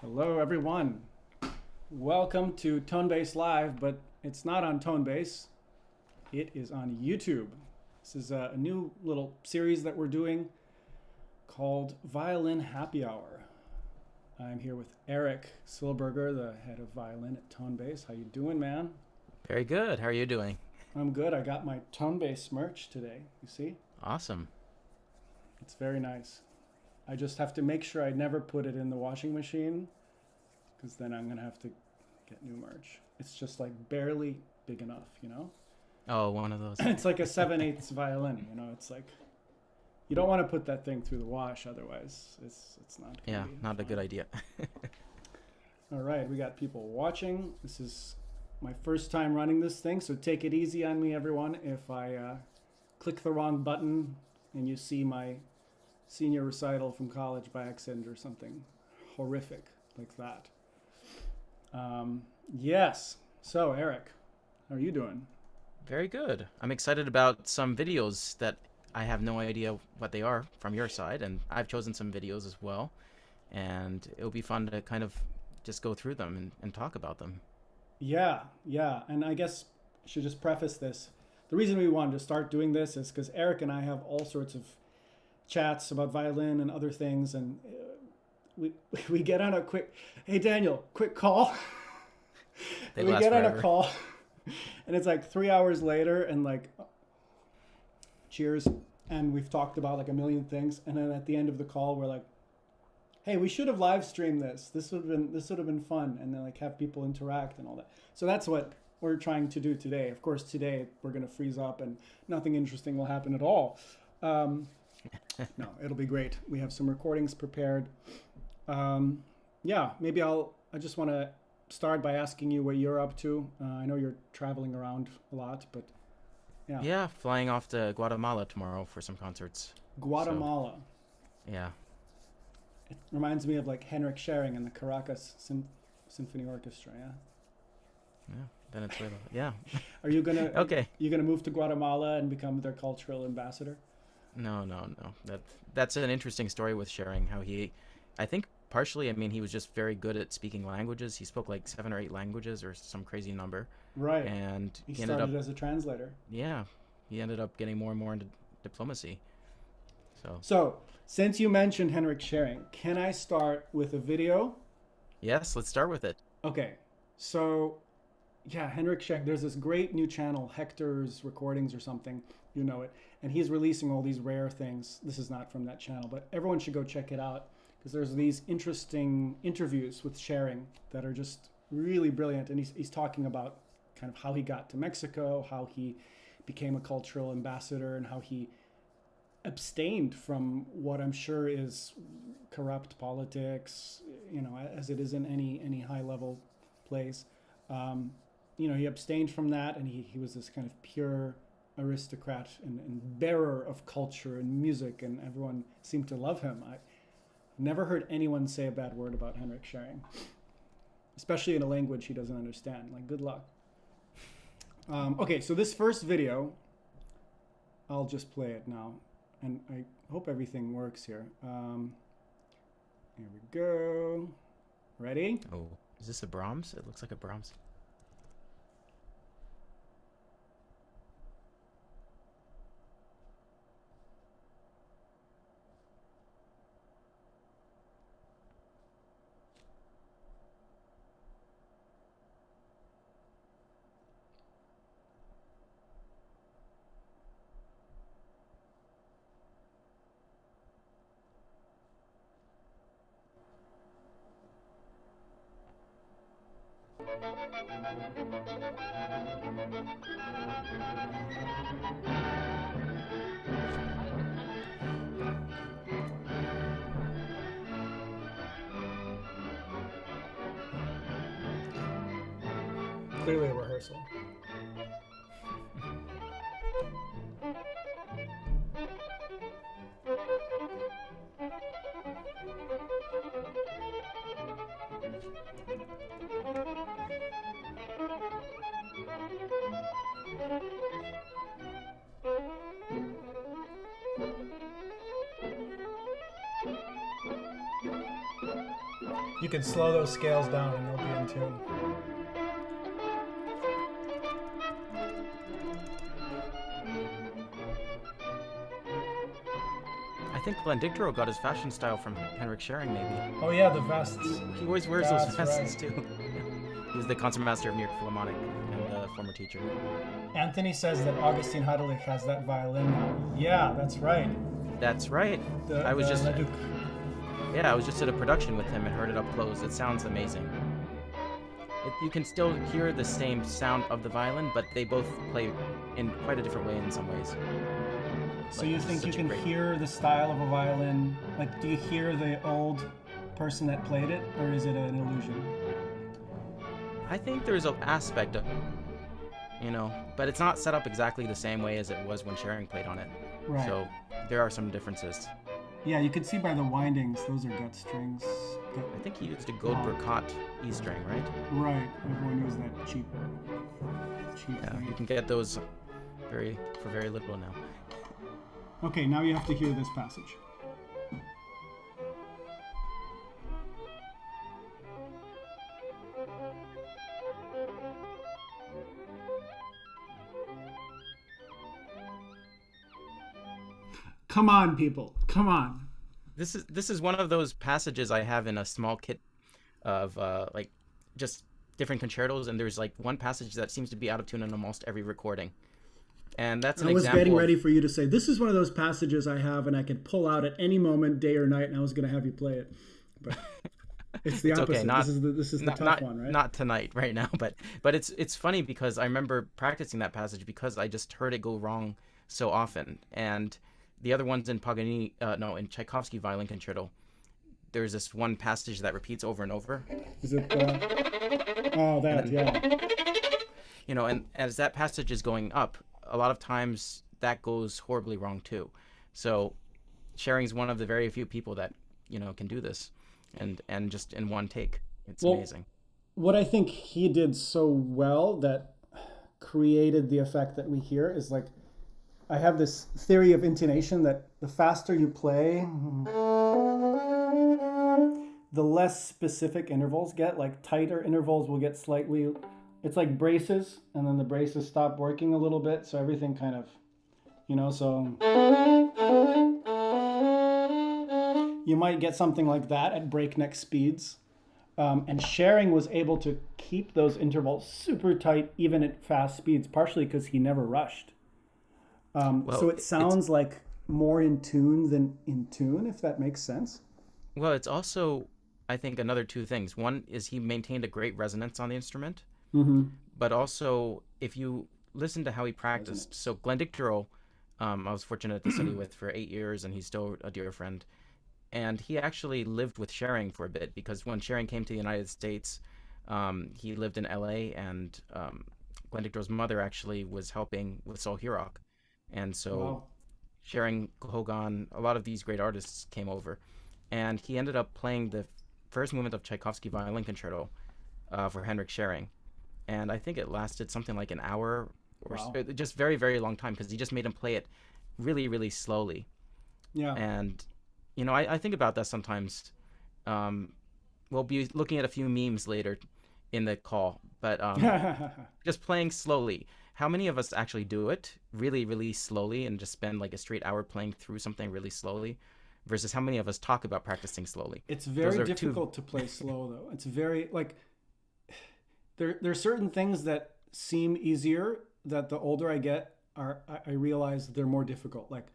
Hello, everyone. Welcome to Tonebase Live, but it's not on Tonebase. It is on YouTube. This is a new little series that we're doing called Violin Happy Hour. I'm here with Eric Silberger, the head of violin at Tonebase. How you doing, man? Very good. How are you doing? I'm good. I got my Tonebase merch today. You see? Awesome. It's very nice. I just have to make sure I never put it in the washing machine because then I'm going to have to get new merch. It's just like barely big enough, you know? Oh, one of those. It's like a 7/8 violin, you know? It's like, you don't want to put that thing through the wash, otherwise it's not going Yeah, to be not a fun. good idea. All right, we got people watching. This is my first time running this thing, so take it easy on me, everyone. If I click the wrong button and you see my senior recital from college by accident or something horrific like that. Yes. So, Eric, how are you doing? Very good. I'm excited about some videos that I have no idea what they are from your side, and I've chosen some videos as well. And it'll be fun to kind of just go through them and talk about them. Yeah, yeah. And I guess I should just preface this. The reason we wanted to start doing this is because Eric and I have all sorts of chats about violin and other things, and we we get on a quick, hey Daniel, quick call. They We last get on a forever. call, and it's like 3 hours later, and like, cheers, and we've talked about like a million things, and then at the end of the call, we're like, hey, we should have live streamed this. This would have been fun, and then like have people interact and all that. So that's what we're trying to do today. Of course, today we're gonna freeze up, and nothing interesting will happen at all. Um, no, it'll be great. We have some recordings prepared. Yeah, maybe I just want to start by asking you what you're up to. I know you're traveling around a lot, but yeah, Yeah, flying off to Guatemala tomorrow for some concerts. So, Guatemala. yeah. It reminds me of like Henrik Schering and the Caracas Symphony Orchestra. Yeah. Yeah, Venezuela. Yeah. Are you gonna Okay. you gonna move to Guatemala and become their cultural ambassador? No, no, no. That's an interesting story with sharing how I think partially, I mean, he was just very good at speaking languages. He spoke like 7 or 8 languages or some crazy number, Right. and He he ended started up, as a translator. yeah, he ended up getting more and more into diplomacy. So, So, since you mentioned Henrik Schering, can I start with a video? yes, let's start with it. Okay. So, yeah, Henrik Schering, there's this great new channel, Hector's Recordings or something, you know it, and he's releasing all these rare things. This is not from that channel, but everyone should go check it out because there's these interesting interviews with Schering that are just really brilliant, and he's talking about kind of how he got to Mexico, how he became a cultural ambassador, and how he abstained from what I'm sure is corrupt politics, you know, as it is in any high level place. Um, you know, he abstained from that, and he was this kind of pure aristocrat and bearer of culture and music, and everyone seemed to love him. I never heard anyone say a bad word about Henrik Schering, especially in a language he doesn't understand. Like, good luck. Okay, so this first video, I'll just play it now, and I hope everything works here. Here we go. Ready? Oh, is this a Brahms? It looks like a Brahms. Clearly a rehearsal. You can slow those scales down and they'll be in tune. I think Glenn got his fashion style from Henrik Schering, maybe. Oh yeah, the vests. He always wears those That's vests right. too. He was the concertmaster of New York Philharmonic and a former teacher. Anthony says that Augustin Heidelich has that violin now. Yeah, that's right. That's right. I was just at a production with him and heard it up close. It sounds amazing. You can still hear the same sound of the violin, but they both play in quite a different way in some ways. So you think you can hear the style of a violin? Like, do you hear the old person that played it, or is it an illusion? I think there's an aspect of, but it's not set up exactly the same way as it was when Schering played on it. Right. So there are some differences. Yeah, you can see by the windings, those are gut strings. I think he used a Goldberg-Cott E string, right? Right. Everyone used that cheap Yeah, thing. you can get those for very little now. Okay, now you have to hear this passage. Come on, people. Come on. This is one of those passages I have in a small kit of like just different concertos, and there's like one passage that seems to be out of tune in almost every recording. And that's an I was example getting ready for you to say, this is one of those passages I have and I can pull out at any moment, day or night, and I was going to have you play it. But it's the opposite. Okay, this is the tough one, right? Not tonight, right now, but it's funny because I remember practicing that passage because I just heard it go wrong so often. And the other ones in in Tchaikovsky Violin Concerto, there's this one passage that repeats over and over. Is it? Yeah. And as that passage is going up, a lot of times that goes horribly wrong too. So Schering's one of the very few people that can do this, and just in one take, it's amazing. What I think he did so well that created the effect that we hear is like, I have this theory of intonation that the faster you play, the less specific intervals get. Like tighter intervals will get slightly, it's like braces, and then the braces stop working a little bit, so everything kind of, so you might get something like that at breakneck speeds. And Schering was able to keep those intervals super tight even at fast speeds, partially because he never rushed. So it sounds like more in tune than in tune, if that makes sense. Well, it's also, I think, another two things. One is he maintained a great resonance on the instrument, but also if you listen to how he practiced. So Glenn I was fortunate to study with for 8 years, and he's still a dear friend. And he actually lived with Schering for a bit because when Schering came to the United States, he lived in LA, and Glenn Dictorow's mother actually was helping with Sol Hurok. And so Schering, Kogan, a lot of these great artists came over. And he ended up playing the first movement of Tchaikovsky Violin Concerto for Henrik Schering. And I think it lasted something like an hour or just very, very long time because he just made him play it really, really slowly. Yeah. And, I think about that sometimes. We'll be looking at a few memes later in the call, but just playing slowly. How many of us actually do it really, really slowly and just spend like a straight hour playing through something really slowly versus how many of us talk about practicing slowly? It's very difficult to play slow, though. It's very, like, there are certain things that seem easier that the older I get, I realize they're more difficult. Like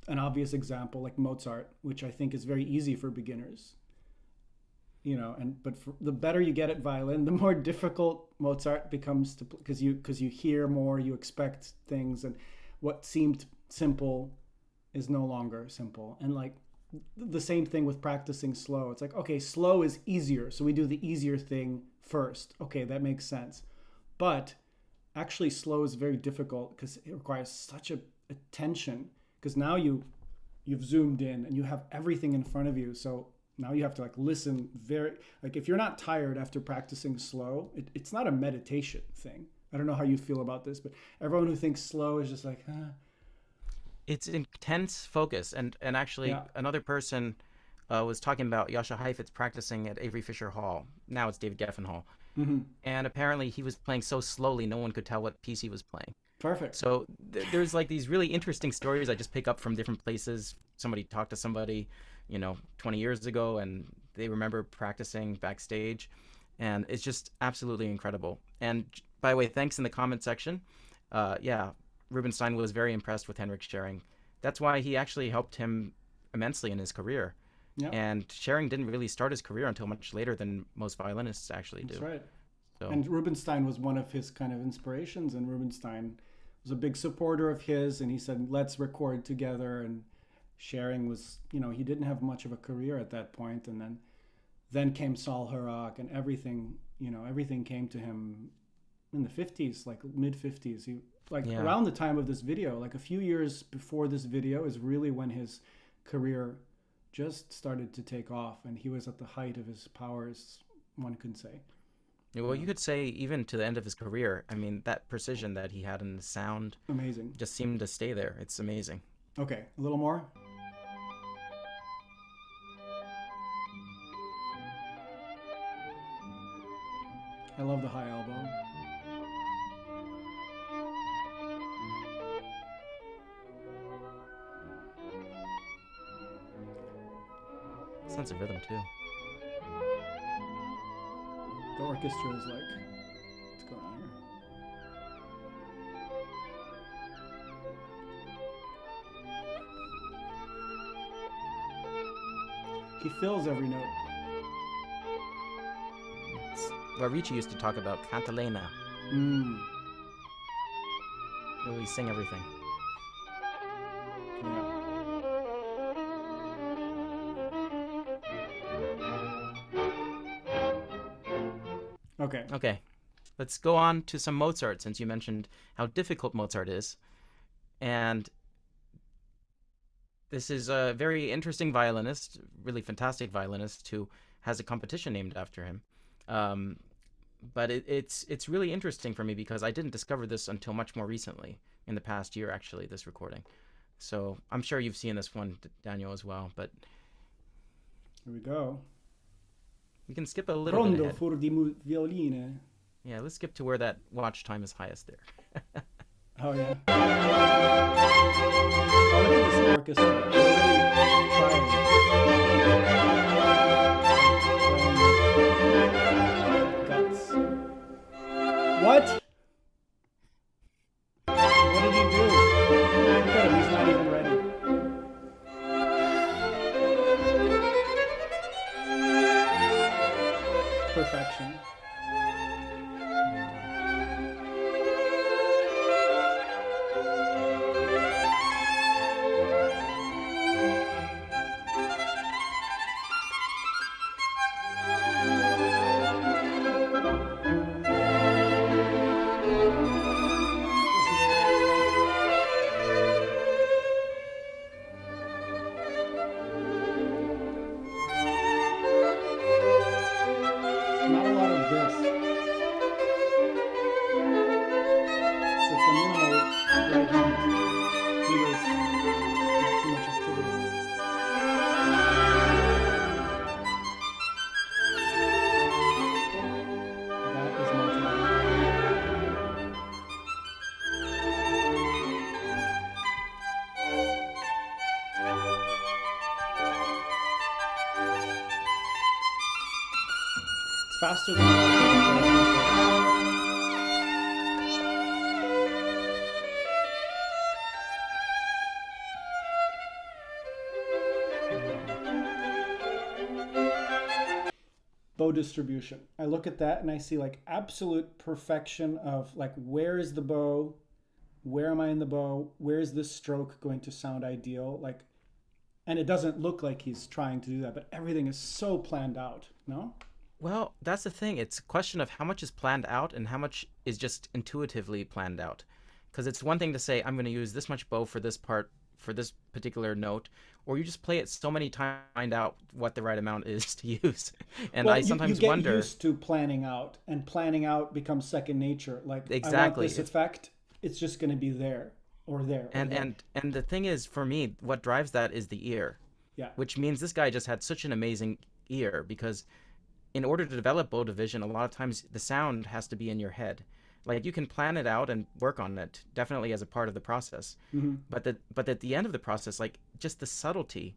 an obvious example, like Mozart, which I think is very easy for beginners. But the better you get at violin, the more difficult Mozart becomes to play because you hear more, you expect things, and what seemed simple is no longer simple. And like the same thing with practicing slow. It's like, okay, slow is easier, so we do the easier thing first. Okay, that makes sense. But actually, slow is very difficult because it requires such attention. Because now you've zoomed in and you have everything in front of you, so now you have to like listen if you're not tired after practicing slow, it's not a meditation thing. I don't know how you feel about this, but everyone who thinks slow is just like, It's intense focus. And actually another person was talking about Jascha Heifetz practicing at Avery Fisher Hall. Now it's David Geffen Hall. Hmm. And apparently he was playing so slowly, no one could tell what piece he was playing. Perfect. So there's like these really interesting stories I just pick up from different places. Somebody talked to somebody, 20 years ago, and they remember practicing backstage. And it's just absolutely incredible. And by the way, thanks in the comment section. Yeah, Rubinstein was very impressed with Henrik Schering. That's why he actually helped him immensely in his career. Yeah, And Schering didn't really start his career until much later than most violinists actually do. that's right. So, And Rubinstein was one of his kind of inspirations, and Rubinstein was a big supporter of his, and he said, let's record together. And Schering was, he didn't have much of a career at that point, and then came Saul Harak, and everything came to him in the 50s, like mid 50s. He Yeah. around the time of this video, like a few years before this video is really when his career just started to take off, and he was at the height of his powers, one could say. well, you could say even to the end of his career, I mean, that precision that he had in the sound Amazing. just seemed to stay there. It's amazing. Okay, a little more. I love the high elbow. Sense of rhythm, too. The orchestra is like, what's going on here? He fills every note. It's what Ricci used to talk about, cantilena. Mm. Really sing everything. Yeah. Okay. Okay, let's go on to some Mozart, since you mentioned how difficult Mozart is. And this is a very interesting violinist, really fantastic violinist, who has a competition named after him. But it's really interesting for me because I didn't discover this until much more recently, in the past year, actually, this recording. So I'm sure you've seen this one, Daniel, as well. But Here we go. we can skip a little bit Rondo ahead. for di violine. Yeah, let's skip to where that watch time is highest there. Oh, yeah. Oh, look at this orchestra. They're really trying. Guts. What? What did he do? Look at him, he's not even ready. Perfection. Not a lot of this. It's like the minimal right hand. Fingers, not too much activity. That is Mozart. It's faster than bow distribution. I look at that and I see like absolute perfection of like, where is the bow? Where am I in the bow? Where is this stroke going to sound ideal? Like, and it doesn't look like he's trying to do that, but everything is so planned out, no? Well, that's the thing. It's a question of how much is planned out and how much is just intuitively planned out. Because it's one thing to say, I'm going to use this much bow for this part, for this particular note, or you just play it so many times to find out what the right amount is to use. And Well, I sometimes you get wonder. used to planning out, and planning out becomes second nature. Like, I want Exactly. this effect, it's just going to be there or there. Or And there. and the thing is, for me, what drives that is the ear. Yeah. which means this guy just had such an amazing ear, because in order to develop bow division, a lot of times the sound has to be in your head. Like, you can plan it out and work on it definitely as a part of the process, but at the end of the process, like, just the subtlety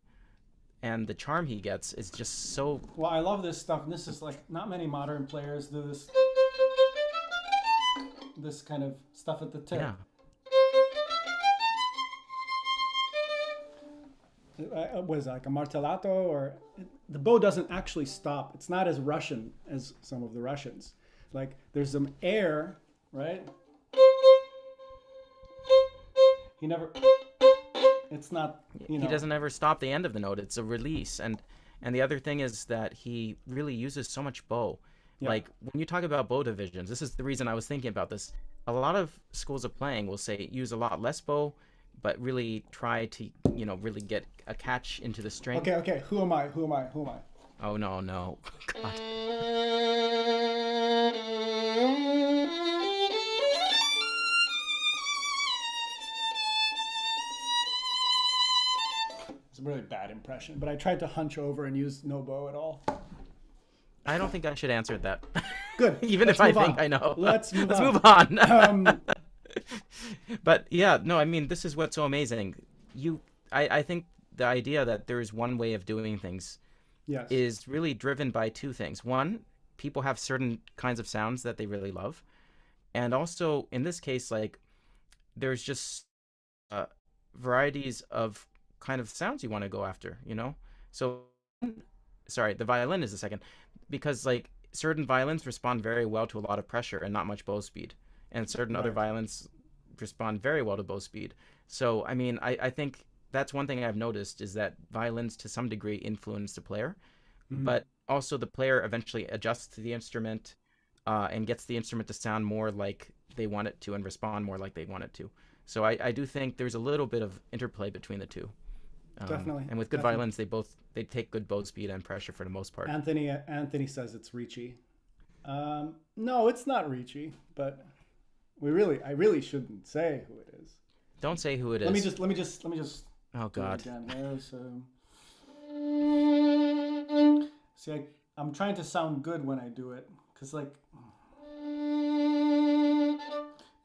and the charm he gets is just so. Well, I love this stuff, and this is like not many modern players do this kind of stuff at the tip. Yeah. What is it, like a martellato, or the bow doesn't actually stop. It's not as Russian as some of the Russians. Like, there's some air, right? He never. It's not. You know. He doesn't ever stop the end of the note. It's a release, and the other thing is that he really uses so much bow. Yeah. Like, when you talk about bow divisions, this is the reason I was thinking about this. A lot of schools of playing will say use a lot less bow, but really try to, really get a catch into the string. Okay. Who am I? Oh, no. God. It's a really bad impression, but I tried to hunch over and use no bow at all. I don't think I should answer that. Good. Even Let's if I move think on. I know. Let's move on. Move on. Um, But yeah, no, I mean, this is what's so amazing. I think the idea that there is one way of doing things yes. is really driven by two things. One, people have certain kinds of sounds that they really love. And also, in this case, like, there's just varieties of kind of sounds you want to go after, So, sorry, the violin is the second. Because, like, certain violins respond very well to a lot of pressure and not much bow speed. And certain other violins respond very well to bow speed. So, I mean, I think that's one thing I've noticed, is that violins to some degree influence the player, but also the player eventually adjusts to the instrument and gets the instrument to sound more like they want it to and respond more like they want it to. So I do think there's a little bit of interplay between the two. Definitely. And with good violins, they take good bow speed and pressure for the most part. Anthony says it's reachy. No, it's not reachy, but I really shouldn't say who it is. Don't say who it is. Let me just. Oh God. Again here, so. See, I'm trying to sound good when I do it, because like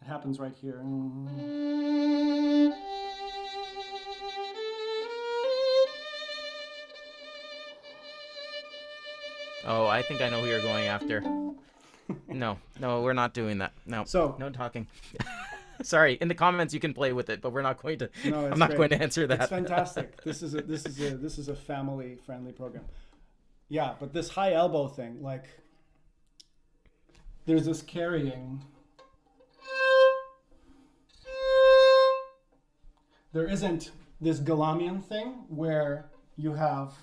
it happens right here. Oh, I think I know who you're going after. No, we're not doing that. No, no talking. Sorry, in the comments you can play with it, but we're not going to. No, I'm not going to answer that. It's fantastic. This is a family-friendly program. Yeah, but this high elbow thing, like, there's this carrying. There isn't this Galamian thing where you have,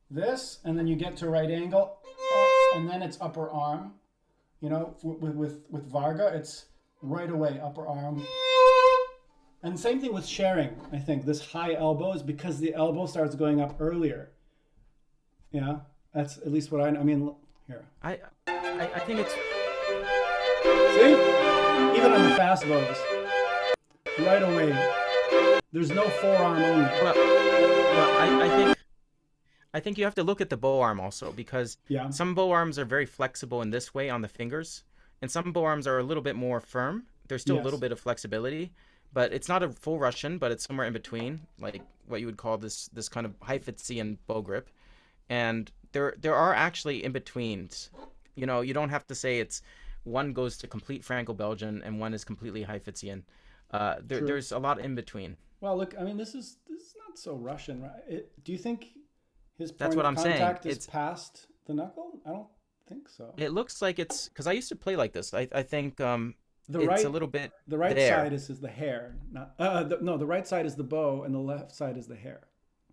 this, and then you get to right angle, and then it's upper arm. With Varga, it's right away upper arm. And same thing with sharing. I think this high elbow is because the elbow starts going up earlier. Yeah, that's at least what I mean. Here, I think it's. See, even on the fast bows, right away. There's no forearm only. Well, I think you have to look at the bow arm also, because some bow arms are very flexible in this way on the fingers, and some bow arms are a little bit more firm. There's still a little bit of flexibility, but it's not a full Russian, but it's somewhere in between, like what you would call this kind of Heifetzian bow grip. And there are actually in-betweens. You don't have to say it's one goes to complete Franco-Belgian and one is completely Heifetzian. There's a lot in between. Well, look, I mean, this is not so Russian, right? Do you think his point That's what of I'm saying. contact is past the knuckle? I don't think so. It looks like it's, because I used to play like this. I think it's a little bit. The right there. side is the hair. The right side is the bow, and the left side is the hair.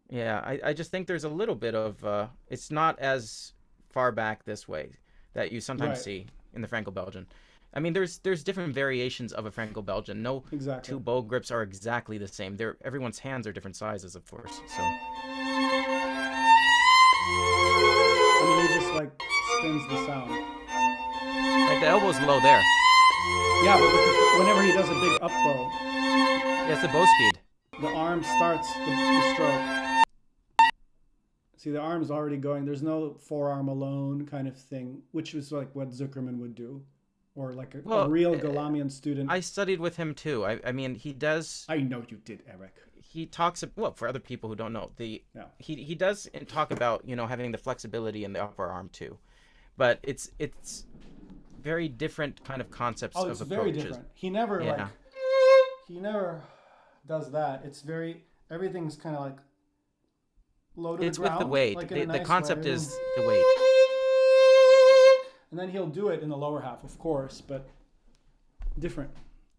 Yeah, I just think there's a little bit of it's not as far back this way that you sometimes see in the Franco-Belgian. I mean, there's different variations of a Franco-Belgian. No two bow grips are exactly the same. Everyone's hands are different sizes, of course. So. I mean, he just like spins the sound. Like the elbow's low there. Yeah, but whenever he does a big up bow. Yeah, it's the bow speed. the arm starts the stroke. See, the arm's already going. There's no forearm alone kind of thing, which is like what Zuckerman would do, or like a real Galamian student. I studied with him too. I mean, he does. I know you did, Eric. He talks, well, for other people who don't know, he does talk about, having the flexibility in the upper arm too, but it's very different kind of concepts of approaches. Very different. He never he never does that. It's everything's kind of like low to the ground. It's with the weight. Like the concept is the weight. And then he'll do it in the lower half, of course, but different.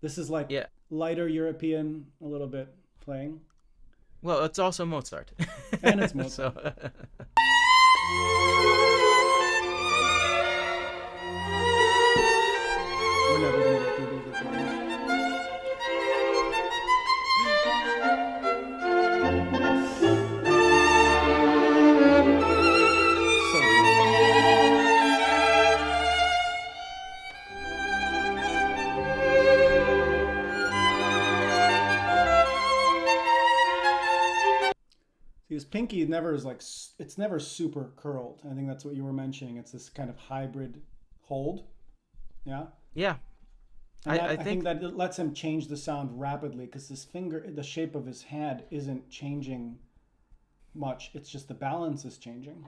This is like lighter European, a little bit playing. Well, it's also Mozart. And it's Mozart. We're never going to get through these recordings. So his pinky never is it's never super curled. I think that's what you were mentioning. It's this kind of hybrid hold. Yeah. Yeah. I think that it lets him change the sound rapidly because the shape of his hand isn't changing much. It's just the balance is changing.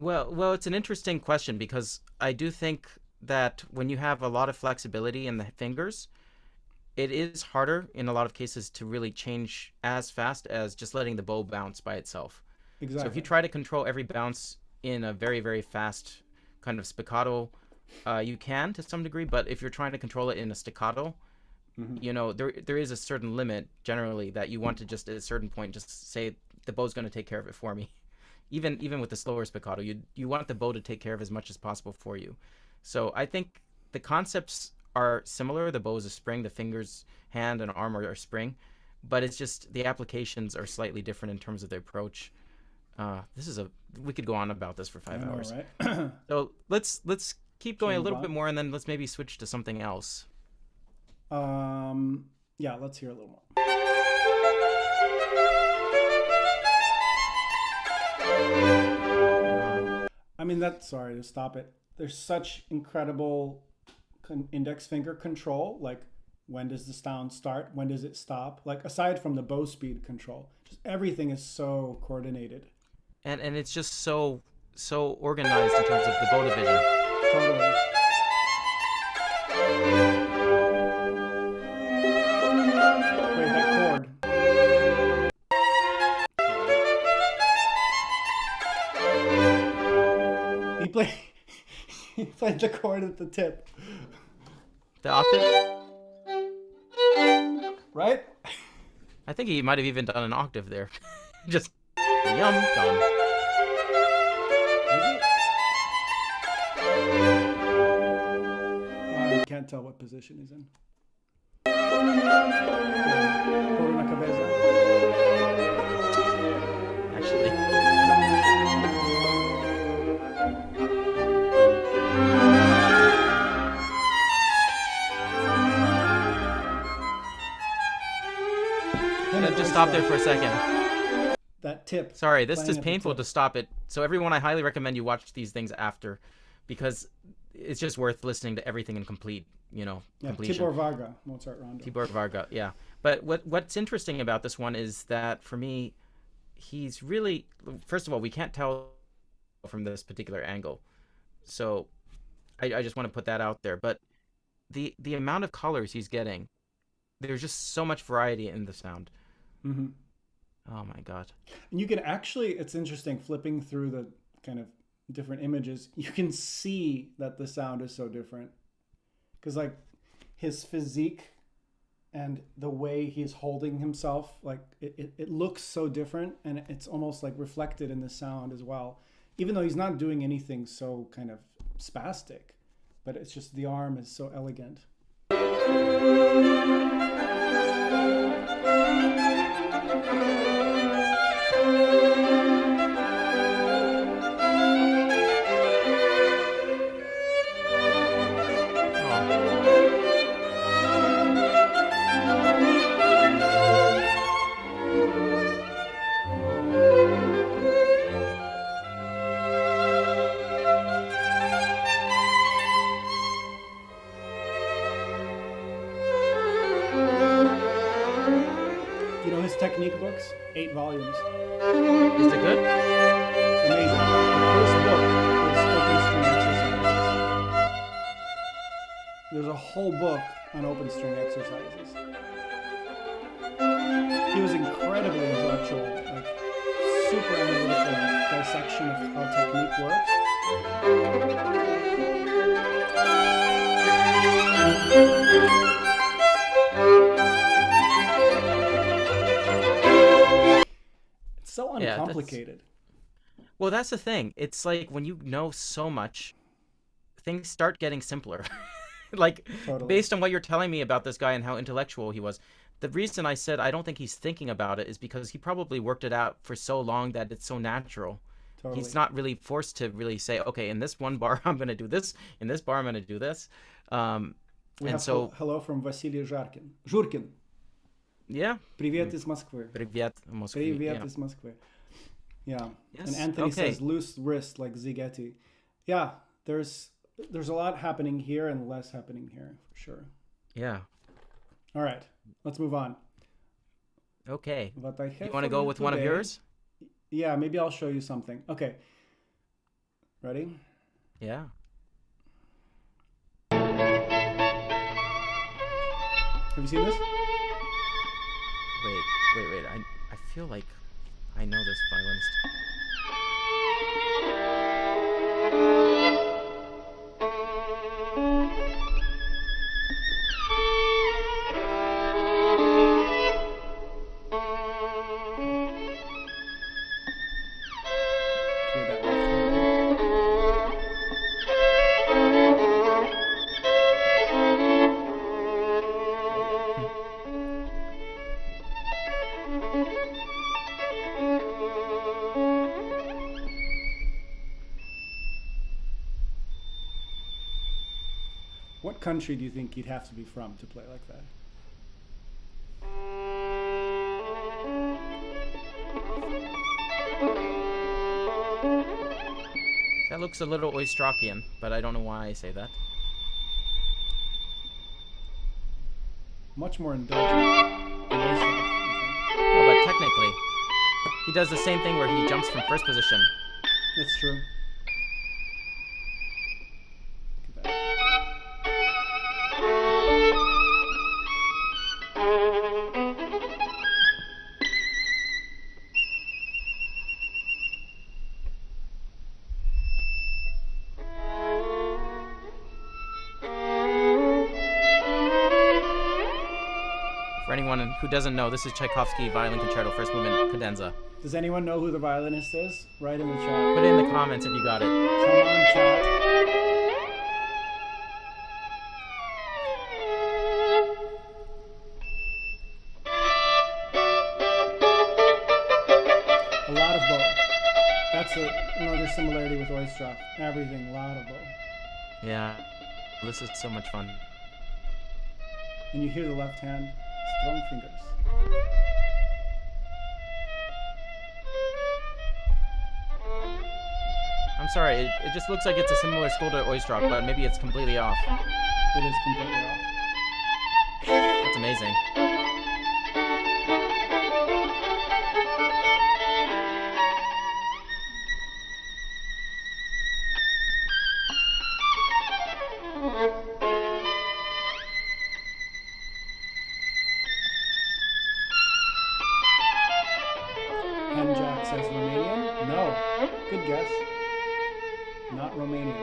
Well, it's an interesting question because I do think that when you have a lot of flexibility in the fingers, it is harder in a lot of cases to really change as fast as just letting the bow bounce by itself. Exactly. So if you try to control every bounce in a very, very fast kind of spiccato, you can to some degree, but if you're trying to control it in a staccato, there is a certain limit generally that you want to just at a certain point just say the bow's going to take care of it for me. Even with the slower spiccato, you want the bow to take care of as much as possible for you. So I think the concepts are similar. The bow is a spring, the fingers, hand, and arm are a spring, but it's just the applications are slightly different in terms of the approach. We could go on about this for 5 hours. Right? So let's keep going a little bit more, and then let's maybe switch to something else. Yeah, let's hear a little more. I mean, sorry to stop it. There's such incredible index finger control. Like, when does the sound start? When does it stop? Like, aside from the bow speed control, just everything is so coordinated. And it's just so organized in terms of the bow division. Totally. Wait, that chord. He played the chord at the tip. The octave? Right? I think he might have even done an octave there. Just yum, done. I can't tell what position he's in. Actually. Just stop there for a second. That tip. Sorry, this is painful to stop it. So everyone, I highly recommend you watch these things after, because it's just worth listening to everything in complete, completion. Tibor Varga, Mozart Rondo. Tibor Varga, yeah. But what's interesting about this one is that for me, he's really, first of all, we can't tell from this particular angle. So I just want to put that out there. But the amount of colors he's getting, there's just so much variety in the sound. Mm-hmm. Oh my God. And you can actually, it's interesting, flipping through the kind of different images, you can see that the sound is so different. Because like his physique and the way he's holding himself, like it looks so different, and it's almost like reflected in the sound as well. Even though he's not doing anything so kind of spastic, but it's just the arm is so elegant. 8 volumes. Is it good? Amazing. The first book is open string exercises. There's a whole book on open string exercises. He was incredibly intellectual, like super analytical dissection of how technique works. It's so uncomplicated. Well, that's the thing. It's like when you know so much, things start getting simpler. Like, Totally. based on what you're telling me about this guy and how intellectual he was, the reason I said I don't think he's thinking about it is because he probably worked it out for so long that it's so natural. Totally. He's not really forced to really say, okay, in this one bar I'm going to do this, in this bar I'm going to do this. We have hello from Vasily Zhurkin. Yeah. Привет из Москвы. Привет, Москва. Привет из Моskvы. Yeah. Yes. And Anthony Okay. says loose wrist like Zigeti. Yeah, there's a lot happening here and less happening here, for sure. Yeah. All right, let's move on. Okay. What I have You want to for go with one of today- yours? Yeah, maybe I'll show you something. Okay. Ready? Yeah. Have you seen this? Wait. I feel like I know this violinist. Hear that left hand? What country do you think you'd have to be from to play like that? That looks a little Oystrackian, but I don't know why I say that. Much more indulgent than this stuff, I No, but technically, he does the same thing where he jumps from first position. think. That's true. Look at that. For anyone who doesn't know, this is Tchaikovsky Violin Concerto, first movement, cadenza. Does anyone know who the violinist is? Write in the chat. Put it in the comments if you got it. Come on, chat. A lot of bow. That's another similarity with Oistrakh. Everything, a lot of bow. Yeah, this is so much fun. And you hear the left hand, strong fingers. I'm sorry, it just looks like it's a similar school to Oistrakh, but maybe it's completely off. It is completely off. That's amazing. Hen Jack says Romanian? No. Good guess. Not Romanian.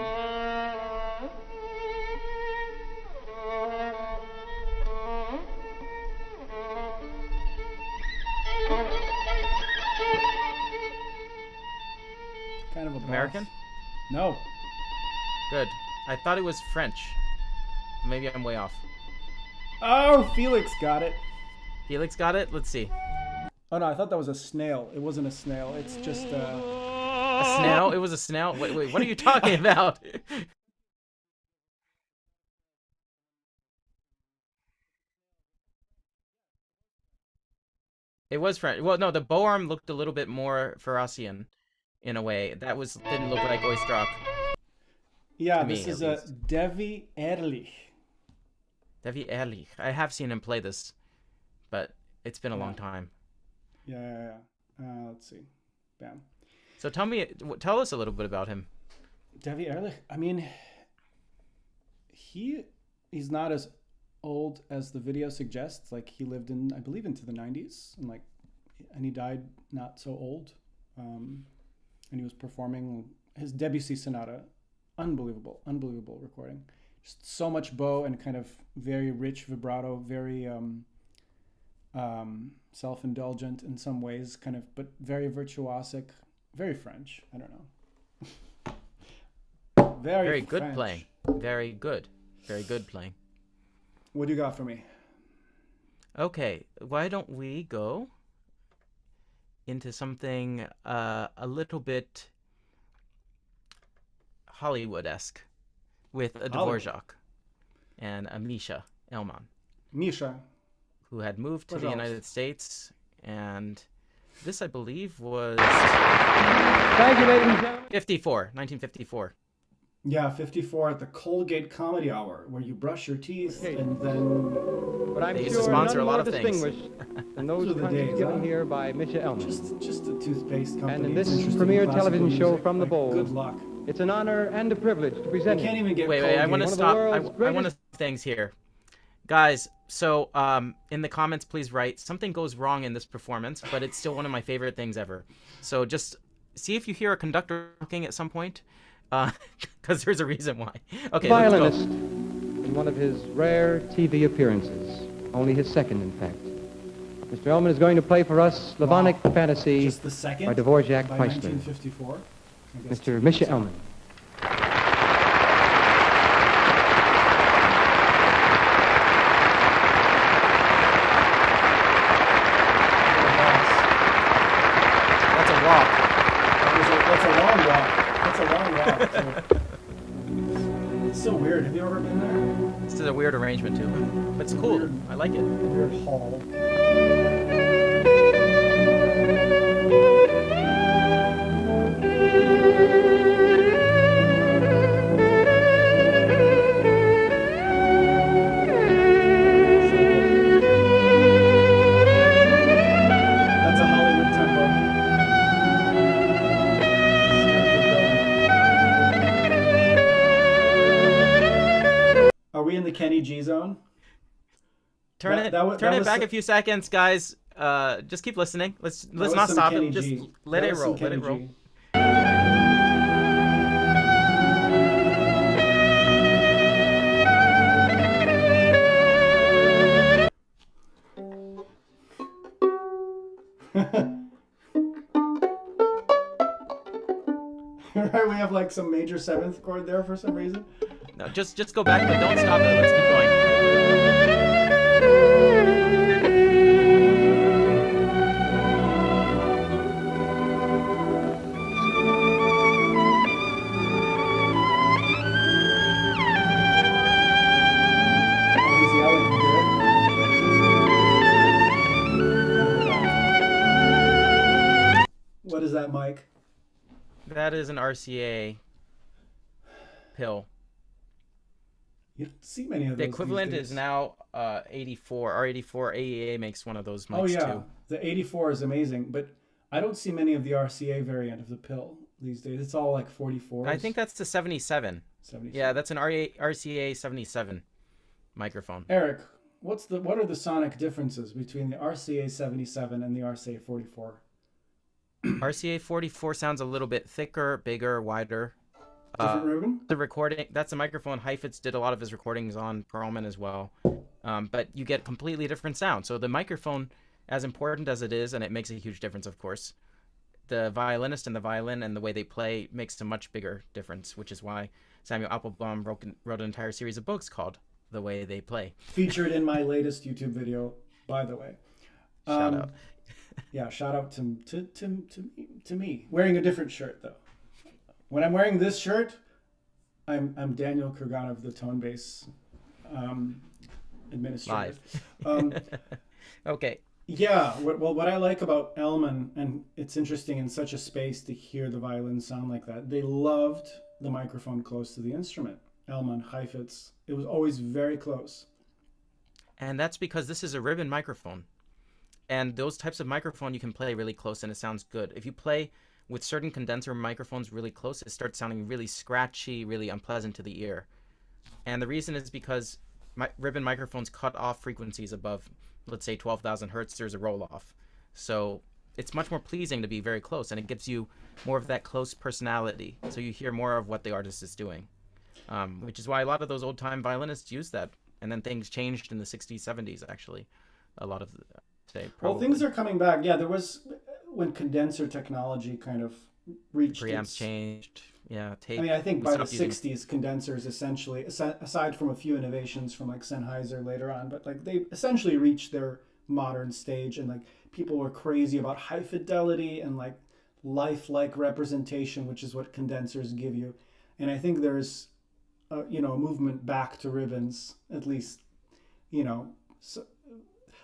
Kind of a boss. American? No. Good. I thought it was French. Maybe I'm way off. Oh, Felix got it. Felix got it? Let's see. Oh no, I thought that was a snail. It wasn't a snail. It's just A snail? It was a snail? Wait, what are you talking about? It was French. Well, no, the bow arm looked a little bit more Ferocian in a way. That didn't look like Oistrakh. yeah. To me, This is at a least. Devi Ehrlich. David Ehrlich. I have seen him play this, but it's been a long Yeah. time. Yeah. Let's see. Bam. So tell us a little bit about him. Devi Ehrlich. I mean, he's not as old as the video suggests. Like he lived in, I believe, into the 90s, and he died not so old. And he was performing his Debussy Sonata. Unbelievable recording. Just so much bow and kind of very rich vibrato, very self-indulgent in some ways, kind of, but very virtuosic, very French. I don't know. Very good French. Playing. Very good playing. What do you got for me? Okay, why don't we go into something a little bit Hollywood-esque with a Dvorak and a Misha Elman. Misha. Who had moved to the United States, and this, I believe, was 1954. Yeah, 54 at the Colgate Comedy Hour, where you brush your teeth and then... But I'm they used sure to sponsor a none lot more of things. distinguished than those Those are the punches days, given huh? here by Misha Elman. Just a toothpaste company. And in this Interesting premier classical television show music. from the Like, bowl, good luck. it's an honor and a privilege to present You can't even get Wait, Colgate. I want to One of the stop. world's I want to greatest- things here. Guys, so in the comments, please write, something goes wrong in this performance, but it's still one of my favorite things ever. So just see if you hear a conductor talking at some point, because there's a reason why. Okay, violinist let's go. in one of his rare TV appearances, only his second, in fact. Mr. Elman is going to play for us Slavonic Fantasy Just the second by Dvorak by Chrysler. 1954. I guess Mr. Misha Elman. That's a walk. That's a long walk. That's a long walk. It's so weird. Have you ever been there? This is a weird arrangement too, but it's cool. Weird. I like it. Weird hall. That's a Hollywood tempo. Are we in the Kenny G zone? Turn That- it that was- turn that it was back so- a few seconds, guys. Just keep listening. Let's was not some stop Kenny it. Just G. let That it was some roll. Let Kenny it roll. G. Right, we have like some major seventh chord there for some reason. No, just go back, but don't stop it. Let's keep going. Oh, he's yelling. You hear it? What is that, Mike? That is an RCA pill. You don't see many of those. The equivalent these is days. now 84. R84 AEA makes one of those mics Oh yeah, too. the 84 is amazing, but I don't see many of the RCA variant of the pill these days. It's all like 44s. I think that's the 77. 77. Yeah, that's an RCA 77 microphone. Eric, what are the sonic differences between the RCA 77 and the RCA 44? RCA 44 sounds a little bit thicker, bigger, wider. Different Ruben? The recording, that's a microphone Heifetz did a lot of his recordings on, Perlman as well. But you get completely different sound. So the microphone, as important as it is, and it makes a huge difference, of course, the violinist and the violin and the way they play makes a much bigger difference, which is why Samuel Applebaum wrote an entire series of books called The Way They Play. Featured in my latest YouTube video, by the way. Shout out. Yeah, shout out to me. Wearing a different shirt though. When I'm wearing this shirt, I'm Daniel Kurganov, the tone bass administrator. Okay. Yeah, what I like about Elman, and it's interesting in such a space to hear the violin sound like that, they loved the microphone close to the instrument. Elman, Heifetz, it was always very close. And that's because this is a ribbon microphone. And those types of microphone you can play really close and it sounds good. If you play with certain condenser microphones really close, it starts sounding really scratchy, really unpleasant to the ear. And the reason is because ribbon microphones cut off frequencies above, let's say, 12,000 hertz. There's a roll off. So it's much more pleasing to be very close, and it gives you more of that close personality. So you hear more of what the artist is doing, which is why a lot of those old time violinists use that. And then things changed in the 60s, 70s, actually. A lot of, say, probably. Well, things are coming back. Yeah, there was, when condenser technology kind of reached preamps changed. Yeah, tape. I mean, I think we by the stopped using- 60s, condensers essentially, aside from a few innovations from like Sennheiser later on, but like they essentially reached their modern stage, and like people were crazy about high fidelity and like lifelike representation, which is what condensers give you. And I think there's a movement back to ribbons, at least, so,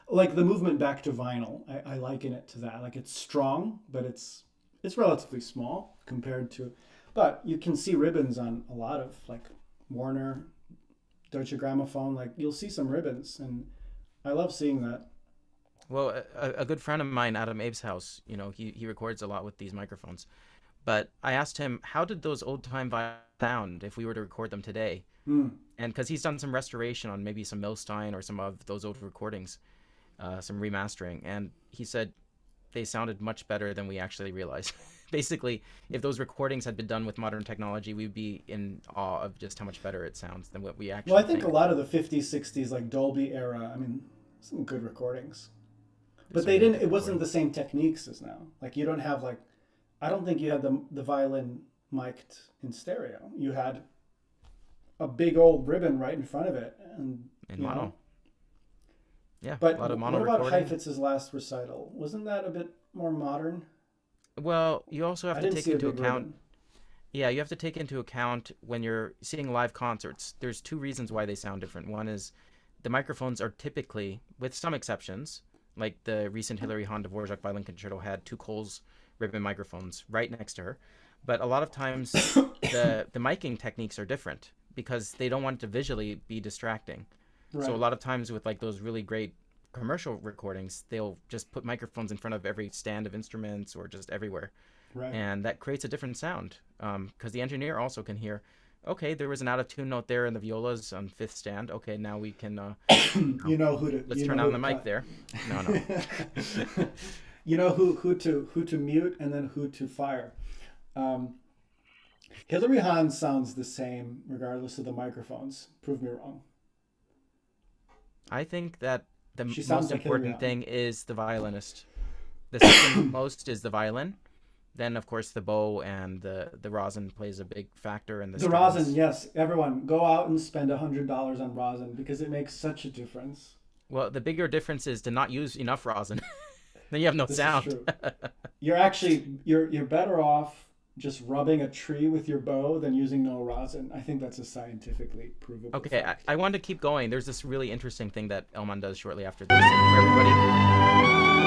like the movement back to vinyl. I liken it to that. Like it's strong, but it's relatively small compared to, but you can see ribbons on a lot of like Warner, Deutsche Grammophon. Like you'll see some ribbons, and I love seeing that. Well, a good friend of mine, Adam Abe's house, he records a lot with these microphones. But I asked him, how did those old time violins sound if we were to record them today? And because he's done some restoration on maybe some Milstein or some of those old recordings, some remastering. And he said they sounded much better than we actually realized. Basically, if those recordings had been done with modern technology, we'd be in awe of just how much better it sounds than what we actually Well, I think a lot of the 50s, 60s, like Dolby era, I mean, some good recordings. But it wasn't the same techniques as now. Like you don't have like, I don't think you had the violin mic'd in stereo. You had a big old ribbon right in front of it. And in mono. Yeah, but a lot of mono what about recording. Heifetz's last recital? Wasn't that a bit more modern? Well, you also have I to didn't take see a into big account. ribbon. Yeah, you have to take into account when you're seeing live concerts. There's two reasons why they sound different. One is the microphones are typically, with some exceptions, like the recent Hilary Hahn Dvorak violin concerto had two Coles ribbon microphones right next to her. But a lot of times the miking techniques are different because they don't want it to visually be distracting. Right. So a lot of times with like those really great commercial recordings, they'll just put microphones in front of every stand of instruments or just everywhere. Right. And that creates a different sound because the engineer also can hear, okay, there was an out of tune note there in the violas on fifth stand. Okay, now we can you know who to let's you turn know on who the to mic cut. there. No. You know who to mute and then who to fire. Hilary Hahn sounds the same regardless of the microphones. Prove me wrong. I think that the She sounds most like Hilary important Hahn. thing is the violinist. The second most is the violin. Then, of course, the bow and the rosin plays a big factor in the The strings. rosin, yes. Everyone, go out and spend $100 on rosin because it makes such a difference. Well, the bigger difference is to not use enough rosin. Then you have no This sound. is true. You're better off just rubbing a tree with your bow than using no rosin. I think that's a scientifically provable Okay, fact. I wanted to keep going. There's this really interesting thing that Elman does shortly after this. For everybody.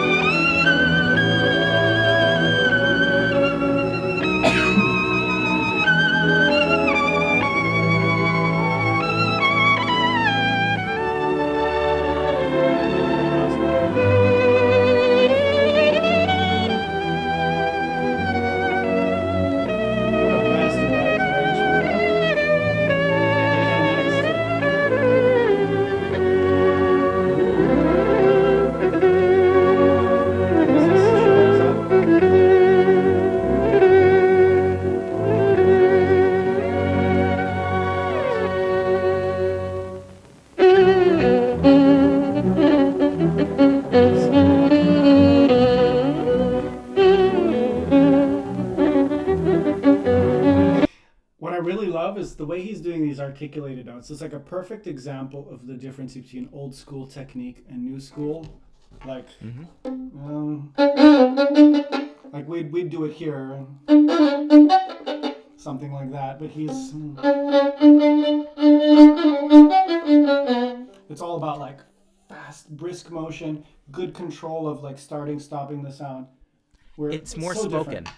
What a masterful arrangement, What I really love is the way he's doing these articulated notes. It's like a perfect example of the difference between old school technique and new school. Like, like we'd do it here, something like that. But it's all about like fast, brisk motion, good control of like starting, stopping the sound. Where It's more so spoken. different.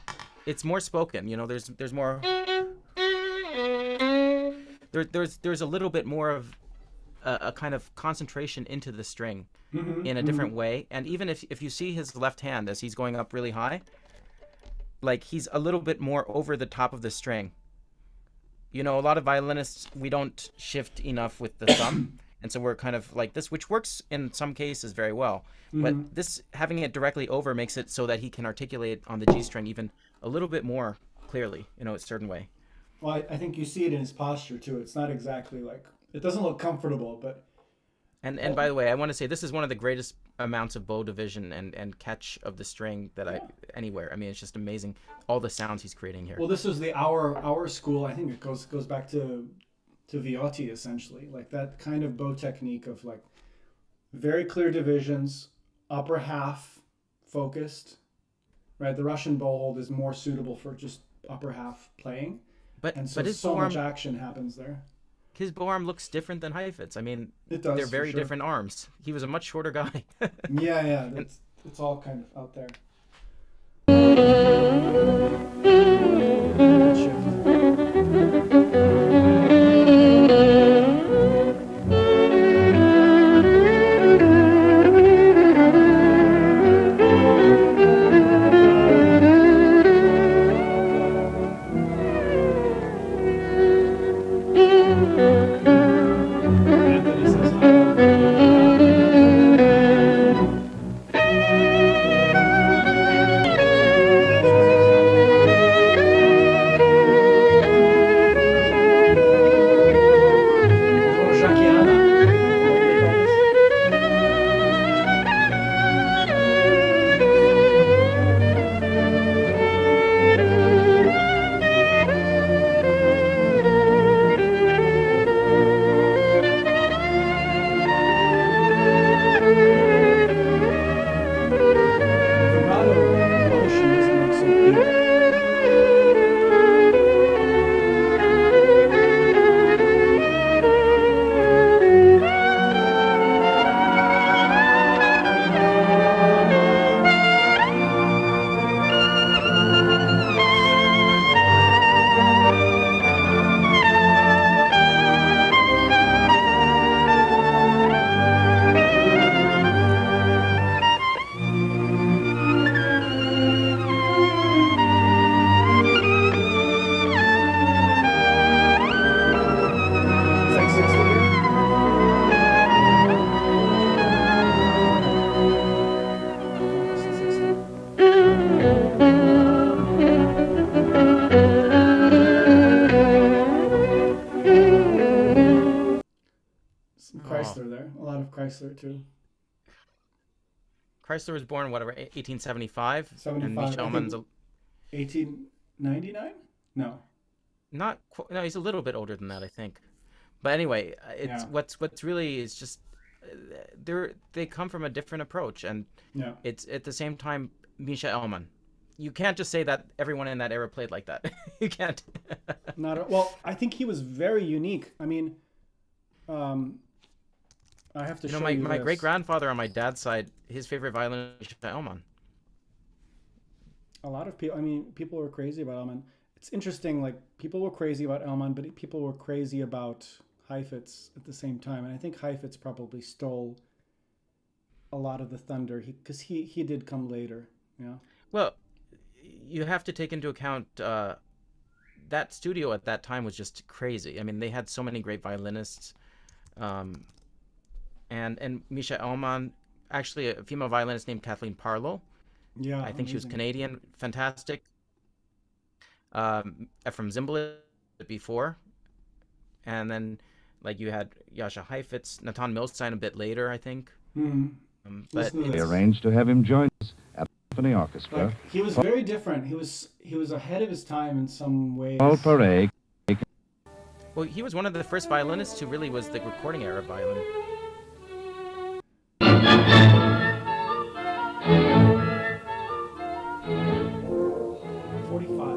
It's more spoken. There's more. There's a little bit more of a kind of concentration into the string Mm-hmm, in a mm-hmm. different way. And even if you see his left hand as he's going up really high, like he's a little bit more over the top of the string. You know, a lot of violinists, we don't shift enough with the thumb. And so we're kind of like this, which works in some cases very well. But Mm-hmm. this, having it directly over makes it so that he can articulate on the G string even a little bit more clearly, you know, a certain way. Well, I think you see it in his posture too. It's not exactly like it doesn't look comfortable, but And oh, by the way, I want to say this is one of the greatest amounts of bow division and catch of the string that I yeah. anywhere. I mean, it's just amazing all the sounds he's creating here. Well, this was the our school. I think it goes back to Viotti essentially, like that kind of bow technique of like very clear divisions, upper half focused, right? The Russian bow hold is more suitable for just upper half playing, and so But his so bow much arm action happens there. looks different than Heifetz. I mean, It they're does for very sure. different arms. He was a much shorter guy. Yeah, yeah, And it's all kind of out there. Good shift. Anthony says hi. Yeah. Dvorakiana. What do they call this? The vibrato motion doesn't look so big. He's like 60 here. Almost 60. Some oh, Chrysler there. A lot of Chrysler too. Chrysler was born whatever 1875, and 75. I Michelman's think 1899? No. no, he's a little bit older than that, I think. But anyway, it's Yeah. what's really is just they come from a different approach, and Yeah. it's at the same time Misha Elman. You can't just say that everyone in that era played like that. You can't. Not a, well, I think he was very unique. I mean, um, I have to You know, show my, you my great this. grandfather on my dad's side, his favorite violinist was Misha Elman. A lot of people, I mean, people were crazy about Elman. It's interesting, like, people were crazy about Elman, but people were crazy about Heifetz at the same time. And I think Heifetz probably stole a lot of the thunder because he did come later. Yeah. Well, you have to take into account that studio at that time was just crazy. I mean, they had so many great violinists, um, and Misha Elman, actually a female violinist named Kathleen Parlow. Yeah, I think she was amazing. Canadian, fantastic. From Zimbabwe before, and then like you had Yasha Heifetz, Natan Milstein a bit later, I think. Hmm. But Listen to They this. arranged to have him join us at the symphony orchestra. Like, he was very different. He was ahead of his time in some ways. Paul Paray. well, he was one of the first violinists who really was the recording era violin. 45.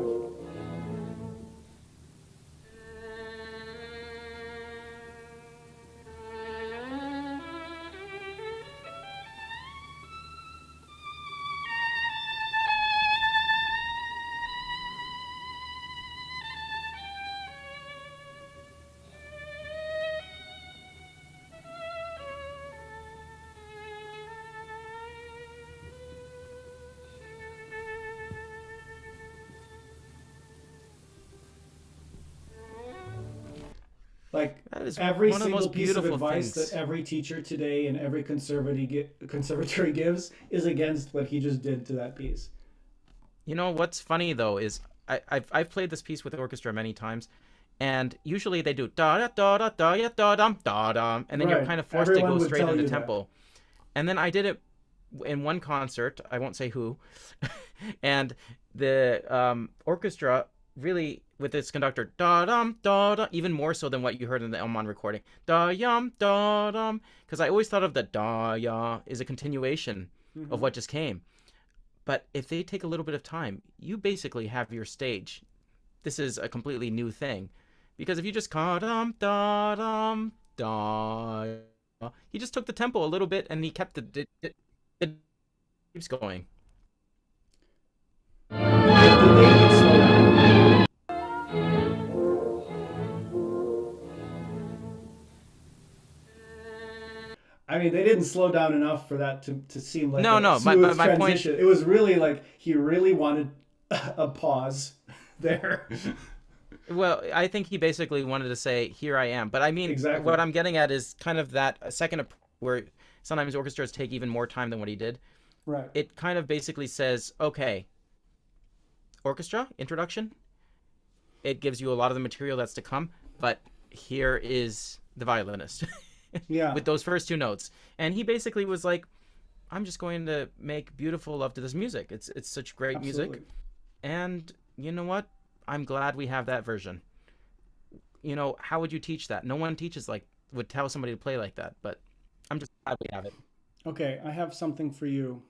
Like That is every one of the single most piece of beautiful advice things. that every teacher today and every conservatory gives is against what he just did to that piece. You know what's funny though is I've played this piece with the orchestra many times, and usually they do da da da da da ya da dum da dum, and then you're Right. kind of forced to Everyone go would straight tell into you that. tempo. And then I did it in one concert. I won't say who, and the orchestra really with its conductor da dum da da even more so than what you heard in the Elmon recording da yum da dum, because I always thought of the da ya is a continuation of what just came. But if they take a little bit of time, you basically have your stage. This is a completely new thing, because if you just ka dum da dum da, he just took the tempo a little bit and he kept it keeps going. Did they even slow down? I mean, they didn't slow down enough for that to seem like No, a no. smooth My point. transition. It was really like he really wanted a pause there. Well, I think he basically wanted to say, "Here I am." But I mean, Exactly. what I'm getting at is kind of that a second where sometimes orchestras take even more time than what he did. Right. It kind of basically says, "Okay, orchestra introduction. It gives you a lot of the material that's to come, but here is the violinist." Yeah. With those first two notes. And he basically was like, I'm just going to make beautiful love to this music. It's such great Absolutely. music. And you know what? I'm glad we have that version. You know, how would you teach that? No one teaches would tell somebody to play like that, but I'm just glad we have it. Okay, I have something for you.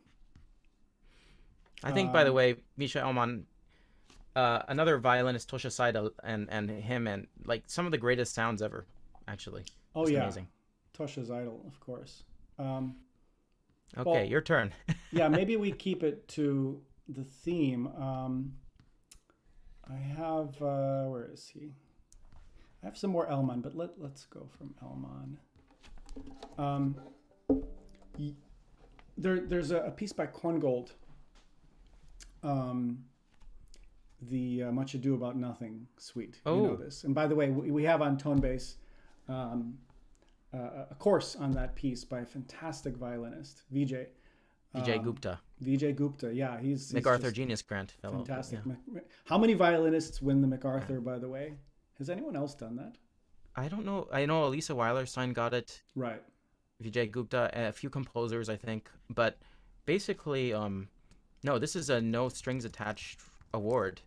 I think, by the way, Misha Elman, another violinist, Tosha Seidel, and him, and like some of the greatest sounds ever, actually. Oh Just yeah, amazing. Tosha's Idol, of course. Okay, well, your turn. Yeah, maybe we keep it to the theme. I have where is he? I have some more Elman, but let's go from Elman. There's a piece by Korngold. The Much Ado About Nothing suite. You know this. And by the way, we have on Tone Bass a course on that piece by a fantastic violinist, Vijay. Vijay Gupta. Vijay Gupta, yeah, he's MacArthur just Genius Grant fellow. fantastic. Yeah. How many violinists win the MacArthur, by the way? Has anyone else done that? I don't know. I know Elisa Weilerstein got it. Right. Vijay Gupta, a few composers, I think. But basically, no, this is a no strings attached award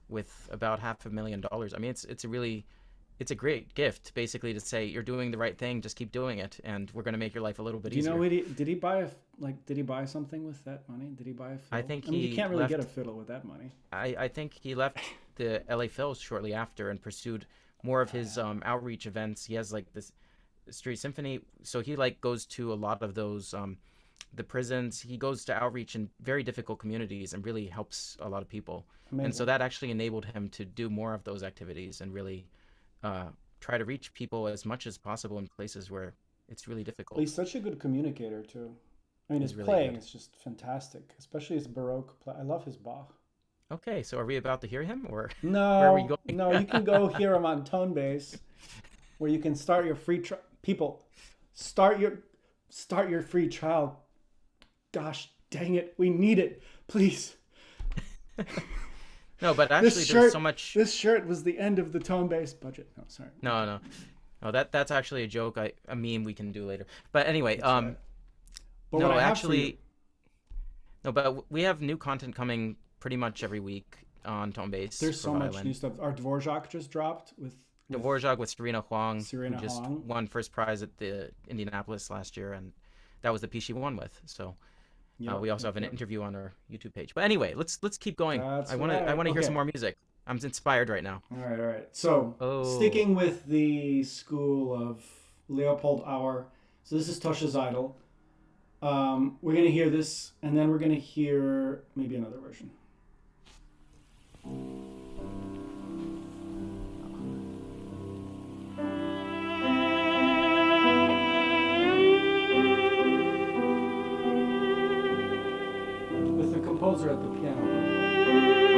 with about $500,000. I mean, it's a great gift, basically, to say you're doing the right thing, just keep doing it, and we're going to make your life a little bit Do you easier. know did he buy did he buy something with that money? Did he buy a fiddle? I think mean, you he can't really get a left- fiddle with that money. I think he left the LA Phils shortly after and pursued more of his outreach events. He has like this street symphony, so he goes to a lot of those the prisons. He goes to outreach in very difficult communities and really helps a lot of people. Amazing. And so that actually enabled him to do more of those activities and really try to reach people as much as possible in places where it's really difficult. He's such a good communicator too. I mean, his He's really playing good. is just fantastic, especially his Baroque play. I love his Bach. Okay, so are we about to hear him, or No, where are we going? no, you can go hear him on Tone Bass, where you can start your free trial. People, start your free trial. Gosh dang it, we need it, please. No, but actually, there's so much. This shirt was the end of the Tone Bass budget. No, sorry. No. That's actually a joke. A meme we can do later. But anyway, right. But no, what I have actually, for you, no, but we have new content coming pretty much every week on Tone Bass. there's for so much violin. new stuff. Our Dvorak just dropped with Dvorak with Serena Huang, Serena who just Huang. won first prize at the Indianapolis last year, and that was the piece she won with. So we also have an interview on our YouTube page. But anyway, let's keep going. That's I want to right. hear Okay. some more music. I'm inspired right now. All right. So, sticking with the school of Leopold Auer. So this is Tosha's Idol. We're going to hear this, and then we're going to hear maybe another version. With the composer at the piano.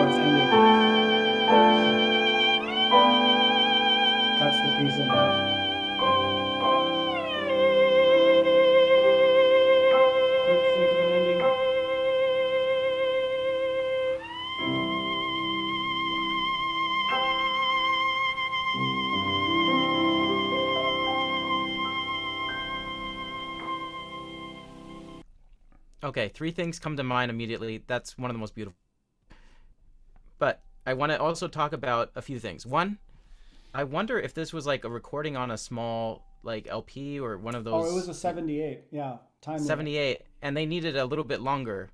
it's ending. Cuts the piece in half. Quick, think of an ending. Okay, three things come to mind immediately. That's one of the most beautiful. But I want to also talk about a few things. One, I wonder if this was like a recording on a small like LP or one of those. Oh, it was a 78. Yeah, time limit. 78, and they needed a little bit longer,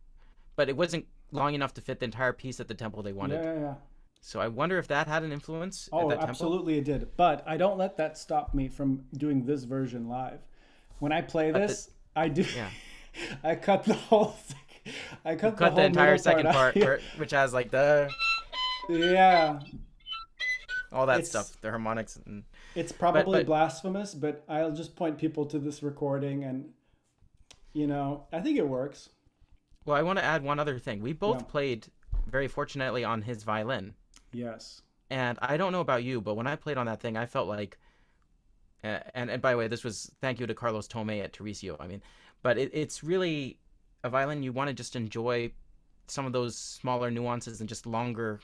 but it wasn't long enough to fit the entire piece at the tempo they wanted. Yeah. So I wonder if that had an influence at Oh, that tempo. absolutely it did. But I don't let that stop me from doing this version live. When I play this, I do. Yeah. I cut the whole thing. I cut the whole the entire middle second part, out. which has like the Yeah. all that It's- stuff, the harmonics. And It's probably but- blasphemous, but I'll just point people to this recording, and I think it works. well, I want to add one other thing. We both Yeah. played very fortunately on his violin, Yes. and I don't know about you, but when I played on that thing, I felt like. And by the way, this was thank you to Carlos Tomé at Teresio. I mean, but it's really a violin you want to just enjoy some of those smaller nuances and just longer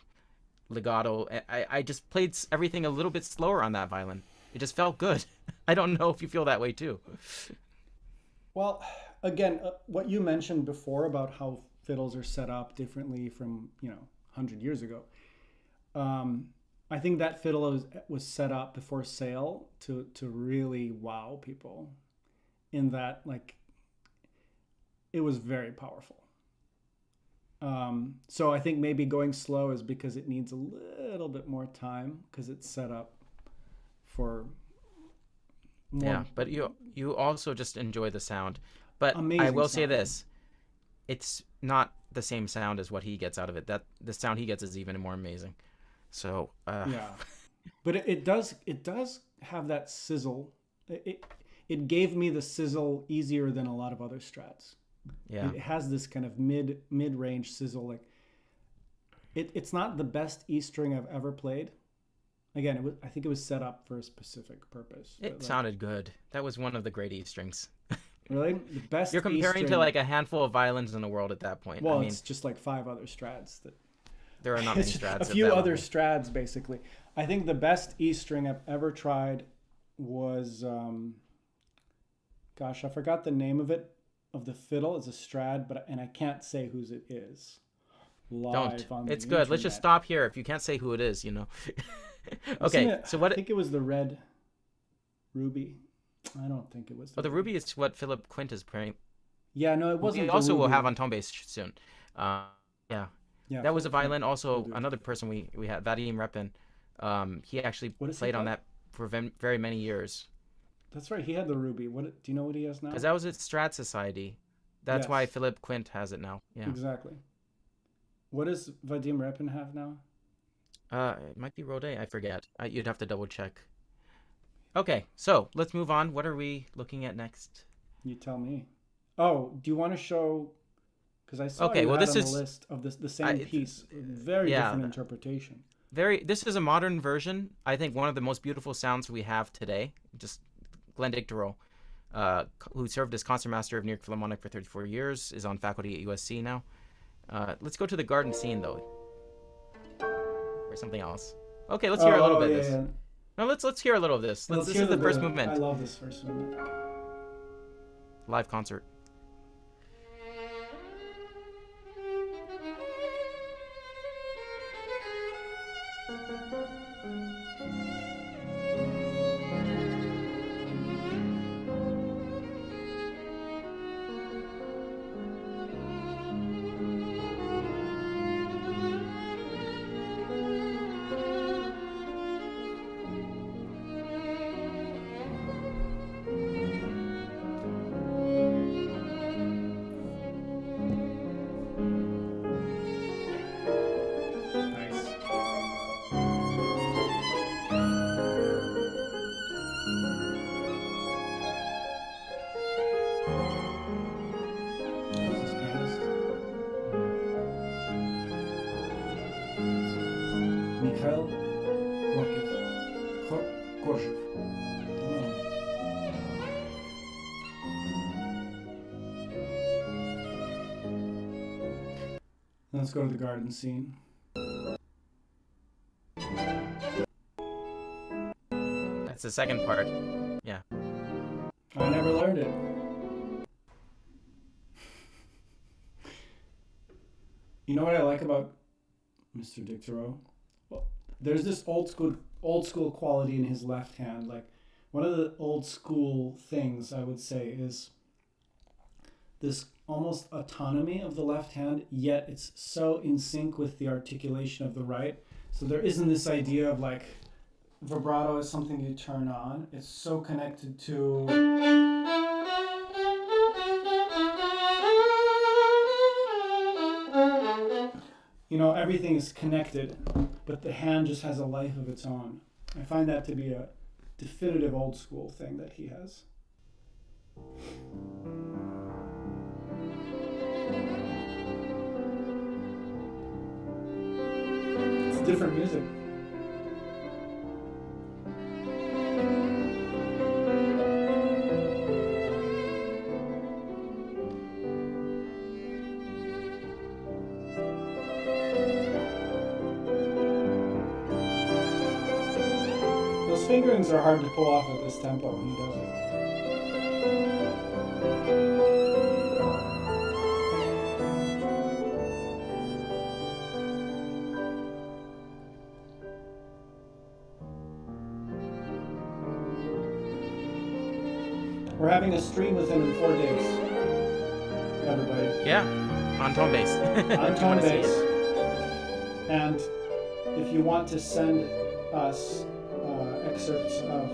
legato. I just played everything a little bit slower on that violin. It just felt good. I don't know if you feel that way too. Well, again, what you mentioned before about how fiddles are set up differently from 100 years ago. I think that fiddle was set up before sale to really wow people, in that like it was very powerful. So I think maybe going slow is because it needs a little bit more time because it's set up for more. Yeah, but you also just enjoy the sound. But I Amazing will say sound. this: it's not the same sound as what he gets out of it. That the sound he gets is even more amazing. So Yeah, but it does have that sizzle. It gave me the sizzle easier than a lot of other strats. yeah, It has this kind of mid-range sizzle. Like it's not the best E string I've ever played. Again, I think it was set up for a specific purpose. it But, sounded good. That was one of the great E strings. really the best. You're comparing E to string, like a handful of violins in the world at that point. well, I mean, it's just like 5 other strats that. there are not many It's strats. a at few that other level. strats, basically. I think the best E string I've ever tried was, gosh, I forgot the name of it, of the fiddle. It's a Strad, and I can't say whose it is. Live Don't. on the It's good. Let's just internet. stop here. If you can't say who it is, Isn't Okay. it- So what? I think it was the red ruby. I don't think it was. Well, the ruby is what Philip Quint is playing. Yeah, no, it wasn't. We the also will ruby. have on Tombe soon. Yeah. Yeah, That was a Philip Quint violin. Also, will do it. another person we had, Vadim Repin. He actually What is he played on called? that for very many years. That's right. He had the ruby. Do you know what he has now? Because that was at Strat Society. That's why Yes. Philip Quint has it now. Yeah. Exactly. What does Vadim Repin have now? It might be Rode. I forget. You'd have to double check. Okay, so let's move on. What are we looking at next? You tell me. Oh, do you want to show? Because I saw Okay, you well, had this on is- the list of the same I- piece. Very yeah. different interpretation. This is a modern version. I think one of the most beautiful sounds we have today. Just Glenn Dicterow, who served as concertmaster of New York Philharmonic for 34 years, is on faculty at USC now. Let's go to the garden scene though, or something else. Okay, let's hear a little bit of this. Yeah. No, let's hear a little of this. Let's This hear is the first I movement, love this first movement. live concert. Mikhail Korshev. Let's go to the garden scene. That's the second part. Yeah. I never learned it. You know what I like about Mr. Dictorow? Well, there's this old school quality in his left hand. Like, one of the old school things I would say is this almost autonomy of the left hand, yet it's so in sync with the articulation of the right. So there isn't this idea of like vibrato is something you turn on. It's so connected to everything is connected, but the hand just has a life of its own. I find that to be a definitive old school thing that he has. It's different music. Those fingerings are hard to pull off at this tempo when he does it. We're having a stream with him in 4 days. Everybody. Yeah. On tone bass. On tone bass. And if you want to send us excerpts of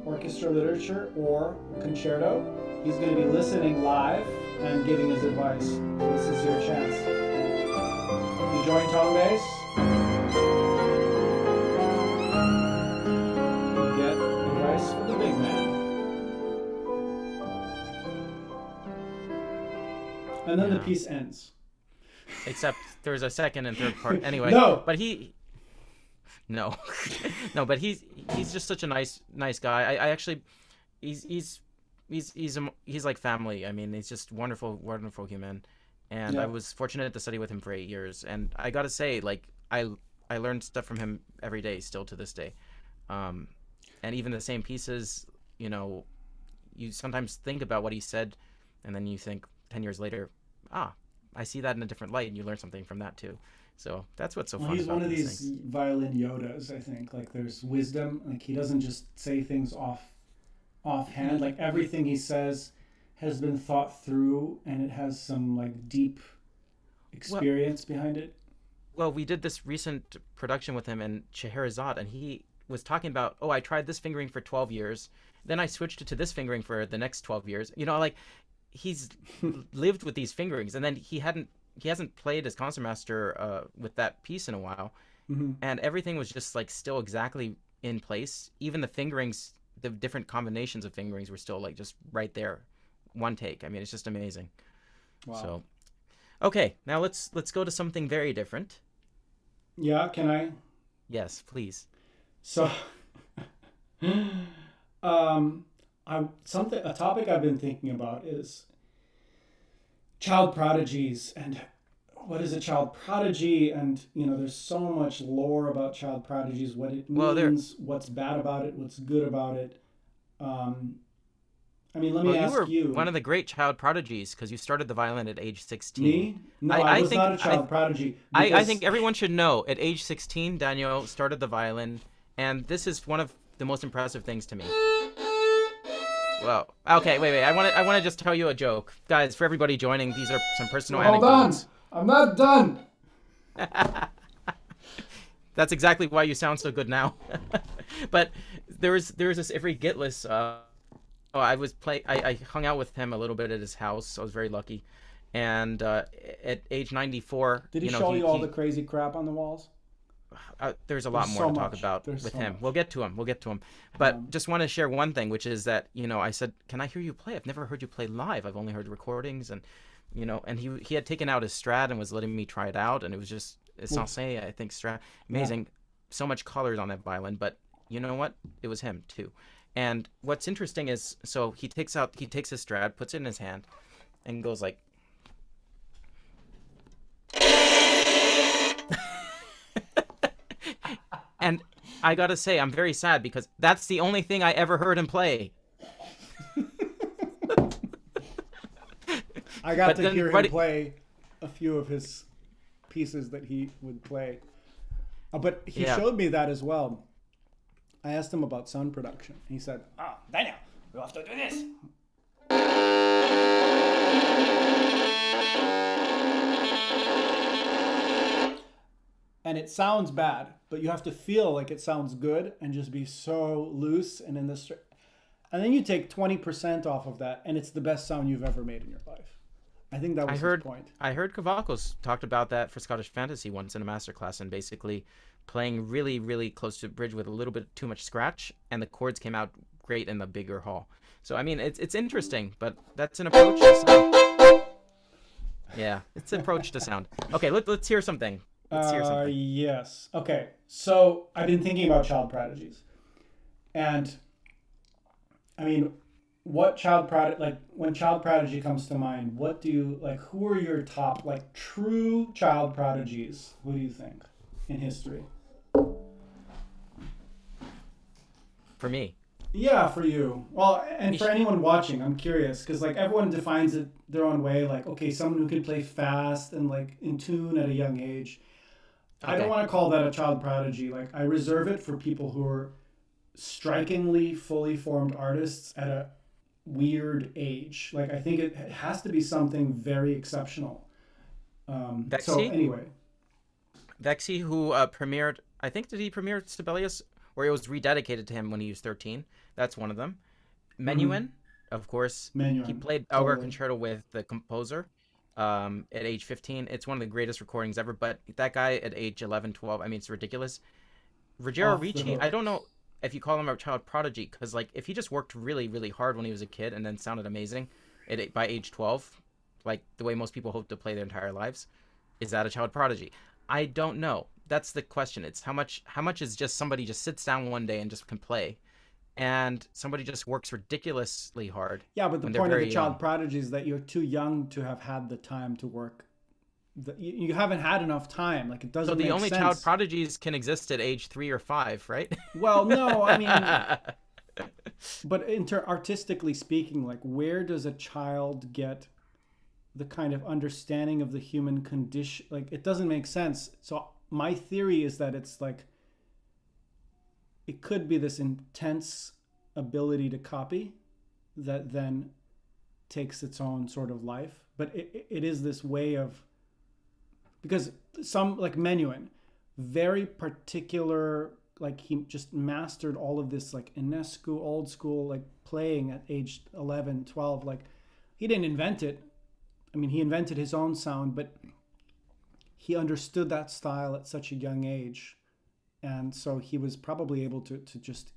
orchestra literature or concerto, he's going to be listening live and giving his advice. This is your chance. Enjoying tone bass? You get advice from the big man. And then the piece ends. Except there's a second and third part. Anyway. No! But no, no, but he's just such a nice guy. I actually, he's like family. I mean, he's just wonderful human. And Yeah. I was fortunate to study with him for 8 years. And I got to say, like, I learned stuff from him every day, still to this day. And even the same pieces, you sometimes think about what he said, and then you think 10 years later, I see that in a different light, and you learn something from that too. So that's what's so fun He's about one of these these things. violin Yodas, I think. Like, there's wisdom. Like, he doesn't just say things offhand. Like, everything he says has been thought through, and it has some like deep experience behind it. Well, we did this recent production with him in Scheherazade, and he was talking about, I tried this fingering for 12 years, then I switched it to this fingering for the next 12 years. Like, he's lived with these fingerings, and then he hasn't played as concertmaster with that piece in a while, and everything was just like still exactly in place. Even the fingerings, the different combinations of fingerings were still like just right there, one take. I mean, it's just amazing. Wow. So, okay, now let's go to something very different. Yeah, can I? Yes, please. So, a topic I've been thinking about is child prodigies and what is a child prodigy, and there's so much lore about child prodigies, what it means, what's bad about it, what's good about it. Let me ask you. You were one of the great child prodigies because you started the violin at age 16. Me? No, I was not a child prodigy. I think everyone should know at age 16, Daniel started the violin, and this is one of the most impressive things to me. Well, okay, wait. I want to just tell you a joke, guys. For everybody joining, these are some personal anecdotes. I'm not done. That's exactly why you sound so good now. But there was this Ivry Gitlis. I hung out with him a little bit at his house. I was very lucky. And at age 94, did he show you all the crazy crap on the walls? There's a lot more to talk about with him. We'll get to him. But just want to share one thing, which is that, I said, can I hear you play? I've never heard you play live. I've only heard recordings. And, and he had taken out his Strat and was letting me try it out. And it was just, it's Sansé, I think, Strat. Amazing. so much colors on that violin, but you know what? It was him too. And what's interesting is, so he takes his Strad, puts it in his hand, and goes like. And I gotta say, I'm very sad because that's the only thing I ever heard him play. I got to hear him play a few of his pieces that he would play. But he showed me that as well. I asked him about sound production. He said, Daniel, we have to do this. And it sounds bad, but you have to feel like it sounds good and just be so loose and in this. And then you take 20% off of that, and it's the best sound you've ever made in your life. I think that was his point. I heard Kavakos talked about that for Scottish Fantasy once in a masterclass, and basically playing really, really close to bridge with a little bit too much scratch, and the chords came out great in the bigger hall. So I mean, it's interesting, but that's an approach to sound. Yeah, it's an approach to sound. Okay, let's hear something. Let's hear something. Yes. Okay. So I've been thinking about child prodigies, and I mean, what when child prodigy comes to mind, what do you like? Who are your top like true child prodigies? Who do you think in history? For me. Yeah, for you. Well, and for anyone watching, I'm curious because like everyone defines it their own way. Like, okay, someone who can play fast and like in tune at a young age. Okay. I don't want to call that a child prodigy. Like, I reserve it for people who are strikingly fully formed artists at a weird age. Like, I think it has to be something very exceptional. Vexi? So anyway, Vexi, who premiered, I think, did he premiere Sibelius, or it was rededicated to him when he was 13? That's one of them. Menuhin, of course. Menuhin. He played Elgar Concerto with the composer at age 15. It's one of the greatest recordings ever, but that guy at age 11, 12, I mean, it's ridiculous. Ruggero Ricci, I don't know if you call him a child prodigy, because like if he just worked really, really hard when he was a kid and then sounded amazing by age 12, like the way most people hope to play their entire lives, is that a child prodigy? I don't know. That's the question. It's how much is just somebody just sits down one day and just can play, and somebody just works ridiculously hard. Yeah, but the point of the child prodigy is that you're too young to have had the time to work. You haven't had enough time. Like, it doesn't make sense. So the only child prodigies can exist at age 3 or 5, right? Well, no, I mean, but artistically speaking, like, where does a child get the kind of understanding of the human condition? Like, it doesn't make sense. So my theory is that it's like, it could be this intense ability to copy that then takes its own sort of life. But it is this way of, because some, like Menuhin, very particular, like he just mastered all of this, like Enescu, old school, like playing at age 11, 12. Like, he didn't invent it. I mean, he invented his own sound, but he understood that style at such a young age. And so he was probably able to just,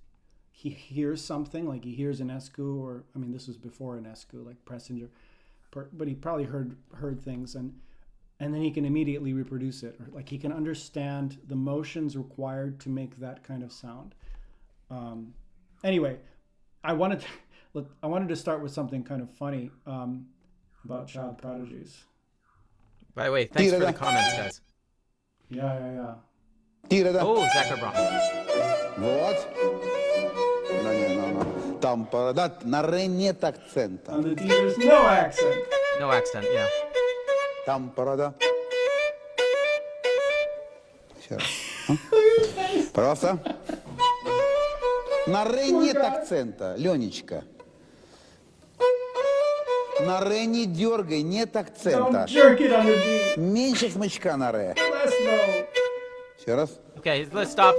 he hears something, like he hears Enescu, or, I mean, this was before Enescu, like Pressinger, but he probably heard things, and then he can immediately reproduce it, or like he can understand the motions required to make that kind of sound. Anyway, I wanted to start with something kind of funny about child prodigies. By the way, thanks for the comments, guys. Yeah. Oh, Zachar Brown. Вот. Там парадат на ре нет акцента. On the D, there's no accent. No accent, yeah. Там парада. Еще раз. Просто. На ре нет акцента, Ленечка. На ре не дергай, нет акцента. Don't jerk it on the D. Меньше смычка на ре. Less no. Еще раз. Okay, let's stop.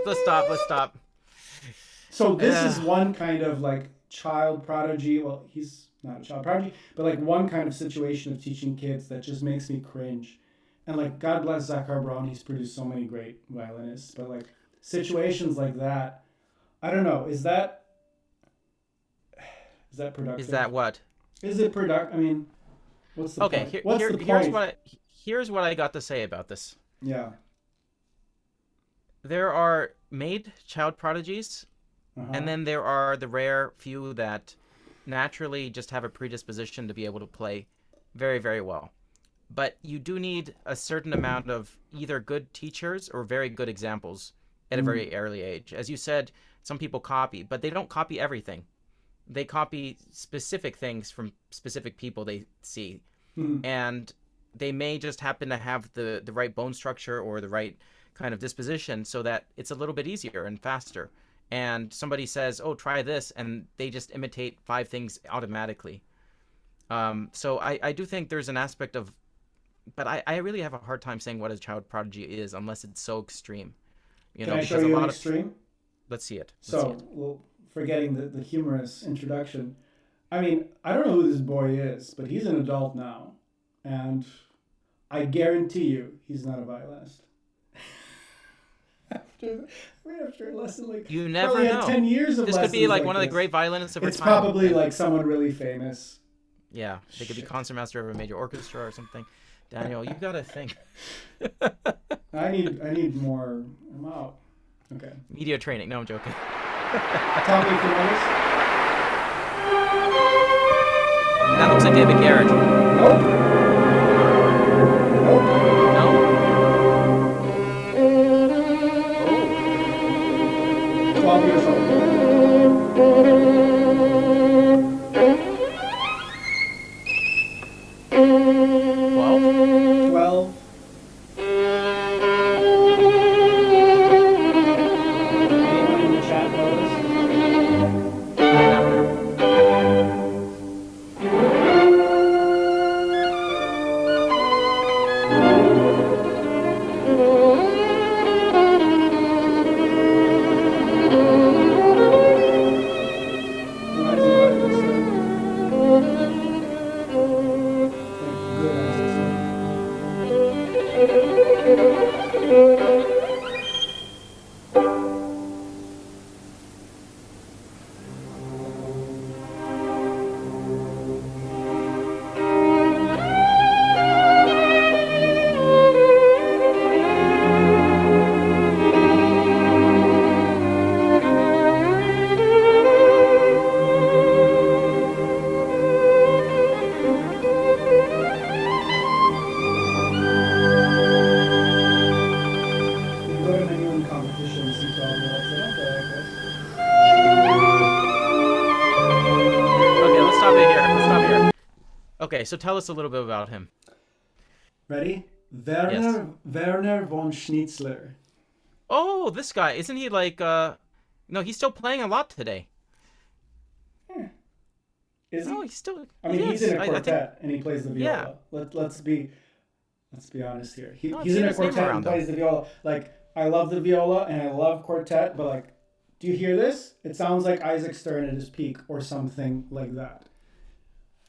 So this is one kind of like child prodigy. Well, he's not a child prodigy, but like one kind of situation of teaching kids that just makes me cringe. And like, God bless Zachar Brown, he's produced so many great violinists, but like situations like that, I don't know, is that productive? Is that what? Is it productive? I mean, what's the point? The point? Here's what I got to say about this. Yeah. There are made child prodigies, Uh-huh. and then there are the rare few that naturally just have a predisposition to be able to play very, very well. But you do need a certain amount of either good teachers or very good examples at a very early age. As you said, some people copy, but they don't copy everything. They copy specific things from specific people they see. And they may just happen to have the right bone structure or the right kind of disposition so that it's a little bit easier and faster. And somebody says, oh, try this, and they just imitate 5 things automatically. So I do think there's an aspect of, but I really have a hard time saying what a child prodigy is unless it's so extreme. You Can know, I show because a you an lot of extreme? let's see it. Let's see So, it. well, forgetting the humorous introduction, I mean, I don't know who this boy is, but he's an adult now. And I guarantee you he's not a violinist. after a lesson like You never probably know. had 10 years of This could be lessons like one of the this. great violinists of our It's time. probably like someone really famous. Yeah, they could be Shit. concertmaster of a major orchestra or something. Daniel, you gotta think. I need more. I'm out. Okay. Media training. No, I'm joking. Tell me if you know this. That looks like David Garrett. Nope. Nope. No? 12 years old. 12? 12. Anyone in the chat knows? Reminds me of what I just said. Good, as I said. You go to many one competitions, see 12-year-olds, they don't play like this. Okay, let's stop it here. Let's stop here. Okay, so tell us a little bit about him. Ready? Werner von Schnitzler. Oh, this guy. Isn't he like, no, he's still playing a lot today. Is No, he? he's still, I mean, he he's is. in a I think- quartet and he plays the Yeah. viola. Let's be honest here. No, I've He's seen in a his name quartet around, and though. plays the viola. Like, I love the viola and I love quartet, but like, do you hear this? It sounds like Isaac Stern at his peak or something like that.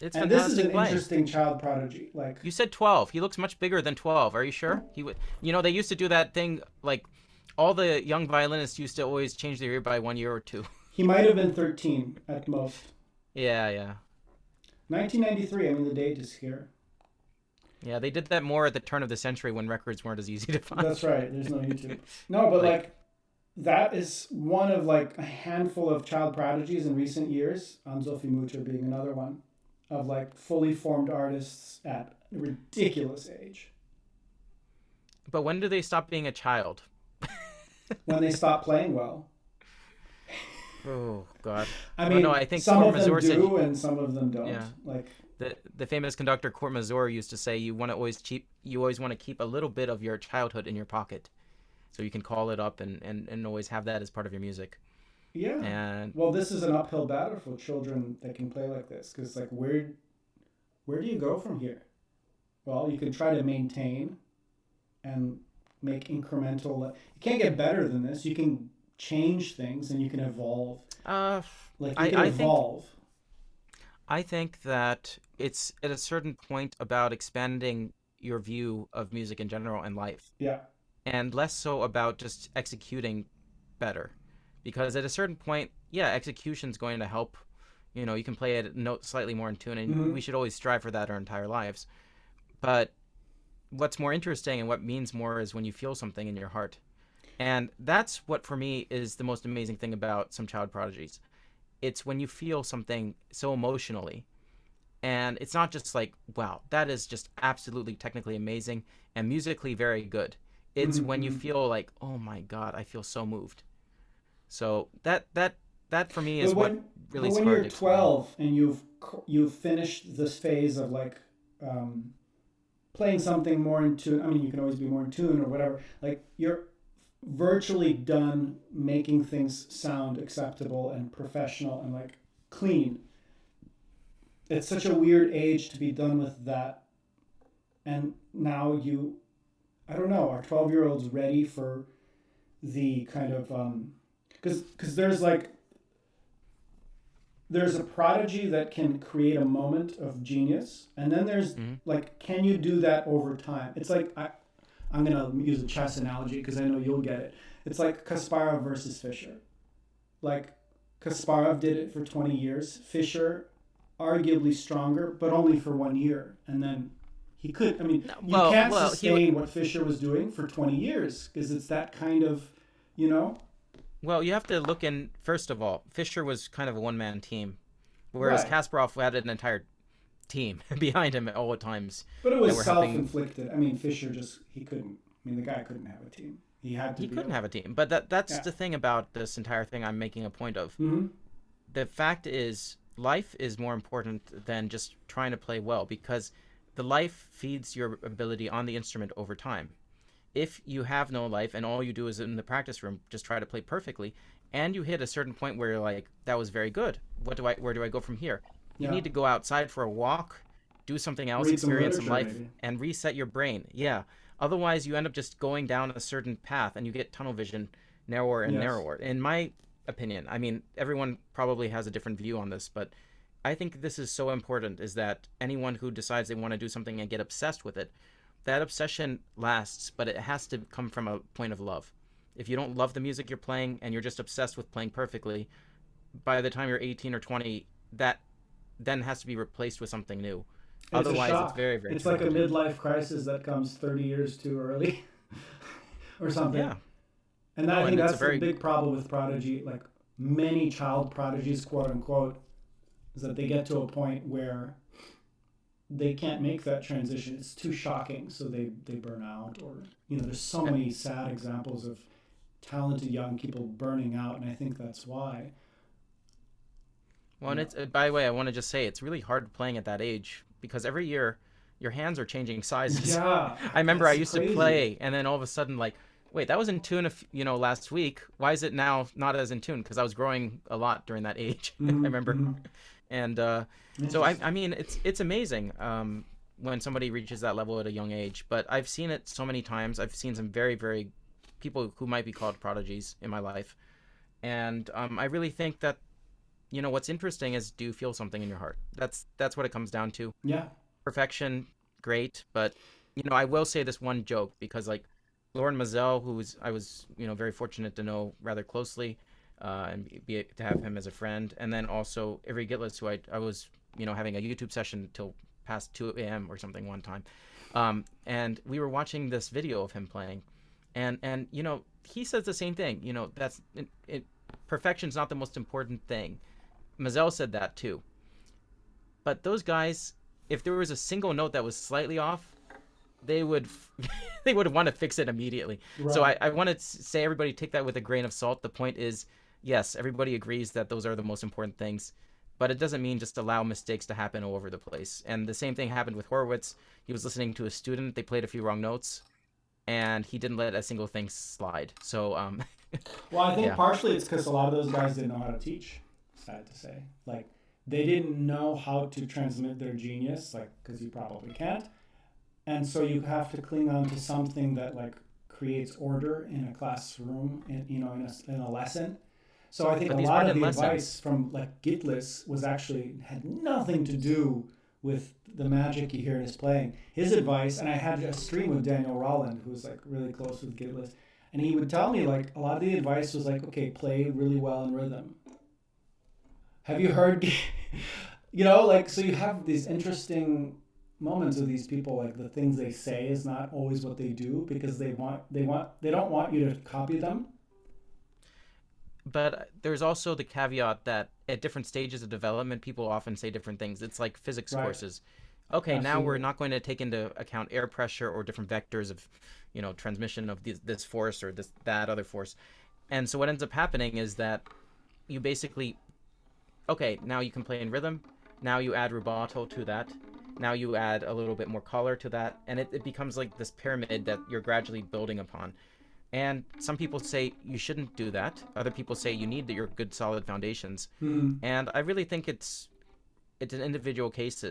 It's And this is fantastic an playing. interesting child prodigy. Like, You said 12. He looks much bigger than 12. Are you sure? He would. You know, they used to do that thing. Like, all the young violinists used to always change their year by 1 year or 2. he might have been 13 at most. Yeah, yeah, 1993. I mean, the date is here. yeah. They did that more at the turn of the century when records weren't as easy to find. That's right. There's no YouTube. No, but Like- like that is one of like a handful of child prodigies in recent years. Sophie Mutter being another one of like fully formed artists at a ridiculous age. But when do they stop being a child? When they stop playing well. Oh God. I Oh, mean, no, I think some Court of them Mazur said- do and some of them don't. Yeah. Like, The famous conductor Court Mazur used to say you always want to keep a little bit of your childhood in your pocket, so you can call it up and always have that as part of your music. yeah. And Well, this is an uphill battle for children that can play like this, because like where do you go from here? Well, you can try to maintain and make incremental. You can't get better than this. You can change things and you can evolve. Like you can evolve. I think that it's at a certain point about expanding your view of music in general and life, Yeah. and less so about just executing better. Because at a certain point, yeah, execution's going to help. You know, you can play a note slightly more in tune, and Mhm. we should always strive for that our entire lives. But what's more interesting and what means more is when you feel something in your heart. And that's what for me is the most amazing thing about some child prodigies. It's when you feel something so emotionally, and it's not just like, wow, that is just absolutely technically amazing and musically very good. It's when you feel like, oh my God, I feel so moved. So that for me is But what when really but when sparked you're it for me. 12 and you've finished this phase of like playing something more in tune. I mean, you can always be more in tune or whatever. Like you're virtually done making things sound acceptable and professional and like clean. It's such a weird age to be done with that. And now I don't know, are 12-year-olds ready for the kind of, because there's a prodigy that can create a moment of genius, and then there's like, can you do that over time? It's like I'm gonna use a chess analogy because I know you'll get it. It's like Kasparov versus Fischer. Like Kasparov did it for 20 years. Fischer, arguably stronger, but only for 1 year, and then he could. I mean, you can't sustain what Fischer was doing for 20 years because it's that kind of, you know. Well, you have to look in, first of all, Fischer was kind of a one-man team, whereas Right. Kasparov had an entire team behind him at all times. But it that was were helping. self-inflicted. I mean, Fischer he couldn't. I mean, the guy couldn't have a team. He had to. He be couldn't able- have a team. But that's Yeah. the thing about this entire thing I'm making a point of. Mhm. The fact is, life is more important than just trying to play well, because the life feeds your ability on the instrument over time. If you have no life and all you do is in the practice room just try to play perfectly, and you hit a certain point where you're like, that was very good, where do I go from here? You Yeah. need to go outside for a walk, do something else, Read some experience some literature, life, maybe. and reset your brain. Yeah. Otherwise, you end up just going down a certain path and you get tunnel vision, narrower and Yes. narrower. In my opinion, I mean, everyone probably has a different view on this, but I think this is so important, is that anyone who decides they want to do something and get obsessed with it, that obsession lasts, but it has to come from a point of love. If you don't love the music you're playing and you're just obsessed with playing perfectly, by the time you're 18 or 20, that then has to be replaced with something new. Otherwise, a it's very, very It's like a challenging. midlife crisis that comes 30 years too early, or something. Yeah. And No, I think and it's that's a very- the big problem with prodigy, like many child prodigies, quote unquote, is that they get to a point where they can't make that transition. It's too shocking, so they burn out, or there's so many sad examples of talented young people burning out, and I think that's why. Well, and it's, by the way, I want to just say it's really hard playing at that age, because every year your hands are changing sizes. Yeah, I remember I that's used crazy. to play, and then all of a sudden, like, wait, that was in tune, last week. Why is it now not as in tune? Because I was growing a lot during that age. I remember, and so I mean, it's amazing when somebody reaches that level at a young age. But I've seen it so many times. I've seen some very, very people who might be called prodigies in my life, and I really think that what's interesting is, do you feel something in your heart? That's what it comes down to. Yeah. Perfection, great, but I will say this one joke, because like Lauren Mazel, I was very fortunate to know rather closely, and to have him as a friend, and then also Avery Gitless, who I was having a YouTube session till past 2 a.m. or something one time, and we were watching this video of him playing, and he says the same thing. That's perfection's not the most important thing. Mazel said that too. But those guys, if there was a single note that was slightly off, they would they would want to fix it immediately. Right. So I want to say, everybody take that with a grain of salt. The point is, yes, everybody agrees that those are the most important things, but it doesn't mean just allow mistakes to happen all over the place. And the same thing happened with Horowitz. He was listening to a student, they played a few wrong notes, and he didn't let a single thing slide. So Well, I think Yeah. partially it's because a lot of those guys didn't know how to teach. Sad to say, like they didn't know how to transmit their genius, like because you probably can't, and so you have to cling on to something that like creates order in a classroom, in a lesson. So I think But a these lot weren't of in the lessons. advice from like Gitless had nothing to do with the magic you hear in his playing. His advice, and I had a stream with Daniel Rolland, who was like really close with Gitless, and he would tell me like a lot of the advice was like, okay, play really well in rhythm. Have you heard, so you have these interesting moments with these people, like the things they say is not always what they do, because they don't want you to copy them. But there's also the caveat that at different stages of development, people often say different things. It's like physics Right. courses. Okay, now we're Absolutely. not going to take into account air pressure or different vectors of, transmission of this force or that other force. And so what ends up happening is that you basically, okay, now you can play in rhythm. Now you add rubato to that. Now you add a little bit more color to that. And it becomes like this pyramid that you're gradually building upon. And some people say you shouldn't do that. Other people say you need your good solid foundations. Mhm. And I really think it's an individual case.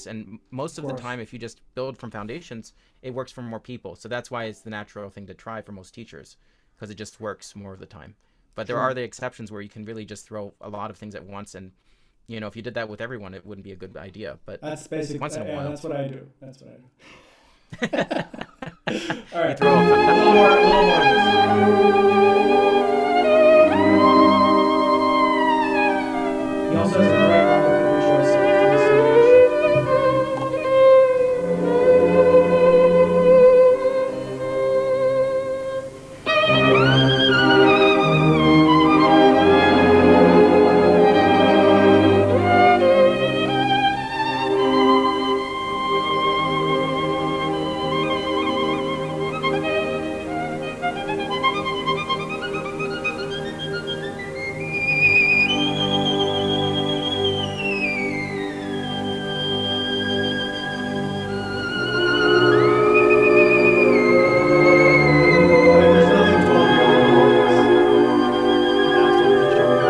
And most of the course. time, if you just build from foundations, it works for more people. So that's why it's the natural thing to try for most teachers, because it just works more of the time. But there Sure. are the exceptions where you can really just throw a lot of things at once, and if you did that with everyone, it wouldn't be a good idea. But That's basically, once in a yeah, while. that's what I do. That's what I do. All You right. throw A little more. A little more. He also has a great rumble capricioso for this stage. Like, there's nothing 12-year-old about this. That's what the trouble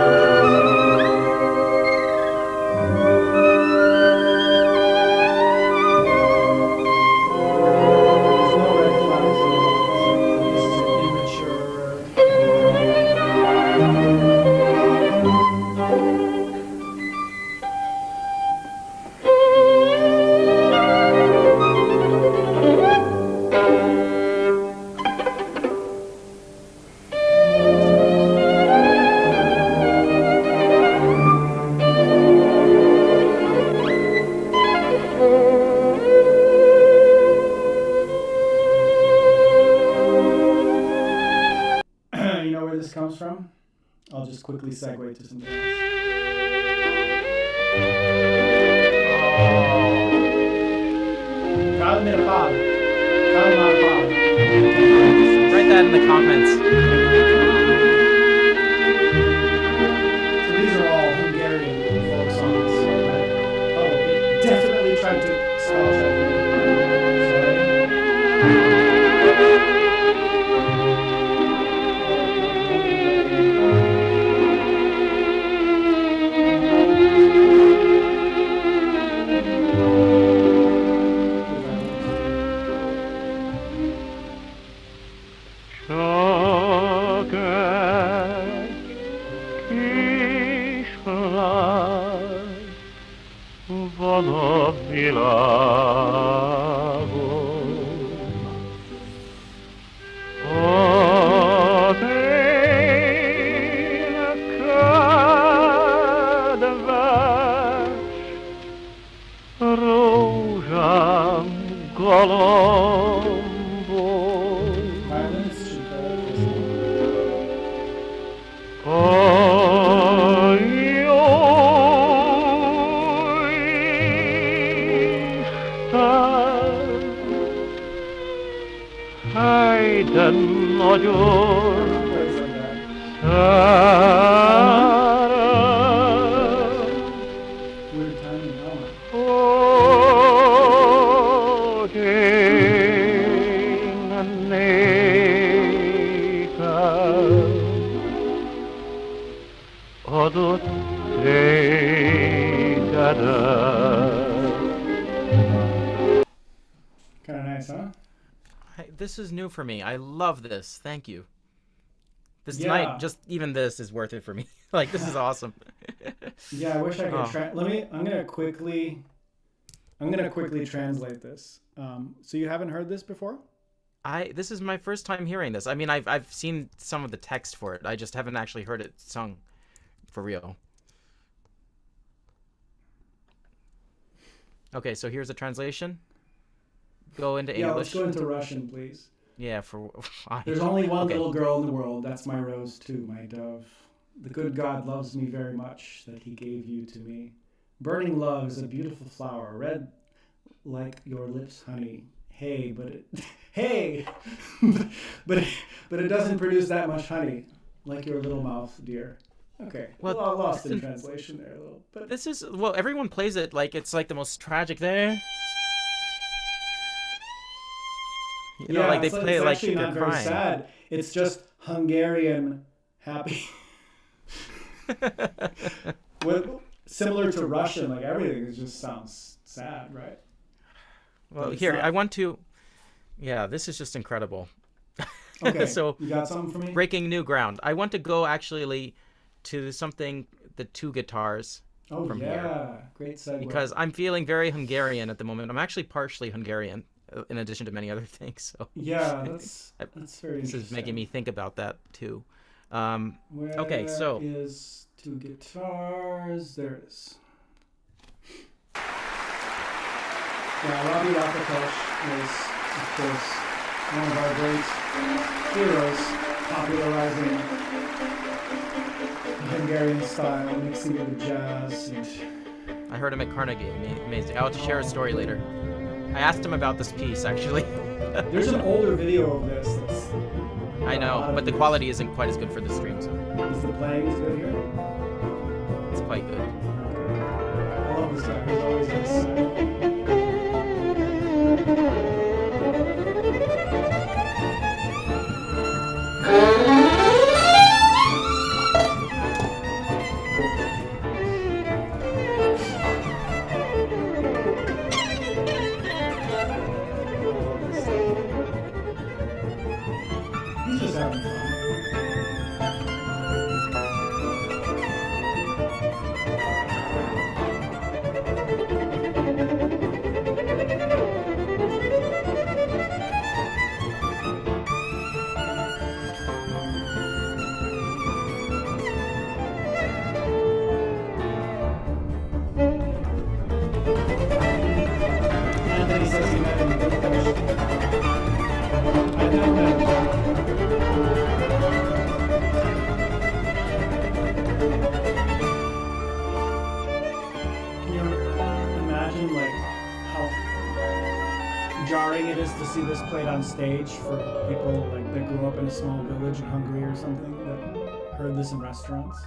is. There's no red flags at all. It's like this is an immature. You know where this comes from? I'll just quickly segue to something else. Calme a palo. Calma a palo. Write that in the comments. So these are all Hungarian folk songs. Right? Oh, it definitely tried to spell check me. Van a világon az én kedves rózsám galambol. Violinists should A jó Isten, helyden nagyon plays like that. szerelem, Weird timing. Oh. hogy én nékem adott tégedet. Kind of nice, huh? This is new for me. I love this. Thank you. This Yeah. night, just even this is worth it for me. Like, this is awesome. Yeah, I wish I could. Oh. I'm gonna quickly translate this. So you haven't heard this before? This is my first time hearing this. I mean, I've seen some of the text for it. I just haven't actually heard it sung for real. Okay, so here's a translation. Go into Yeah, let's English. go into Russian, please. Yeah, for There's only one Okay. little girl in the world. That's my rose too, my dove. The good God loves me very much that he gave you to me. Burning love is a beautiful flower, red like your lips, honey. Hey, but it, hey, but it doesn't produce that much honey, like your little mouth, dear. Okay, well, I lost in translation there a little, but This is, well, everyone plays it like it's like the most tragic there. You know, like they it's play it like actually they're not very crying. sad. It's just Hungarian happy. Similar to Russian, like everything just sounds sad, right? Well, But it's here, not. I want to, yeah, this is just incredible. Okay, So, you got something for me? breaking new ground. I want to go actually to something, the two guitars, Oh from yeah, here. great segue. because I'm feeling very Hungarian at the moment. I'm actually partially Hungarian, in addition to many other things. So yeah, that's very this interesting. is making me think about that too. Where okay, so- is two guitars? There it is. Yeah, Robbie Rakakosh is, of course, one of our great heroes, popularizing the Hungarian style, mixing it with jazz. And I heard him at Carnegie. Amazing. I'll have to share a story later. I asked him about this piece, actually. there's an older video of this. That's, I know, but the quality isn't quite as good for the stream, so is the playing good here? it's quite good. I love this guy. He's always this. He's just having fun. Anthony says he met him in Budapest. I've never met him. Can you imagine like how jarring it is to see this played on stage for people like that grew up in a small village in Hungary or something that heard this in restaurants?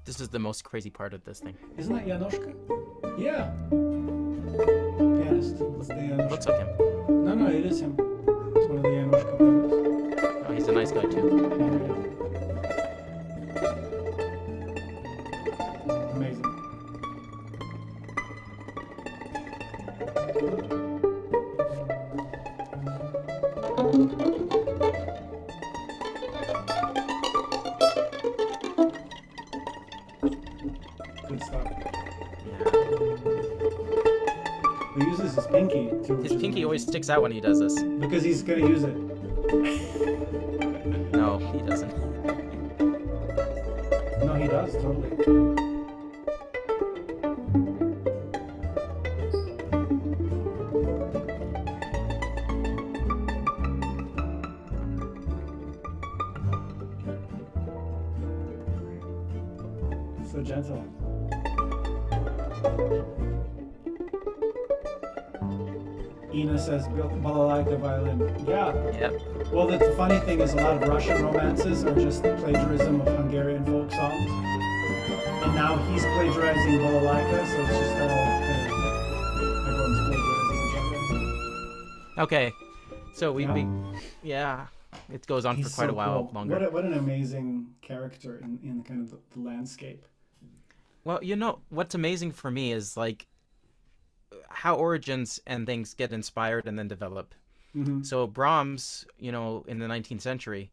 This is the most crazy part of this thing. Isn't that Janoschka? Yeah. Pianist. It's the Janoschka. Looks like him. No, it is him. It's one of the Janoschka brothers. Oh, he's a nice guy too. Amazing. Good stuff. Yeah. He uses his pinky too. which His is pinky always amazing. sticks out when he does this. Because he's gonna use it. No, he doesn't. No, he does totally. So gentle. Ina says balalaika violin. Yeah. Yep. Well, the funny thing is a lot of Russian romances are just plagiarism of Hungarian folk songs. And now he's plagiarizing balalaika, so it's just all kind of everyone's plagiarizing each other. Okay. So we, Yeah. yeah, it goes on He's for quite so a while cool. longer. What an amazing character in kind of the landscape. Well, you know, what's amazing for me is like how origins and things get inspired and then develop. Mm-hmm. So Brahms, you know, in the 19th century,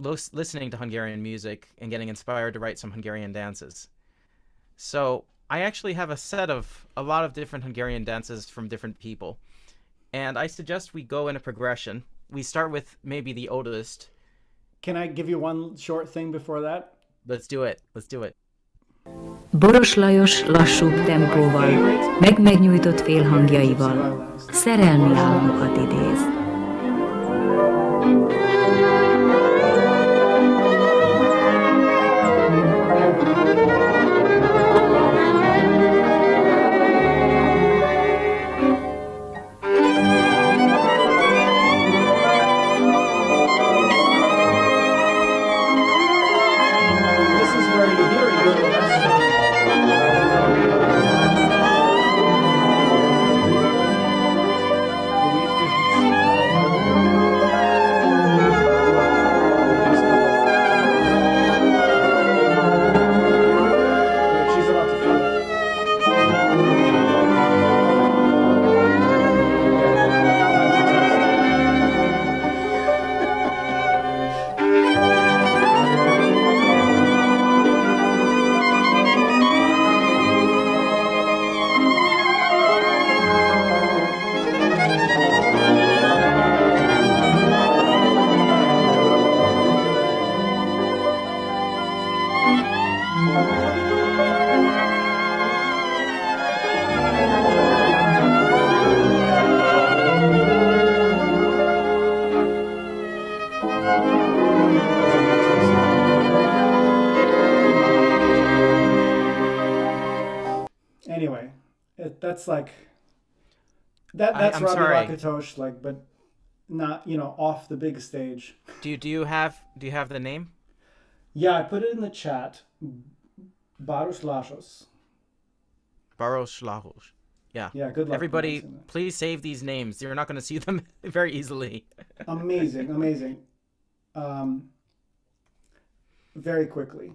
listening to Hungarian music and getting inspired to write some Hungarian dances. So I actually have a set of a lot of different Hungarian dances from different people. And I suggest we go in a progression. We start with maybe the oldest. Can I give you one short thing before that? Let's do it. Let's do it. Boros Lajos lassúbb tempóval, megnyújtott félhangjaival szerelmi álmokat idéz. This is where you hear it the best. She's about to find it. Anyway, that's like that. That's I'm Robbie sorry. Lakatosh, like, but not off the big stage. Do you have the name? Yeah, I put it in the chat. Baruch Lashos. Baros Lajos. Yeah. Yeah, good luck. Everybody, pronouncing that. please save these names. You're not going to see them very easily. Amazing. Very quickly.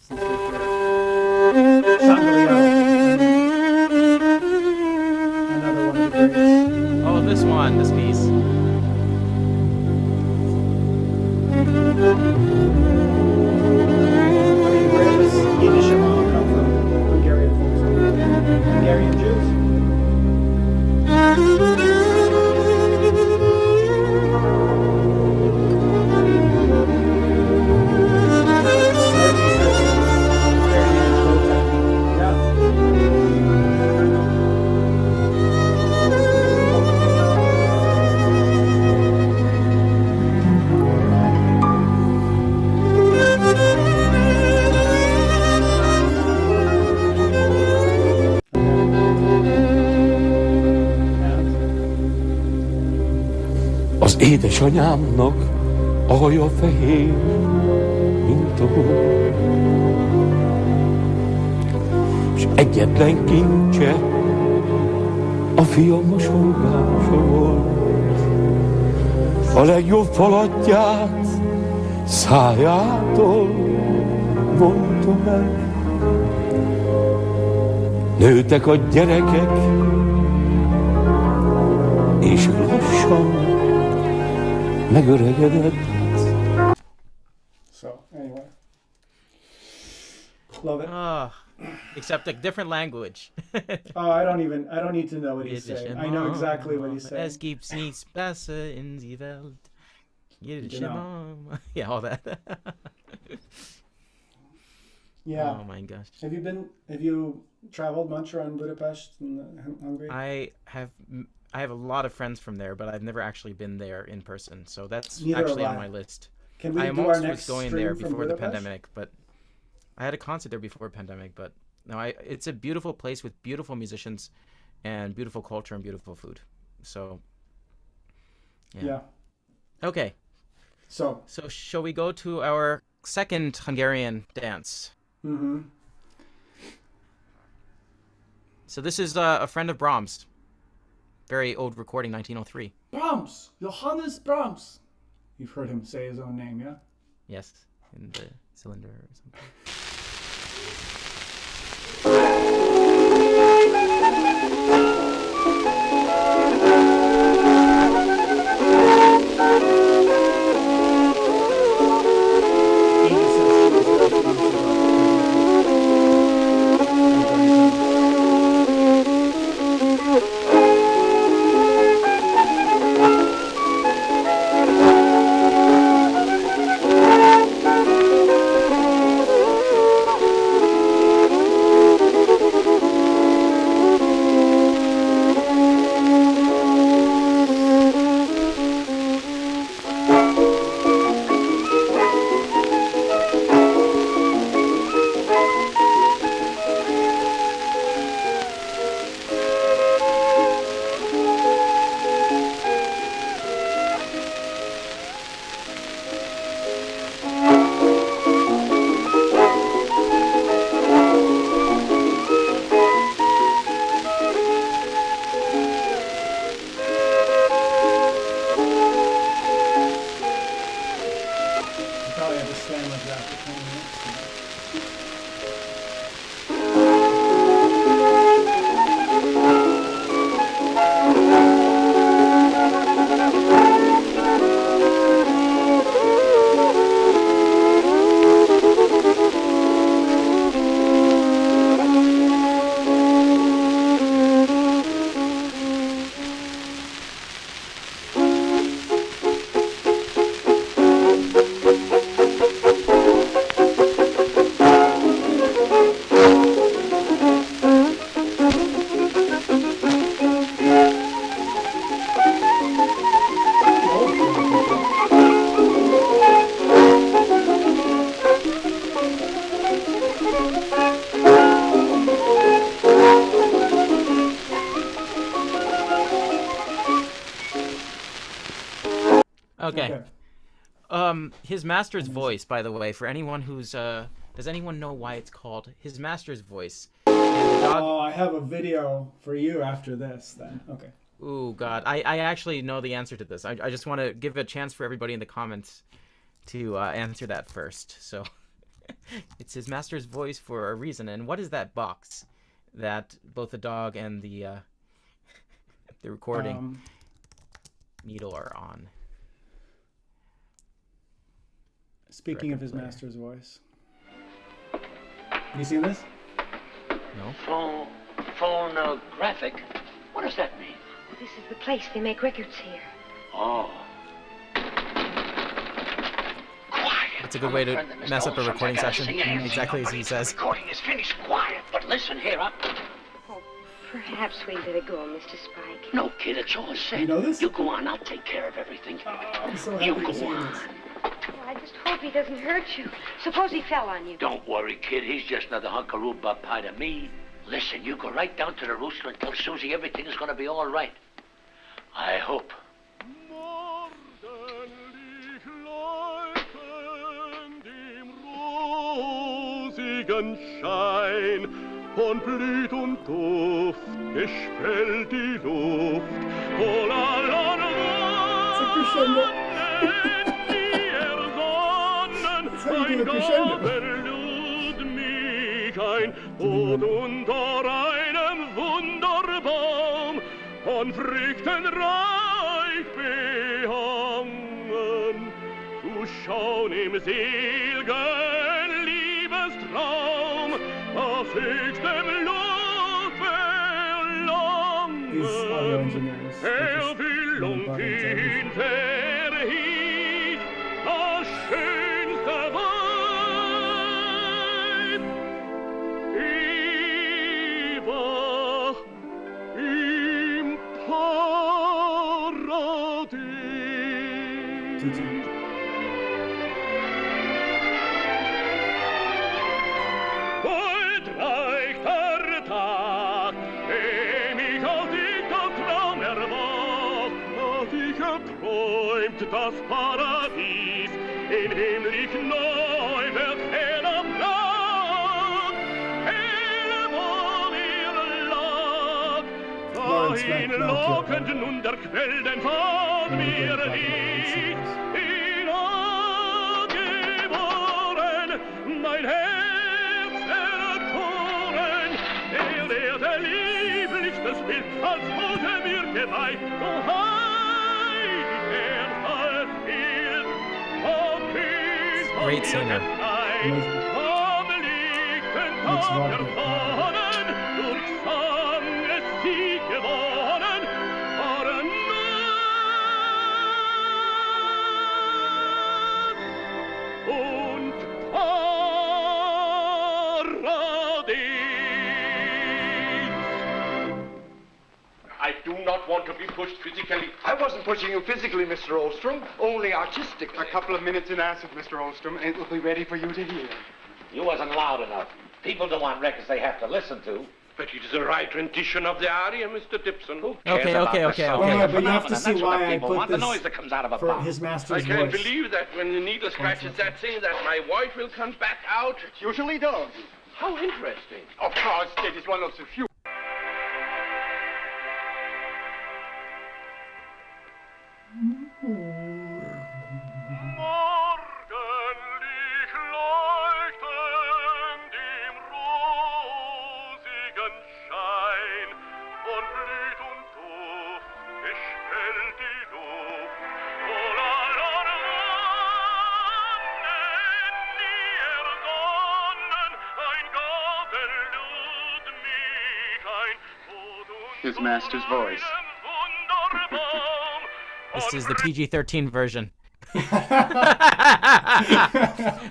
Since we're here. Chandelier. Another one of the greats. Oh, this piece. Where does Yiddish Shema come from? Hungarian folks. Hungarian Jews. Az édesanyámnak a haja fehér, mint a hó. És egyetlen kincse a fiam mosolygása volt. A legjobb falatját szájától vonta meg. Nőtek a gyerekek, és lassan megöregedett. So, anyway. Love it. Except a different language. Oh, I don't need to know what he's saying. I know exactly what he's saying. Es gibt nichts besser in die Welt. Jiddisch Genau. Mom. Yeah, all that. Yeah. Oh my gosh. Have you traveled much around Budapest and Hungary? I have a lot of friends from there, but I've never actually been there in person. So that's Neither actually have on I. my list. Can we I do our almost next was going stream there from before the Budapest? pandemic, but I had a concert there before pandemic. But no, it's a beautiful place with beautiful musicians and beautiful culture and beautiful food. So Yeah. Okay. So shall we go to our second Hungarian dance? Mm-hmm. So this is a friend of Brahms. Very old recording, 1903. Brahms, Johannes Brahms. You've heard him say his own name, yeah? Yes, in the cylinder or something. Okay. His master's voice, by the way, for anyone who's does anyone know why it's called His Master's Voice? And the dog... Oh, I have a video for you after this then. Okay. Ooh, God. I actually know the answer to this. I just want to give a chance for everybody in the comments to answer that first. So it's His Master's Voice for a reason. And what is that box that both the dog and the recording needle are on? Speaking of His Master's Voice. Have you seen this? No. Phonographic? What does that mean? This is the place they make records here. Oh. Quiet. It's a good way to mess up a recording session, exactly as he says. Recording is finished. Quiet. But listen here, up. Oh, perhaps we'd better go, Mr. Spike. No, kid, it's all set. You know this? You go on. I'll take care of everything. I'm so You happy to see go on. this. Oh, I just hope he doesn't hurt you. Suppose he fell on you. Don't worry, kid. He's just another hunk of rhubarb pie to me. Listen, you go right down to the rooster and tell Susie everything is going to be all right. I hope. Schein von Blüt und Duft geschwellt die Luft. Oh la la la ein Gabel lud mich ein und unter einem Wunderbaum von Früchten reich behangen zu schauen im selgen Liebestraum auf höchstem Lob These audio verlangen. engineers. They're just Erfüllung buttons ihn everything. verhielt, das schönste Weib. Eva im Paradies. Tutu. Heut reicht der Tag, dem ich aus dichter Traum erwacht, hab ich erträumt das Paradies, in himmlisch neu wird hell am Tag, hell wo mir lag, Lawrence dahin Mac- lockend nun der Quell, den von mir liegt, geboren, mein Herz erkoren, der lieblichstes Bild, als wurde mir geweiht, so heilig er als Bild, Great singer. am lichten That's Tag Wagner. erfahren, durch Sang es sie gewonnen, waren und Paradies. I do not want to be pushed physically. I wasn't pushing you physically, Mr. Olstrom, only artistically. A couple of minutes in acid, Mr. Olstrom, and it will be ready for you to hear. You wasn't loud enough. People don't want records they have to listen to. But it is the right rendition of the aria, Mr. Dibson. Who cares Okay, about okay, the okay, song? okay. Well, It's a but you have to phenomenon. see That's what why the I people put want, this the noise that comes out of a for bomb. His I Master's can't Voice. believe that when the needle scratches that thing that my voice will come back out. It usually does. How interesting. Of course, it is one of the few. Morgenlicht leuchtend im rosigen Schein, von Blüt und Duft geschwellt die Luft. Oh la la la, nie ersonnen, ein Gabe lud mich ein, His Master's Voice. Wunderbaum. This is the PG-13 version.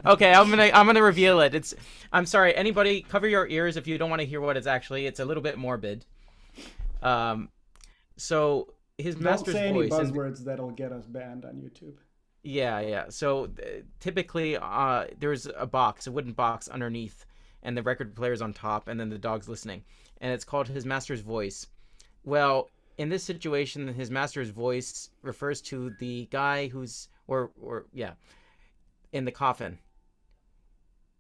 Okay, I'm gonna reveal it. I'm sorry. Anybody, cover your ears if you don't want to hear what it's actually. It's a little bit morbid. So his Don't master's say any voice. and- buzzwords that'll get us banned on YouTube. yeah. So typically, there's a wooden box underneath, and the record player's on top, and then the dog's listening, and it's called His Master's Voice. Well, in this situation, his master's voice refers to the guy who's, in the coffin.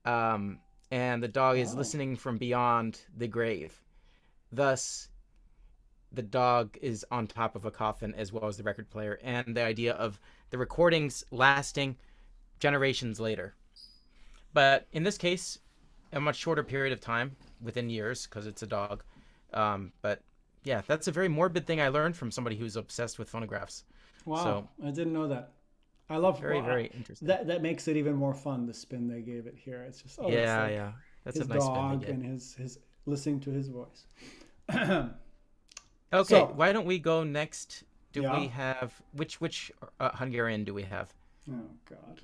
And the dog is listening from beyond the grave. Thus, the dog is on top of a coffin as well as the record player, and the idea of the recordings lasting generations later. But in this case, a much shorter period of time, within years, because it's a dog. But yeah, that's a very morbid thing I learned from somebody who's obsessed with phonographs. Wow, So, I didn't know that. I love very interesting. That makes it even more fun. The spin they gave it here. It's just that's his a nice spin dog they get. and his listening to his voice. Okay, So- why don't we go next? Do Yeah. we have which Hungarian do we have? Oh God.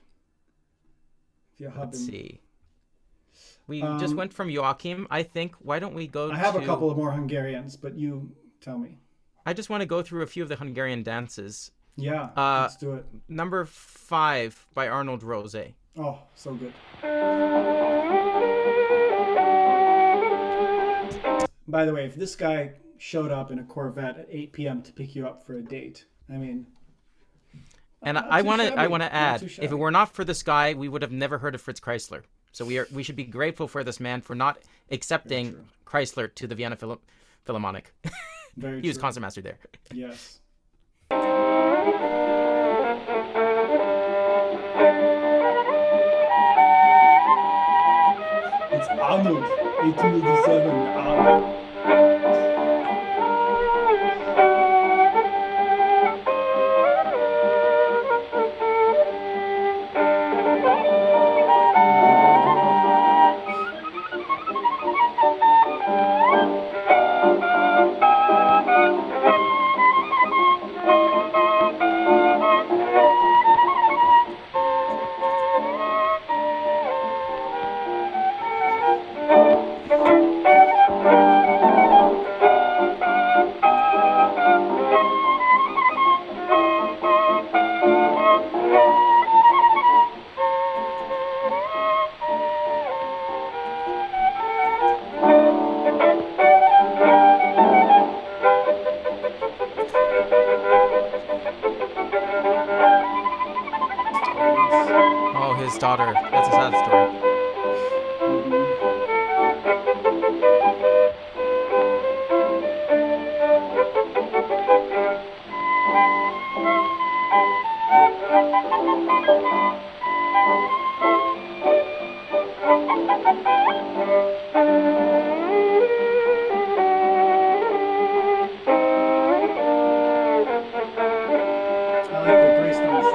Let's see. We just went from Joachim. I think. Why don't we go? I have a couple of more Hungarians, but you tell me. I just want to go through a few of the Hungarian dances. Yeah, let's do it. Number 5 by Arnold Rose. Oh, so good. By the way, if this guy showed up in a Corvette at 8 p.m. to pick you up for a date, I mean. And I want to Not add, too if shabby. it were not for this guy, we would have never heard of Fritz Kreisler. So we should be grateful for this man for not accepting Kreisler to the Vienna Philharmonic. Very He was true. concertmaster there. Yes. It's Arnold, 1887. Arnold. Oh, his daughter. That's a sad story. I like the Grace dance.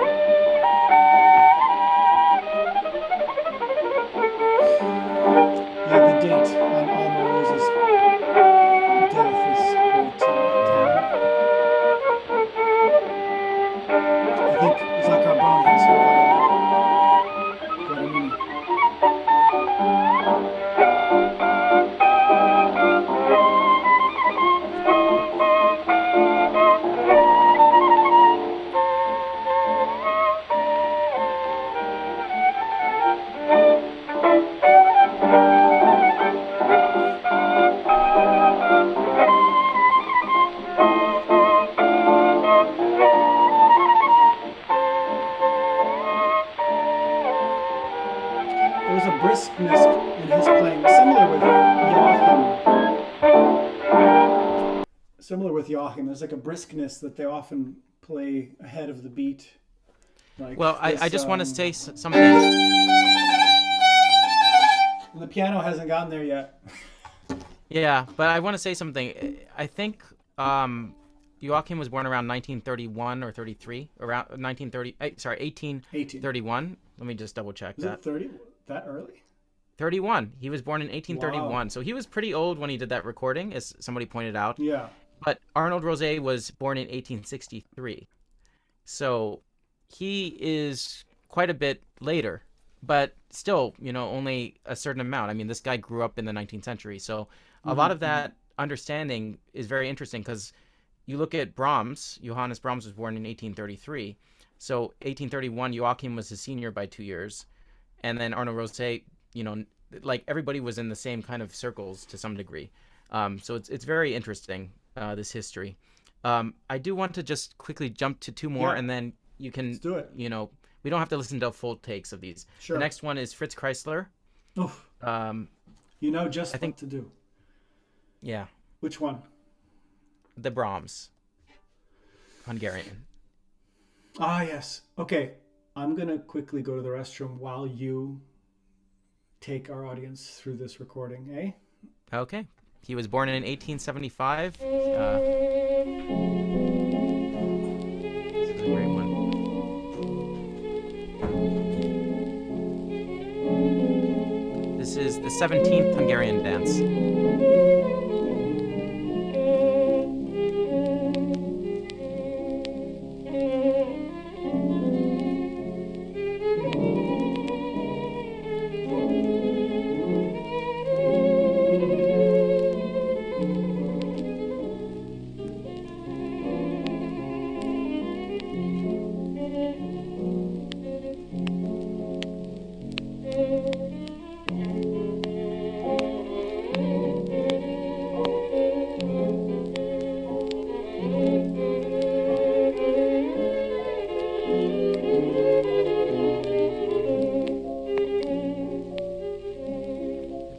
Yeah, the date on Alma Rose's death is quite telling. I think Zachar Brown has her violin. There's a briskness in his playing, similar with Joachim. There's like a briskness that they often play ahead of the beat. Like Well, I this, just want to say something. The piano hasn't gotten there yet. Yeah, but I want to say something. I think Joachim was born around 1931 or 33, around 1831. Let me just double check Is that. it 30? That early? 31. He was born in 1831. Wow. So he was pretty old when he did that recording, as somebody pointed out. Yeah. But Arnold Rose was born in 1863. So he is quite a bit later, but still, only a certain amount. I mean, this guy grew up in the 19th century. So a lot of that understanding is very interesting because you look at Brahms. Johannes Brahms was born in 1833. So 1831, Joachim was his senior by 2 years. And then Arnold Rose, like everybody was in the same kind of circles to some degree. So it's very interesting, this history. I do want to just quickly jump to two more, Yeah. and then you can, Let's do it. you know, we don't have to listen to full takes of these. Sure. The next one is Fritz Kreisler. Oof. You know just what to do. Yeah. Which one? The Brahms. Hungarian. Ah, yes. Okay. I'm going to quickly go to the restroom while you take our audience through this recording, eh? Okay. He was born in 1875. This is a great one. This is the 17th Hungarian dance.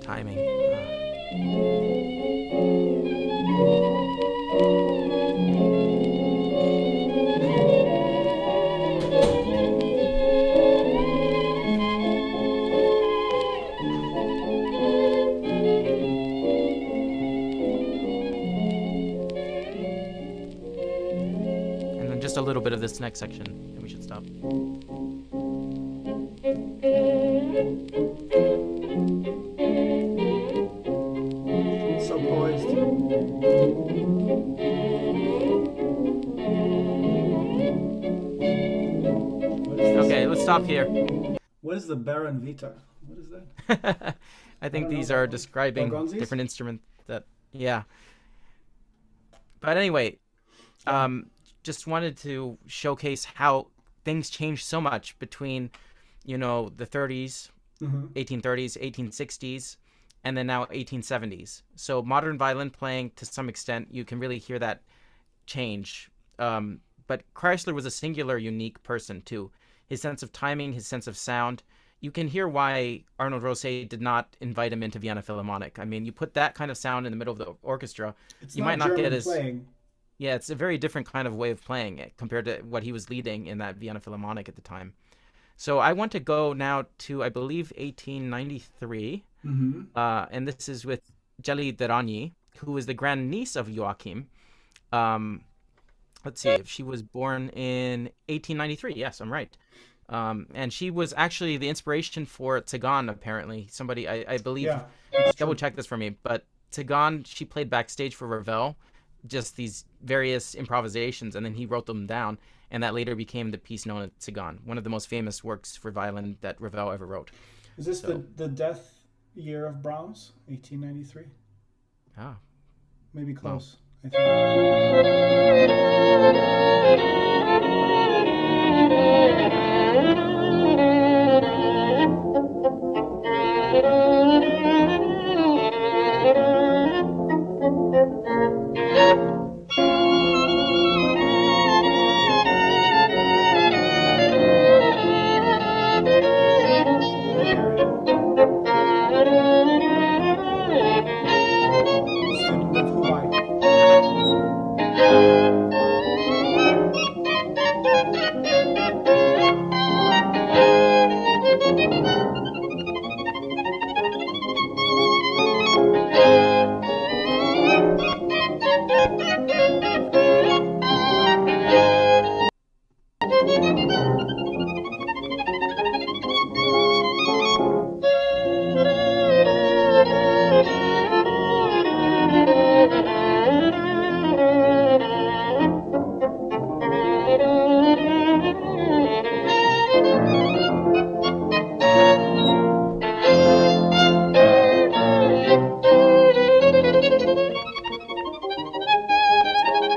Timing. And then just a little bit of this next section, and we should stop. So poised. Okay, let's stop here. What is the Baron Vita? What is that? I think don't these know. are describing Gorgonzis? different instruments that, yeah. But anyway, just wanted to showcase how things changed so much between, you know, the 30s, 1830s, 1860s, and then now 1870s. So modern violin playing, to some extent, you can really hear that change. But Kreisler was a singular, unique person too. His sense of timing, his sense of sound. You can hear why Arnold Rosset did not invite him into Vienna Philharmonic. I mean, you put that kind of sound in the middle of the orchestra, It's you not might not German get as playing. yeah, it's a very different kind of way of playing it compared to what he was leading in that Vienna Philharmonic at the time. So I want to go now to, I believe, 1893, and this is with Jeli Deranyi, who is the grandniece of Joachim. Let's see, if she was born in 1893. Yes, I'm right. And she was actually the inspiration for Tsagan, apparently. Somebody, I believe, Yeah, double check this for me, but Tsagan, she played backstage for Ravel, just these various improvisations, and then he wrote them down, and that later became the piece known as Tsagan, one of the most famous works for violin that Ravel ever wrote. Is this the death year of Brahms? 1893? Ah. Maybe close, I Student of Hubai.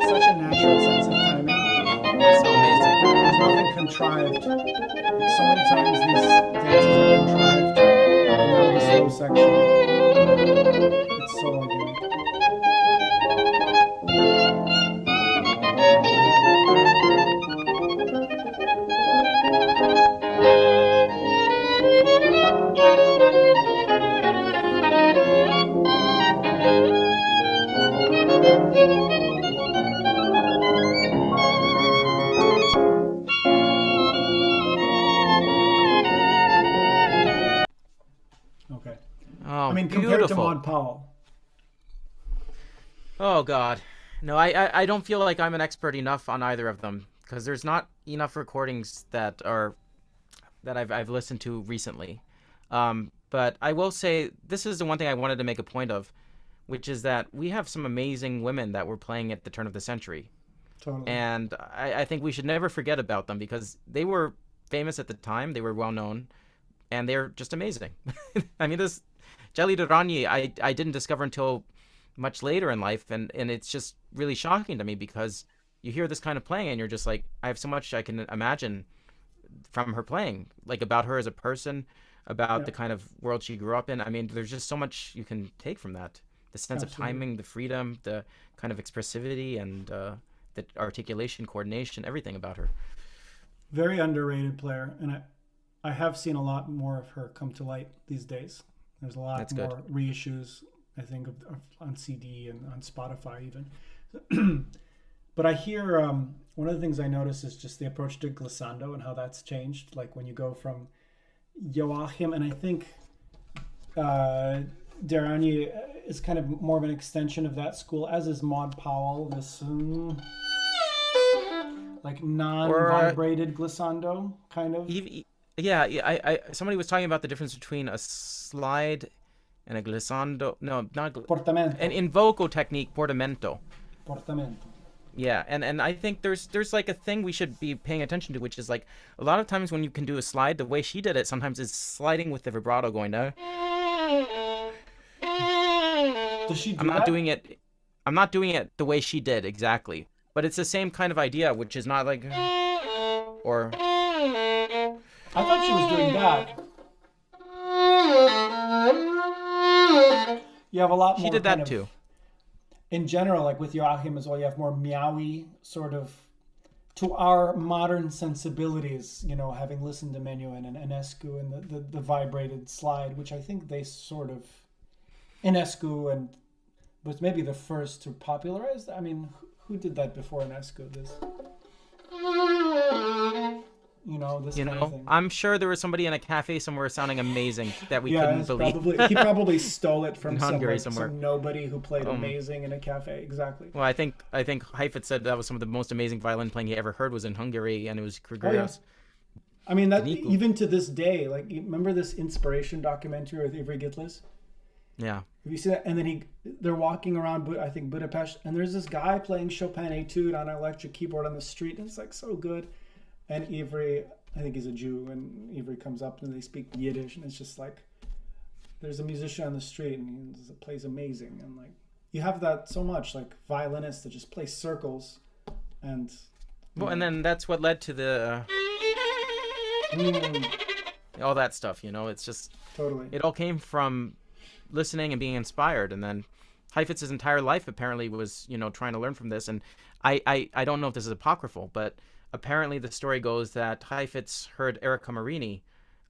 Such a natural sense of timing. So amazing. There's nothing contrived. Like so many times these dances are contrived. And now the slow section. It's so organic. mean, compared to beautiful. Maud Powell. Oh God, no, I don't feel like I'm an expert enough on either of them because there's not enough recordings that I've listened to recently. But I will say this is the one thing I wanted to make a point of, which is that we have some amazing women that were playing at the turn of the century. Totally. And I think we should never forget about them because they were famous at the time. They were well known, and they're just amazing. I mean, this Jelly Durrani, I didn't discover until much later in life, and it's just really shocking to me because you hear this kind of playing and you're just like, I have so much I can imagine from her playing, like about her as a person, about the kind of world she grew up in. I mean, there's just so much you can take from that. The sense of timing, the freedom, the kind of expressivity, and the articulation, coordination, everything about her. Very underrated player, and I have seen a lot more of her come to light these days. There's a lot more reissues, I think, of on CD and on Spotify even. But I hear one of the things I notice is just the approach to glissando and how that's changed. Like when you go from Joachim, and I think Durrani is kind of more of an extension of that school, as is Maud Powell. This like non-vibrated glissando kind of. Yeah, I somebody was talking about the difference between a slide and a glissando. No, not portamento. An invoco technique, portamento. Portamento. Yeah, and I think there's like a thing we should be paying attention to, which is like a lot of times when you can do a slide, the way she did it sometimes is sliding with the vibrato going down. Does she do I'm not doing it the way she did exactly, but it's the same kind of idea, which is not like or. I thought she was doing that. You have a lot more. She did that too. In general, like with Joachim as well, you have more meowy sort of, to our modern sensibilities, you know, having listened to Menuhin and Enescu and the vibrated slide, which I think they sort of, Enescu and was maybe the first to popularize. I mean, who did that before Enescu? This, you know, this kind of thing. I'm sure there was somebody in a cafe somewhere sounding amazing that we couldn't believe. He probably stole it from Hungary somewhere. Some nobody who played amazing in a cafe. Exactly. Well, I think Heifetz said that was some of the most amazing violin playing he ever heard was in Hungary, and it was Kurganov. I mean, that even to this day, like, remember this Inspiration documentary with Ivry Gitlis? Yeah. Have you seen that? And then they're walking around, I think, Budapest, and there's this guy playing Chopin Etude on an electric keyboard on the street, and it's like so good. And Ivry, I think he's a Jew, and Ivry comes up and they speak Yiddish, and it's just like, there's a musician on the street and he plays amazing. And like, you have that so much, like violinists that just play circles. And and then that's what led to the all that stuff, you know. It's just totally, it all came from listening and being inspired. And then Heifetz's entire life apparently was, you know, trying to learn from this. And I don't know if this is apocryphal, but apparently the story goes that Heifetz heard Erika Marini,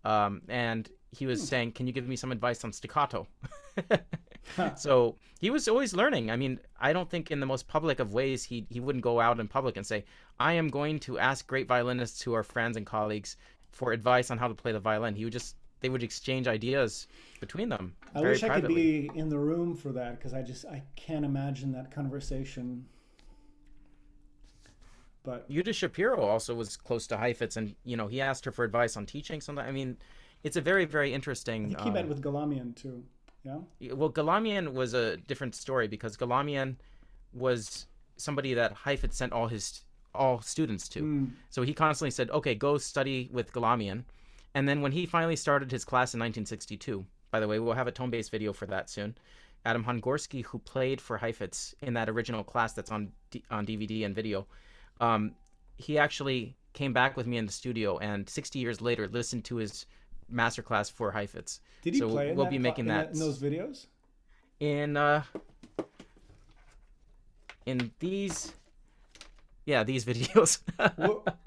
and he was saying, can you give me some advice on staccato? So he was always learning. I mean, I don't think in the most public of ways he wouldn't go out in public and say, I am going to ask great violinists who are friends and colleagues for advice on how to play the violin. They would exchange ideas between them. I wish I could be in the room for that, because I can't imagine that conversation. But Yuda Shapiro also was close to Heifetz, and you know, he asked her for advice on teaching something. I mean, it's a very, very interesting. I think he met with Galamian too. Yeah. Well, Galamian was a different story because Galamian was somebody that Heifetz sent all students to. So he constantly said, "Okay, go study with Galamian," and then when he finally started his class in 1962, by the way, we'll have a tone-based video for that soon. Adam Hongorsky, who played for Heifetz in that original class that's on DVD and video. He actually came back with me in the studio and 60 years later listened to his masterclass for Heifetz. Did he play we'll be making that in those videos? In these videos.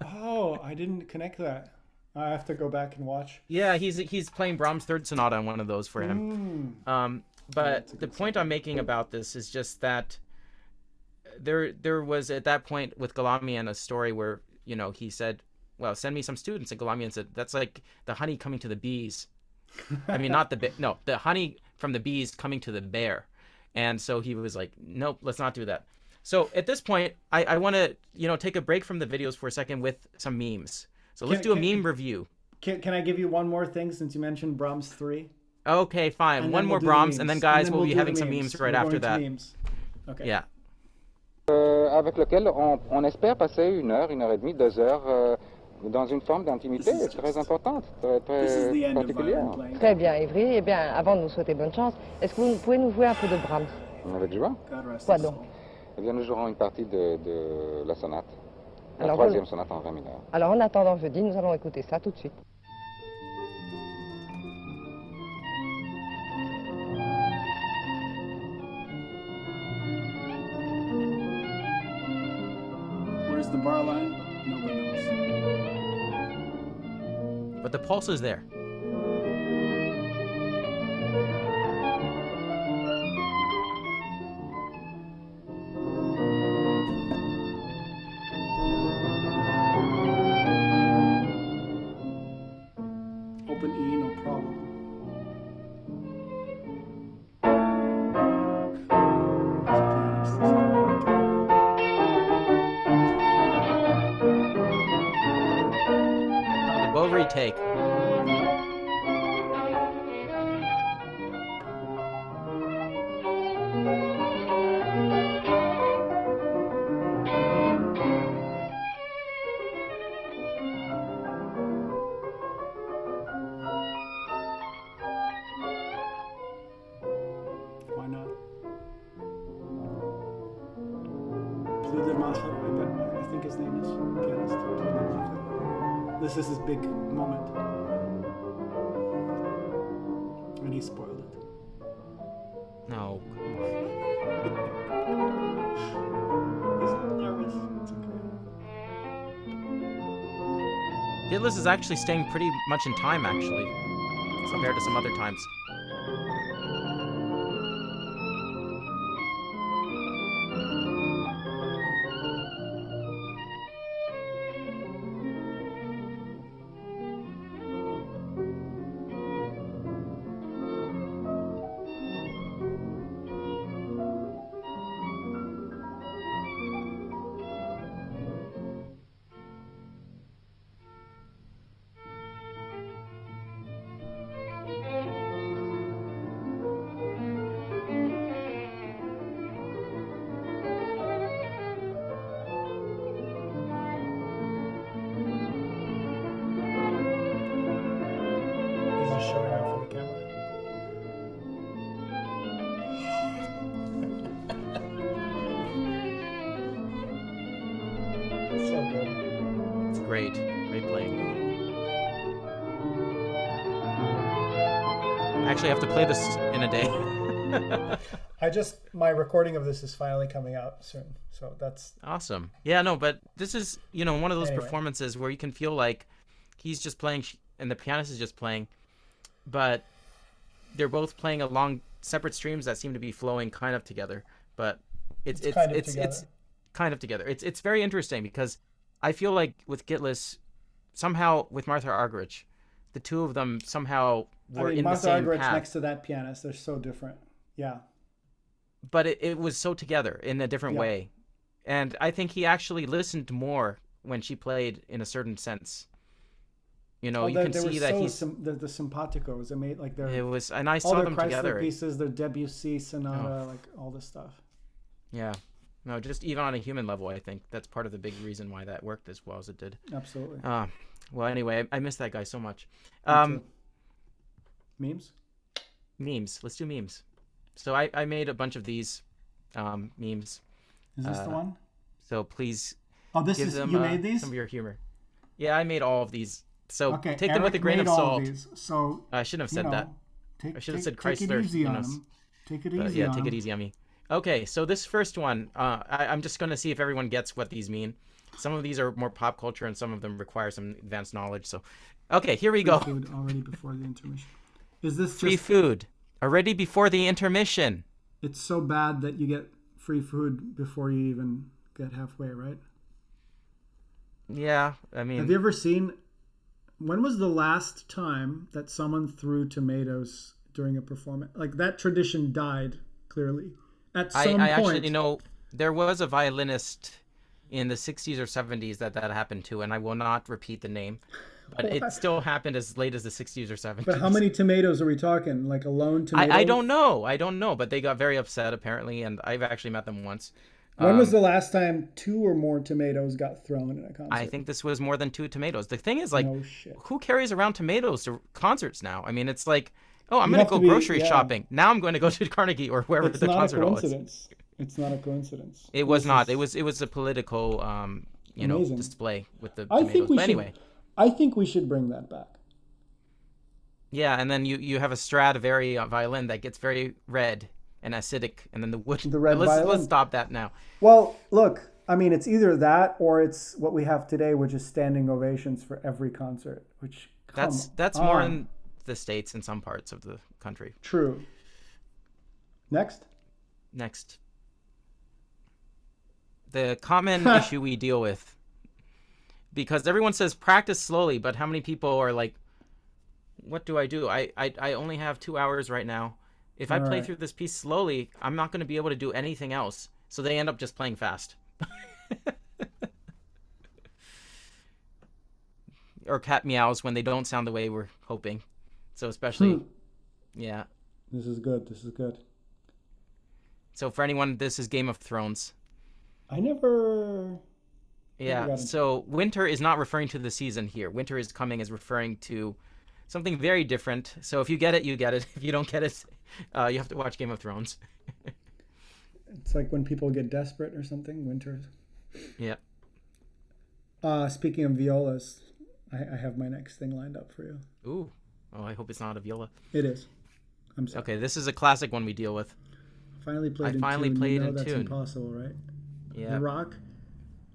Oh, I didn't connect that. I have to go back and watch. Yeah, he's playing Brahms' Third Sonata on one of those for him. But the point I'm making about this is just that there was at that point with Galamian a story where, you know, he said, well, send me some students, and Galamian said, that's like the honey coming to the bees. I mean, not the honey from the bees coming to the bear. And so he was like, nope, let's not do that. So at this point, I want to, take a break from the videos for a second with some memes. So let's do a meme review. Can I give you one more thing since you mentioned Brahms 3? Okay, fine. And one then more we'll do the Brahms, memes. and then guys, And then we'll we'll be do having the some memes. memes right We're after going to that. memes. Okay. Yeah. Avec lequel on espère passer 1 heure, 1 heure et demie, 2 heures dans une forme d'intimité très importante, très particulière. Très bien, Ivry. Eh bien, avant de vous souhaiter bonne chance, est-ce que vous pouvez nous jouer un peu de Brahms? Avec joie. Quoi donc? Eh bien, nous jouerons une partie de la sonate, la Alors, 3e sonate en ré mineur. Alors, en attendant jeudi, nous allons écouter ça tout de suite. Where's the bar line? Nobody knows. But the pulse is there. Open E, no problem. The bow retake. Why not? Pludemacher, I think his name is pianist. Pludemacher. This is his big moment. And he spoiled it. No. He's nervous. It's okay. Gitless is actually staying pretty much in time, actually, compared to some other times. He's just showing off for the camera. So good. It's great. Great playing. I actually have to play this in a day. My recording of this is finally coming out soon. So that's Awesome. Yeah, no, but this is, one of those Anyway. performances where you can feel like he's just playing and the pianist is just playing, but they're both playing along separate streams that seem to be flowing kind of together, but it's kind of it's together. kind of together. It's very interesting because I feel like with Gitless, somehow with Martha Argerich, the two of them somehow were in Martha the same Argerich path. next to that pianist, they're so different. Yeah. But it was so together in a different Yeah. way. And I think he actually listened more when she played in a certain sense. You can see that he's... the simpaticos. They made like It was, and I all saw their them Chrysler together. pieces, their Debussy sonata, like all this stuff. Yeah. No, just even on a human level, I think that's part of the big reason why that worked as well as it did. Absolutely. Well, anyway, I miss that guy so much. Me too. Memes? Memes. Let's do memes. So I made a bunch of these memes. Is this the one? So please Oh, this give is them you made these? some of your humor. Yeah, I made all of these. So Okay, take them with a Eric grain of made all salt. these, so I shouldn't have said that. I should have said Take Chrysler. it easy on him. Take it easy on take it him. easy on me. Okay, so this first one, I'm just going to see if everyone gets what these mean. Some of these are more pop culture, and some of them require some advanced knowledge. So, okay, here we go. Free food already before the intermission. Is this Free just, food already before the intermission. It's so bad that you get free food before you even get halfway, right? Yeah, I mean... Have you ever seen... When was the last time that someone threw tomatoes during a performance. Like that tradition died clearly at some point. I actually, there was a violinist in the 60s or 70s that happened to, and I will not repeat the name, but it still happened as late as the 60s or 70s. But how many tomatoes are we talking? Like a lone tomato? I don't know, but they got very upset apparently, and I've actually met them once. When was the last time 2 or more tomatoes got thrown in a concert? I think this was more than 2 tomatoes. The thing is, like, no shit. Who carries around tomatoes to concerts now? I mean, it's like, oh, I'm going to go grocery shopping. Now I'm going to go to Carnegie or wherever the concert was. It's not a coincidence. It was not. It was a political, display with the tomatoes. But anyway, I think we should bring that back. Yeah, and then you have a Stradivari violin that gets very red and acidic, and then the wood. The red violin. Let's stop that now. Well, look, I mean, it's either that or it's what we have today, which is standing ovations for every concert. Which that's more in the States in some parts of the country. True. Next. The common issue we deal with, because everyone says practice slowly, but how many people are like, what do? I only have 2 hours right now. If I play through this piece slowly, I'm not going to be able to do anything else. So they end up just playing fast. Or cat meows when they don't sound the way we're hoping. So especially, yeah. This is good. So for anyone, this is Game of Thrones. I never... Yeah, so winter is not referring to the season here. Winter is coming is referring to something very different. So if you get it, you get it. If you don't get it, you have to watch Game of Thrones. It's like when people get desperate or something. Winter. Yeah. Speaking of violas, I have my next thing lined up for you. Ooh. Oh, I hope it's not a viola. It is. I'm sorry. Okay, this is a classic one we deal with. Finally played in tune. That's impossible, right? Yeah. The Rock.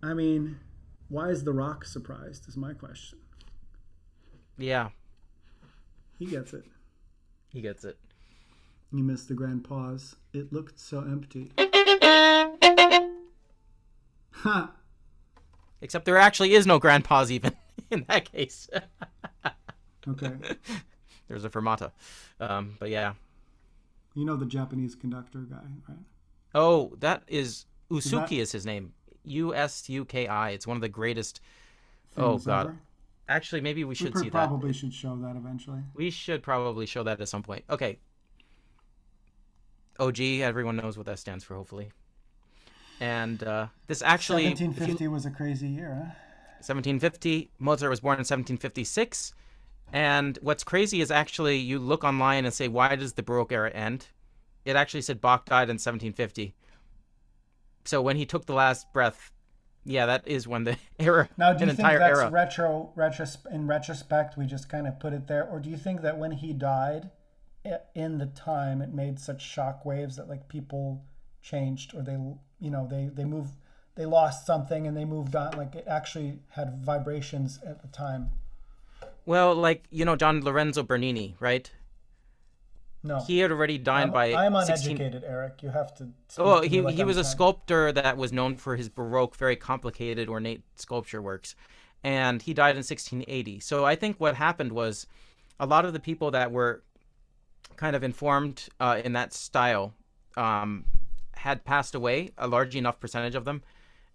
I mean, why is The Rock surprised? Is my question. Yeah. He gets it. You missed the grand pause. It looked so empty. Ha! Except there actually is no grand pause even in that case. Okay. There's a fermata. But yeah. You know the Japanese conductor guy, right? Oh, that is... Usuki is his name. Usuki. It's one of the greatest... Oh, God. Ever? Actually, maybe we should see that. We probably should show that eventually. We should probably show that at some point. Okay. OG, everyone knows what that stands for, hopefully. And this actually... 1750 was a crazy year, huh? 1750. Mozart was born in 1756. And what's crazy is actually you look online and say, why does the Baroque era end? It actually said Bach died in 1750. So when he took the last breath, yeah, that is when the era, now, do you an think entire that's era. In retrospect, we just kind of put it there? Or do you think that when he died, in the time, it made such shock waves that like people changed, or they lost something and they moved on? Like it actually had vibrations at the time. Well, like, John Lorenzo Bernini, right? No. He had already died by... I'm uneducated, Eric. You have to... Oh, he was a sculptor that was known for his Baroque, very complicated, ornate sculpture works. And he died in 1680. So I think what happened was a lot of the people that were kind of informed in that style had passed away, a large enough percentage of them,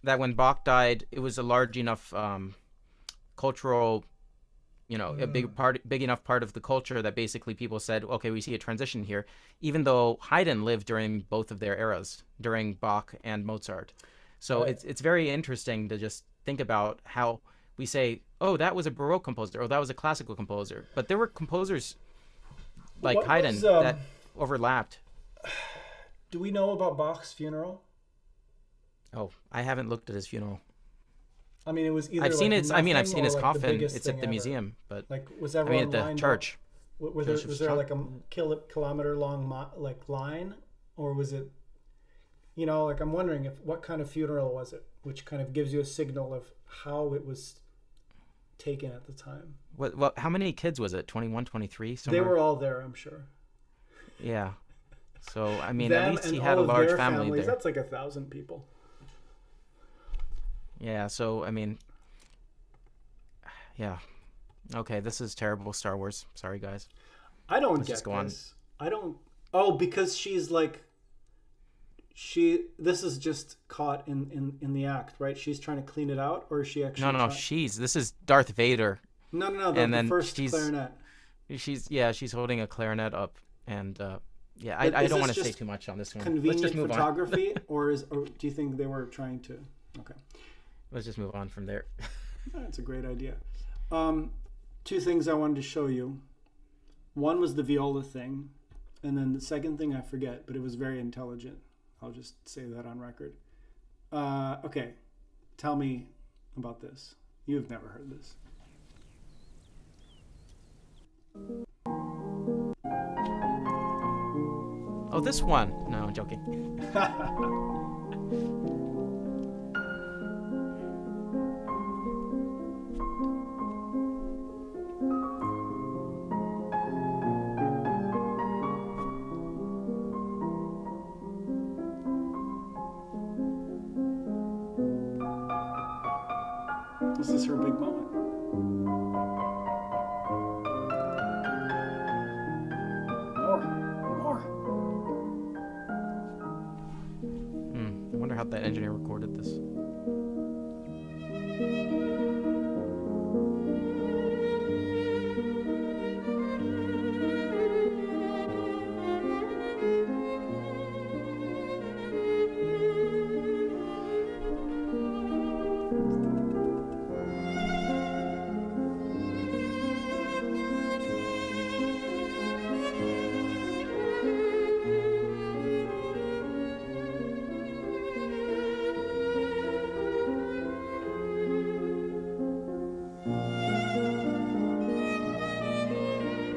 that when Bach died, it was a large enough cultural... a big enough part of the culture that basically people said, okay, we see a transition here, even though Haydn lived during both of their eras, during Bach and Mozart. So it's very interesting to just think about how we say, oh, that was a Baroque composer, or that was a classical composer. But there were composers like Haydn that overlapped. Do we know about Bach's funeral? Oh, I haven't looked at his funeral. I mean, it was either. I've seen his coffin. It's at the ever. museum, but like was everyone at the church. Was there like a kilometer long line, or was it? Like I'm wondering what kind of funeral was it, which kind of gives you a signal of how it was taken at the time. Well, how many kids was it? 21, 23? Somewhere? They were all there, I'm sure. Yeah. So I mean, at least he had a large family there. That's like 1,000 people. Yeah, so, I mean, yeah. Okay, this is terrible Star Wars. Sorry, guys. I don't Let's get just go this. I don't. Oh, because she's like. This is just caught in the act, right? She's trying to clean it out, or is she actually? No. This is Darth Vader. No. And then the first she's clarinet. She's holding a clarinet up, and I don't want to say too much on this one. Convenient Let's just move photography, or do you think they were trying to? Okay. Let's just move on from there. That's a great idea. Two things I wanted to show you. One was the viola thing, and then the second thing I forget, but it was very intelligent. I'll just say that on record. Okay, tell me about this. You've never heard this. Oh, this one. No, I'm joking. This is her big moment. More. I wonder how that engineer recorded this.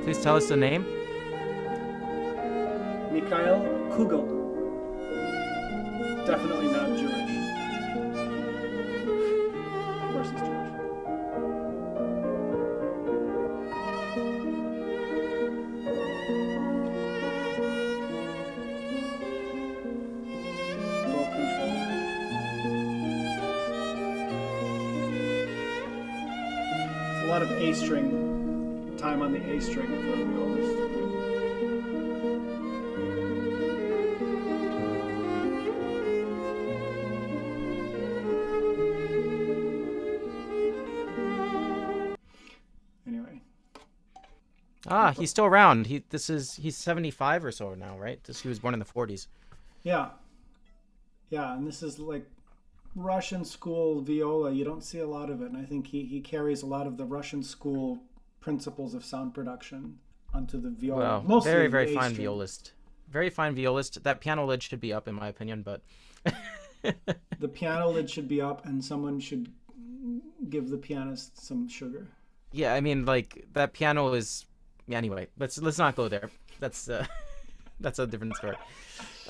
Please tell us the name. Mikhail Kugel. Definitely not Jewish. Of course he's Jewish. Ball control. It's a lot of A string. Time on the A string for a violist. Anyway. He's still around. He's 75 or so now, right? He was born in the 40s. Yeah, and this is like Russian school viola. You don't see a lot of it, and I think he carries a lot of the Russian school principles of sound production onto the viola. Well, mostly very fine violist. Very fine violist. That piano lid should be up, in my opinion, but the piano lid should be up, and someone should give the pianist some sugar. Yeah, I mean, like that piano is. Anyway, let's not go there. That's a different story.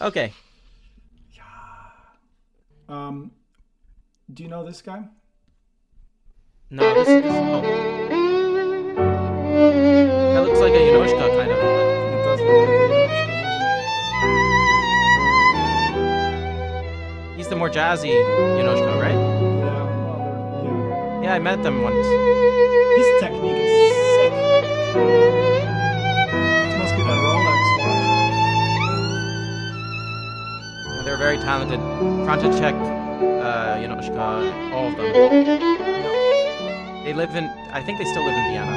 Okay. Do you know this guy? No, this is. That looks like a Yonoshka kind of. It does look like a Yonoshka, He's the more jazzy Yonoshka, right? Yeah, Yeah, I met them once. His technique is sick. It must be that Rolex watch. They're very talented. František, Yonoshka, all of them. They live in. I think they still live in Vienna.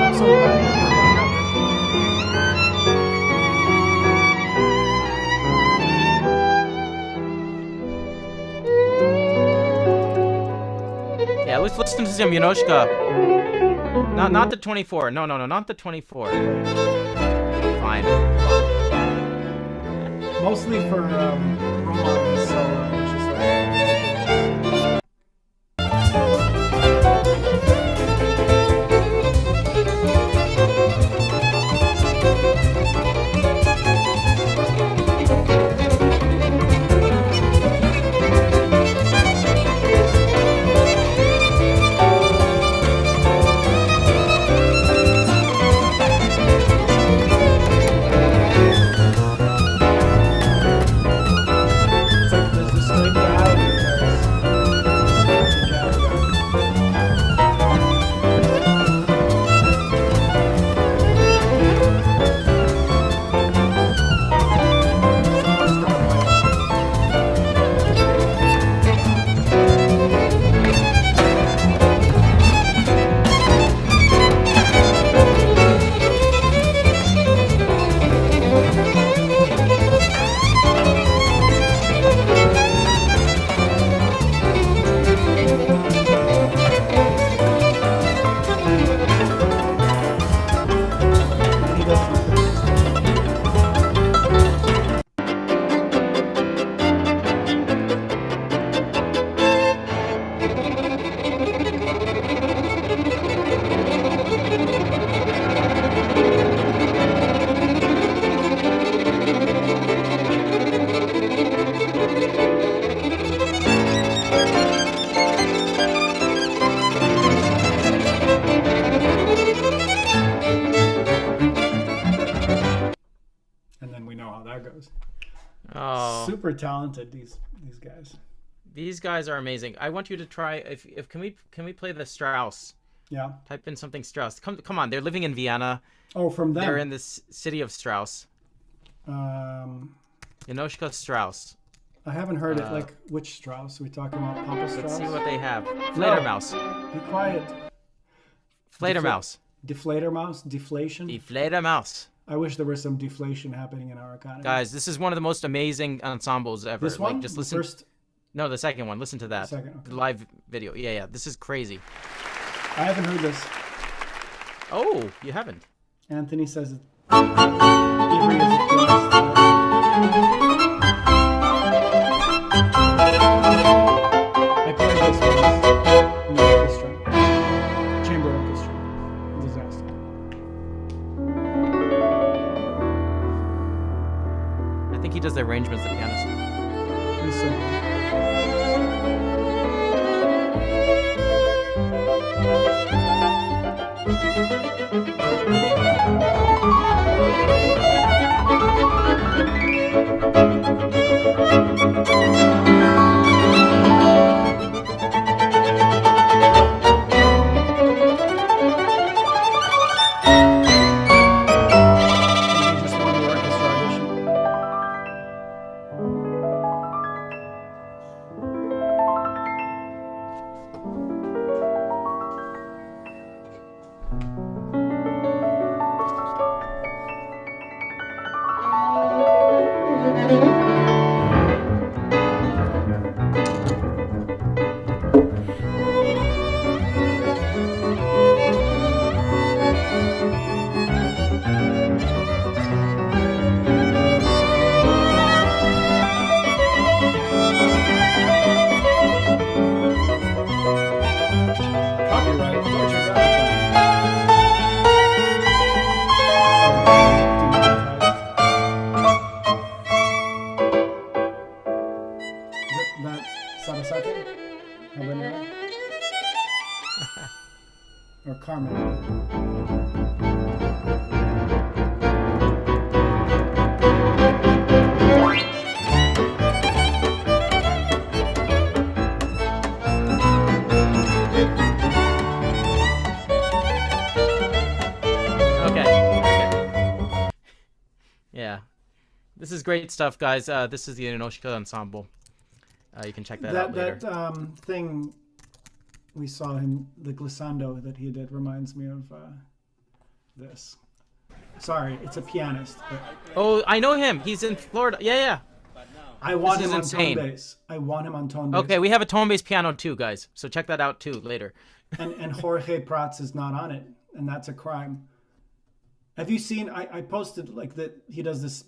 I'm so glad. Yeah, let's listen to some Yonoshka. Not the 24. No, not the 24. Fine. Mostly for Roman solo, which is yours. Oh, Super talented, these guys. these guys are amazing. I want you to try. If can we play the Strauss? Yeah. Type in something Strauss. Come on. They're living in Vienna. Oh, from them. They're in this city of Strauss. Janoschka Strauss. I haven't heard it. Like, which Strauss? Are we talking about Papa Strauss? Let's see what they have. Fledermaus. No, be quiet. Fledermaus. Deflatormouse? Deflation? Fledermaus. I wish there was some deflation happening in our economy. Guys, this is one of the most amazing ensembles ever. This one? Like, just listen. First... No, the second one. Listen to that. The second, okay. The live video. Yeah. This is crazy. I haven't heard this. Oh, you haven't? Anthony says it. Avery is a pianist. I played this once in the orchestra. Chamber orchestra. Disaster. I think he does the arrangements, the pianist. He's so good. Or Carmen. Yeah. This is great stuff, guys. This is the Janoschka Ensemble. You can check that out later. That thing we saw him, the glissando that he did, reminds me of this. Sorry, it's a pianist. But oh, I know him. He's in Florida. Yeah. I want him on tone bass. I want him on tone bass. Okay, we have a tone bass piano too, guys. So check that out too later. and Jorge Prats is not on it, and that's a crime. Have you seen? I posted like that. He does this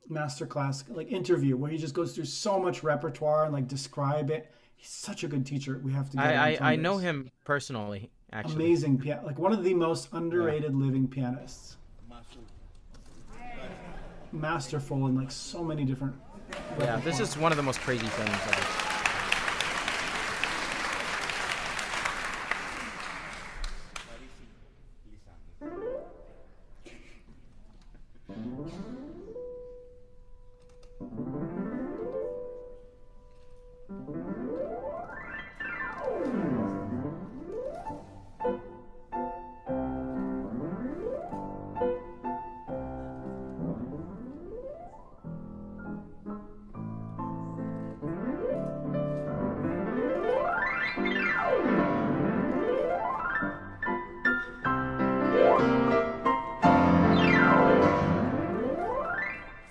masterclass like interview where he just goes through so much repertoire and like describe it. He's such a good teacher. We have to. Get I know him personally. Actually, amazing piano. Like one of the most underrated living pianists. Masterful in like so many different. Yeah, this is one of the most crazy things ever.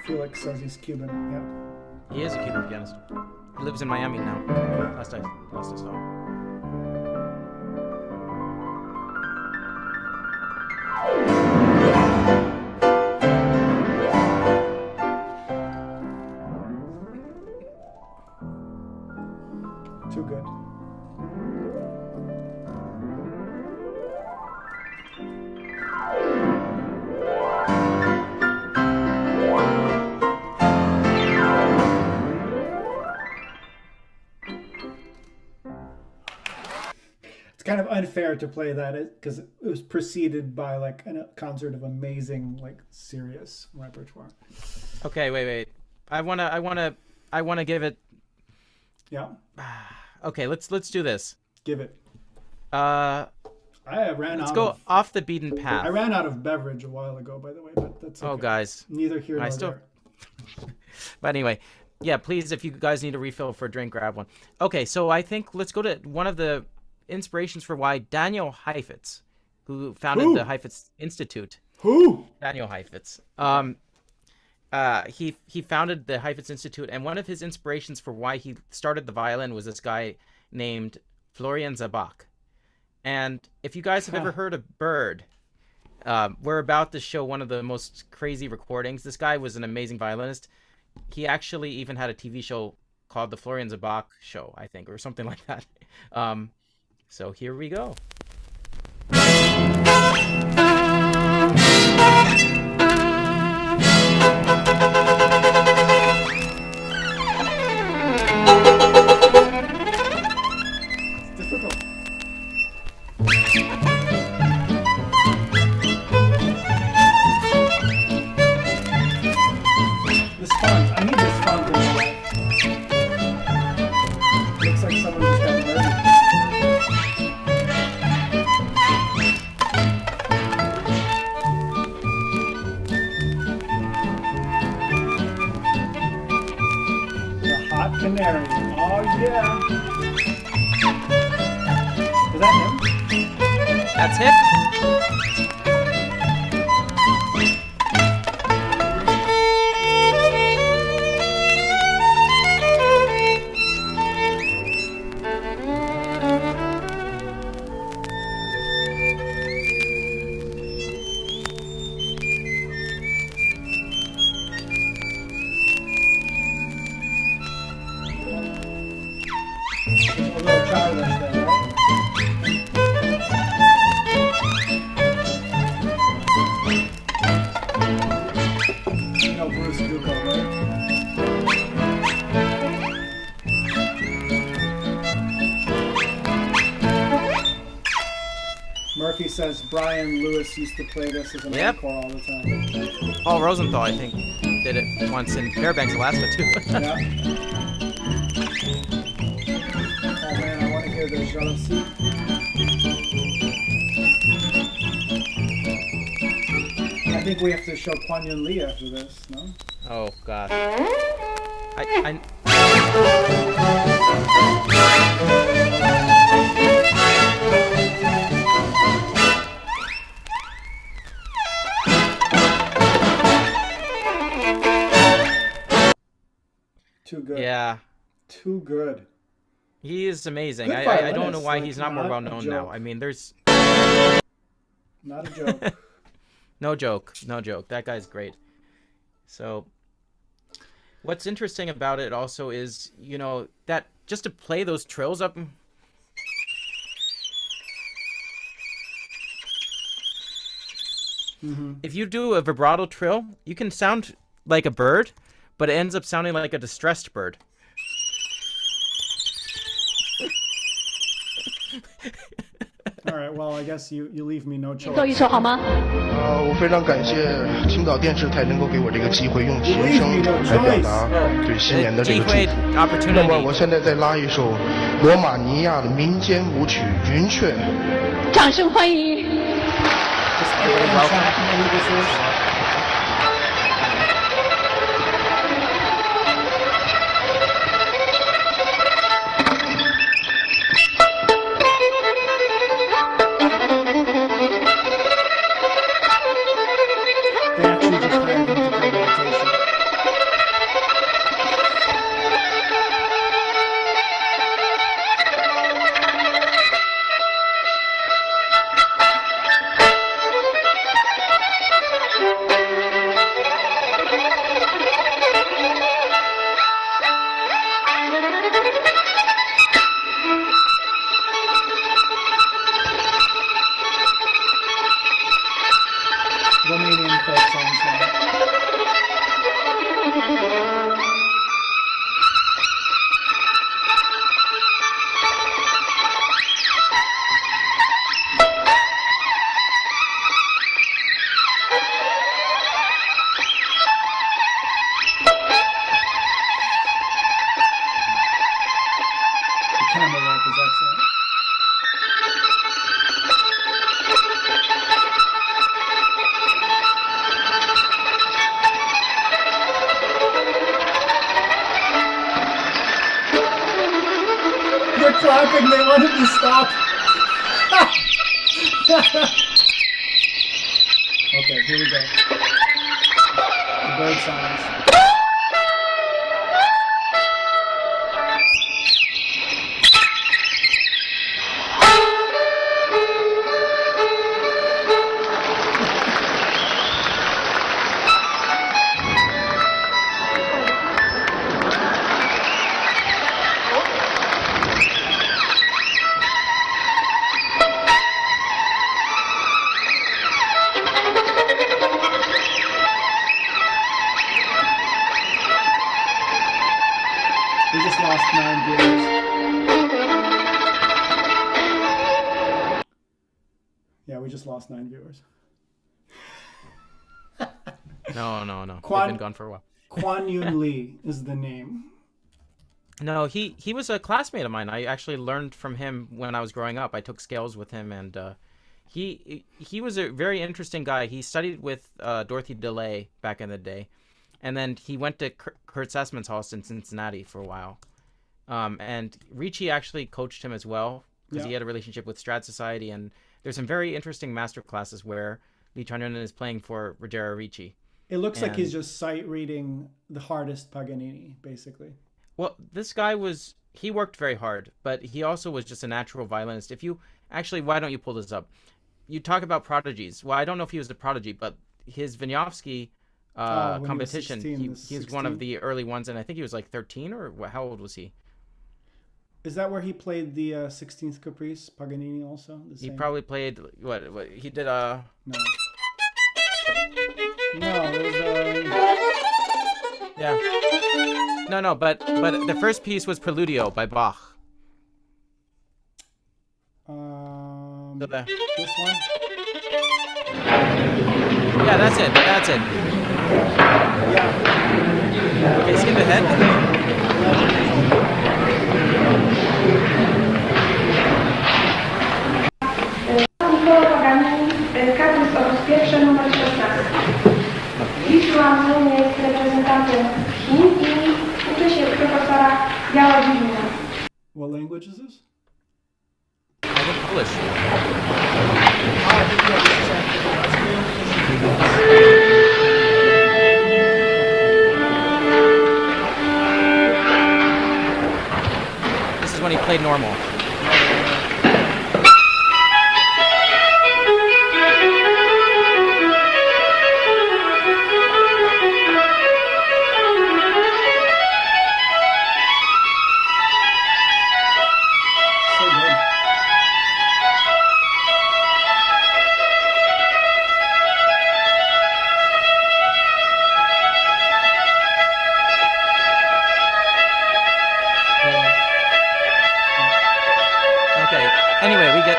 Felix says he's Cuban. Yeah. He is a Cuban pianist. He lives in Miami now. Last I saw. Too good. Kind of unfair to play that because it was preceded by like a concert of amazing like serious repertoire. Okay, wait. I wanna give it. Yeah. Okay, let's do this. Give it. I ran let's out. go of, off the beaten path. I ran out of beverage a while ago, by the way, but that's okay. Oh, guys. Neither here nor there. But anyway, yeah, please, if you guys need a refill for a drink, grab one. Okay, so I think let's go to one of the inspirations for why Daniel Heifetz, who founded the Heifetz Institute. Who? Daniel Heifetz. He founded the Heifetz Institute, and one of his inspirations for why he started the violin was this guy named Florian Zabach. And if you guys have ever heard of Bird, we're about to show one of the most crazy recordings. This guy was an amazing violinist. He actually even had a TV show called The Florian Zabach Show, I think, or something like that. So here we go. Canary. Oh, yeah. Is that him? That's him? Murphy says Brian Lewis used to play this as an encore all the time. Paul Rosenthal, I think, did it once in Fairbanks, Alaska, too. Yeah. Oh man, I want to hear the Jalousie. I think we have to show Kwan Yun Lee after this, no? Oh, God. Too good. Yeah. Too good. He is amazing. Good I don't know why like, he's not more well known now. I mean, there's... Not a joke. No joke. No joke. That guy's great. So, what's interesting about it also is, you know, that just to play those trills up... If you do a vibrato trill, you can sound like a bird, but it ends up sounding like a distressed bird. All right, well, I guess you leave me no choice. 我非常感谢青岛电视台能够给我这个机会，用琴声来表达对新年的这个祝福。那么我现在再拉一首罗马尼亚的民间舞曲《云雀》。掌声欢迎。clapping. They want him to stop. Okay, here we go. The bird sounds. We just lost 9 viewers. Yeah, we just lost 9 viewers. No. They've been gone for a while. Kwan Yoon Lee is the name. No, he was a classmate of mine. I actually learned from him when I was growing up. I took scales with him, and he was a very interesting guy. He studied with Dorothy DeLay back in the day, and then he went to Kurt Sussman's house in Cincinnati for a while. And Ricci actually coached him as well because he had a relationship with Strad Society, and there's some very interesting master classes where Lee Chanran is playing for Rogero Ricci. It looks like he's just sight reading the hardest Paganini, basically. Well, this guy he worked very hard, but he also was just a natural violinist. If you actually, why don't you pull this up? You talk about prodigies. Well, I don't know if he was a prodigy, but his Vinyavsky competition, he was one of the early ones, and I think he was like 13, or how old was he? Is that where he played the 16th Caprice, Paganini also? He probably played, what he did, No, it was, yeah. No, but the first piece was Preludio by Bach. This one? Yeah, that's it. Yeah. Okay, skip ahead. Kaprys op. 1 numer 16. Wisła jest reprezentantem Chin i uczy się profesora Białowina. What language is this? I think Polish. This is when he played normal.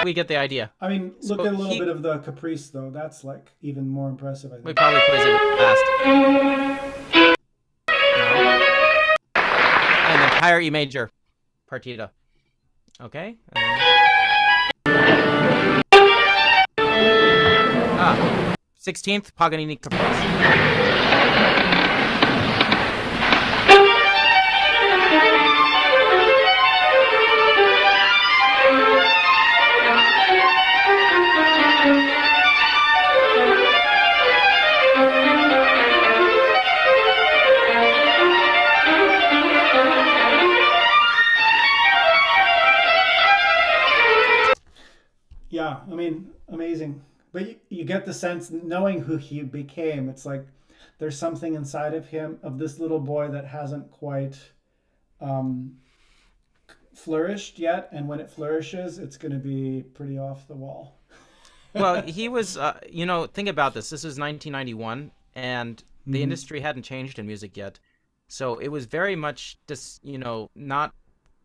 We get the idea. I mean, look at a little bit of the Caprice, though. That's like even more impressive, I think. We probably plays it fast. No. And then higher E major partita. Okay. 16th Paganini Caprice. Yeah, I mean, amazing. But you get the sense, knowing who he became, it's like there's something inside of him, of this little boy that hasn't quite flourished yet. And when it flourishes, it's going to be pretty off the wall. Well, he was, think about this. This is 1991, and the industry hadn't changed in music yet. So it was very much just, not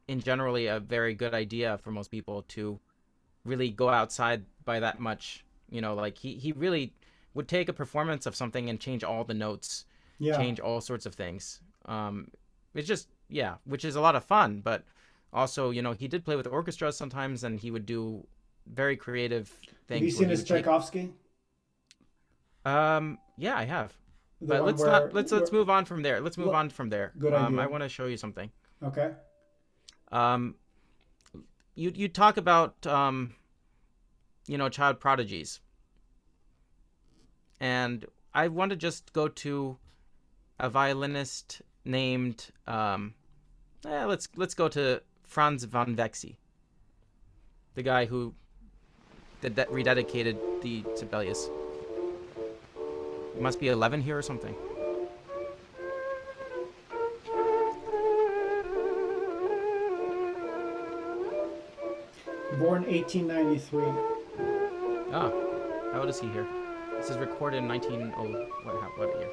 in generally a very good idea for most people to really go outside by that much. Like he really would take a performance of something and change all the notes, change all sorts of things. It's just, which is a lot of fun, but also, he did play with orchestras sometimes, and he would do very creative things. Have you seen his Tchaikovsky? Yeah, I have. But let's move on from there. Let's move on from there. Good idea. I want to show you something. Okay. you talk about child prodigies, and I want to just go to a violinist named let's go to Franz von Vexy, the guy who rededicated the Sibelius. It must be 11 here or something. Born 1893. Ah, how old is he here? This is recorded in 19... Oh, what year?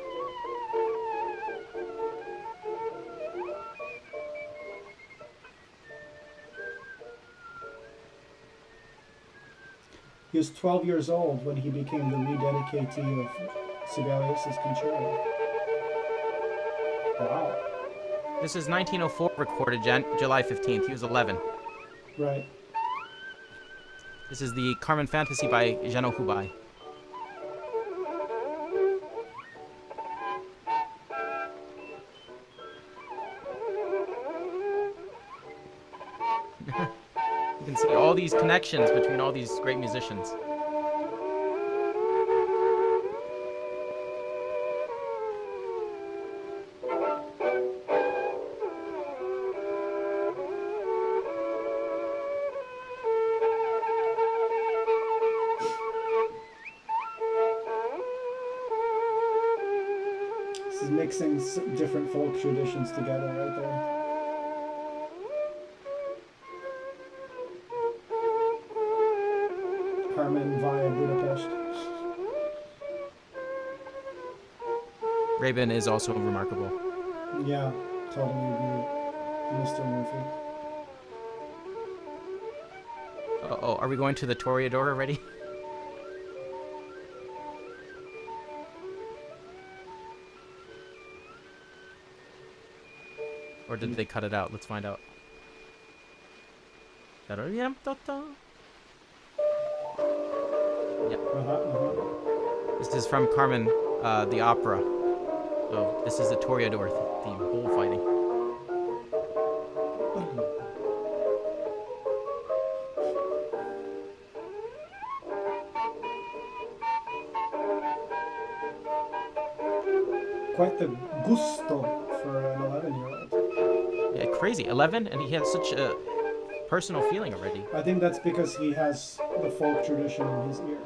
He was 12 years old when he became the rededicatee of Sibelius's concerto. Wow. This is 1904 recorded, July 15th. He was 11. Right. This is the Carmen Fantasy by Zheno Hubai. You can see all these connections between all these great musicians. This is mixing different folk traditions together right there. Carmen via Budapest. Rabin is also remarkable. Yeah, totally agree. Mr. Murphy. Oh, are we going to the Toreador already? Or did they cut it out? Let's find out. Yeah. This is from Carmen, the opera. Oh, this is the Toreador theme, bullfighting. Quite the gusto for an 11-year-old. Yeah, crazy. 11, and he has such a personal feeling already. I think that's because he has the folk tradition in his ear.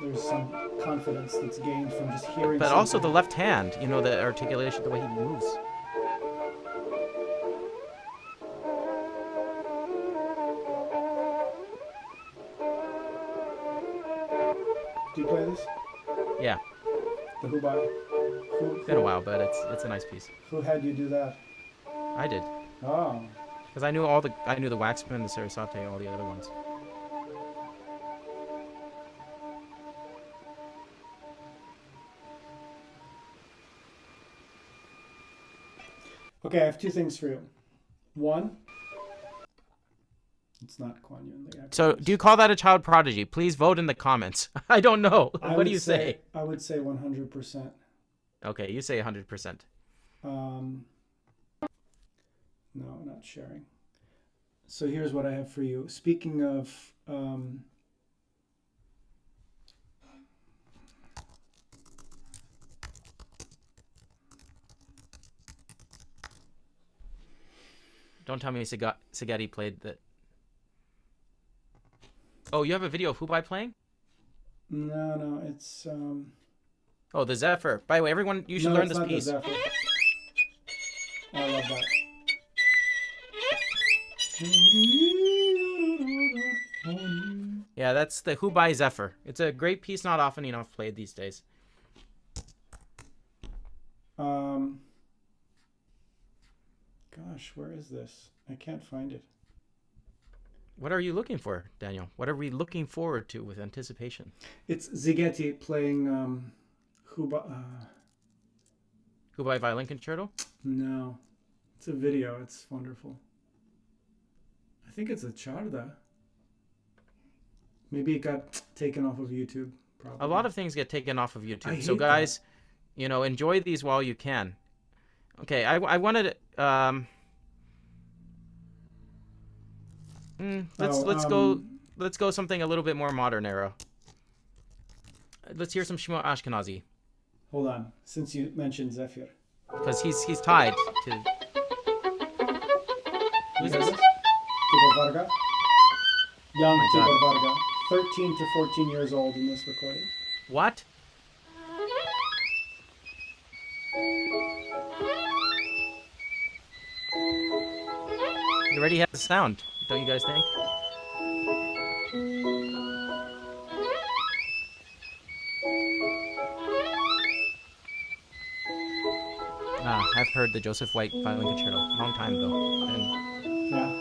There's some confidence that's gained from just hearing. But also the left hand, the articulation, the way he moves. Do you play this? Yeah. The Hubai. It's been a while, but it's a nice piece. Who had you do that? I did. Oh. Because I knew the Waxman, the Sarasate, all the other ones. Okay, I have two things for you. One, it's not Kuan Yin. So, do you call that a child prodigy? Please vote in the comments. I don't know. What do you say? I would say 100%. Okay, you say 100%. No, not sharing. So here's what I have for you. Speaking of don't tell me Segeti played that. Oh, you have a video of Hubai playing? No, it's Oh, the Zephyr. By the way, everyone, you should learn this piece. The Zephyr. I love that. Yeah, that's the Hubai Zephyr. It's a great piece, not often enough played these days. Gosh, where is this? I can't find it. What are you looking for, Daniel? What are we looking forward to with anticipation? It's Szigeti playing Hubai Violin Concerto? No. It's a video. It's wonderful. I think it's a Charda. Maybe it got taken off of YouTube. Probably. A lot of things get taken off of YouTube. So hate guys, enjoy these while you can. Okay, I wanted Let's go something a little bit more modern era. Let's hear some Shmuel Ashkenazi. Hold on, since you mentioned Zephyr. Because he's tied to. Who's this? Tibor Varga. Young Oh Tibor Varga, 13 to 14 years old in this recording. What? He already has the sound, don't you guys think? I've heard the Joseph White Violin Concerto. Long time though. And yeah.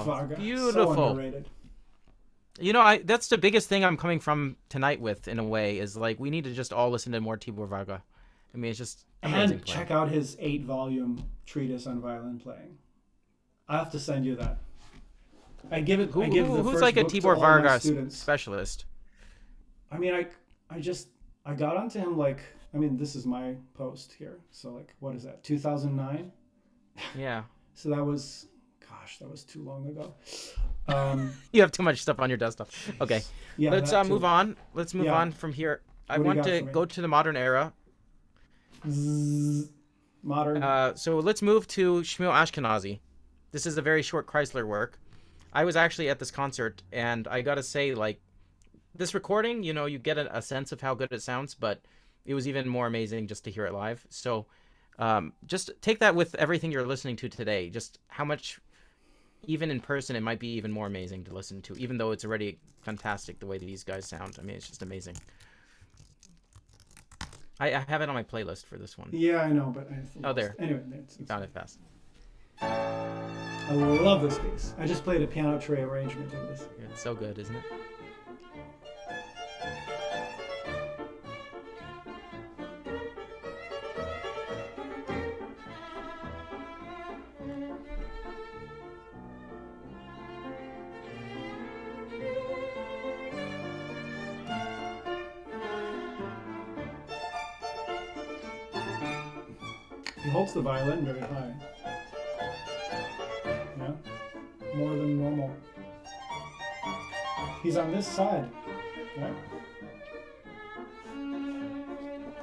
Varga. Beautiful. So underrated. You know, that's the biggest thing I'm coming from tonight with, in a way, is like we need to just all listen to more Tibor Varga. I mean, it's just amazing. And check out his 8-volume treatise on violin playing. I have to send you that. I give it. Who's like a Tibor Varga specialist? I mean, I got onto him like, I mean, this is my post here. So like, what is that? 2009. Yeah. So that was too long ago. You have too much stuff on your desktop. Okay. Yeah, let's move on. Let's move on from here. I want to go to the modern era. Modern. So let's move to Shmuel Ashkenazi. This is a very short Chrysler work. I was actually at this concert, and I gotta say, like, this recording, you know, you get a sense of how good it sounds, but it was even more amazing just to hear it live. So just take that with everything you're listening to today. Just how much, even in person, it might be even more amazing to listen to, even though it's already fantastic the way these guys sound. I mean, it's just amazing. I have it on my playlist for this one. Yeah, I know, but there. Anyway, you found it fast. I love this piece. I just played a piano tray arrangement of this. Yeah, it's so good, isn't it? He holds the violin very high. Yeah, more than normal. He's on this side, right?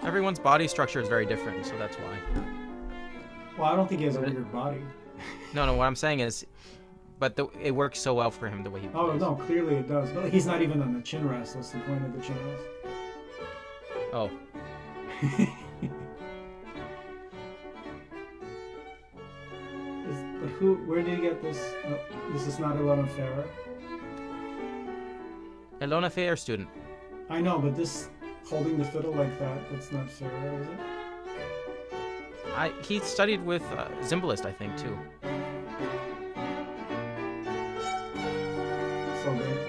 Everyone's body structure is very different, so that's why. Well, I don't think he has a weird body. No, what I'm saying is, but it works so well for him the way he plays. Oh, no, clearly it does. But he's not even on the chin rest. What's the point of the chin rest? Oh. But where did you get this? Oh, this is not Ilona Ferrer. Ilona Ferrer student. I know, but this holding the fiddle like that's not Ferrer, is it? He studied with Zimbalist, I think, too. So good.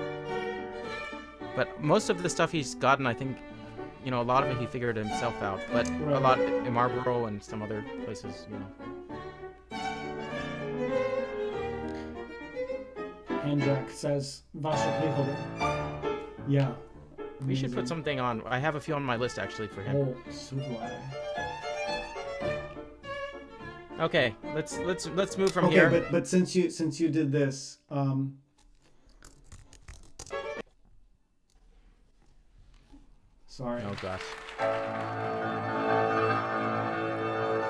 But most of the stuff he's gotten, I think, you know, a lot of it he figured himself out. But a lot in Marlborough and some other places, you know. Jack says Vasha Pehoder. Yeah. We should put something on. I have a few on my list actually for him. Oh, so do I. Okay, let's move from here. Okay, but since you did this, sorry. Oh gosh.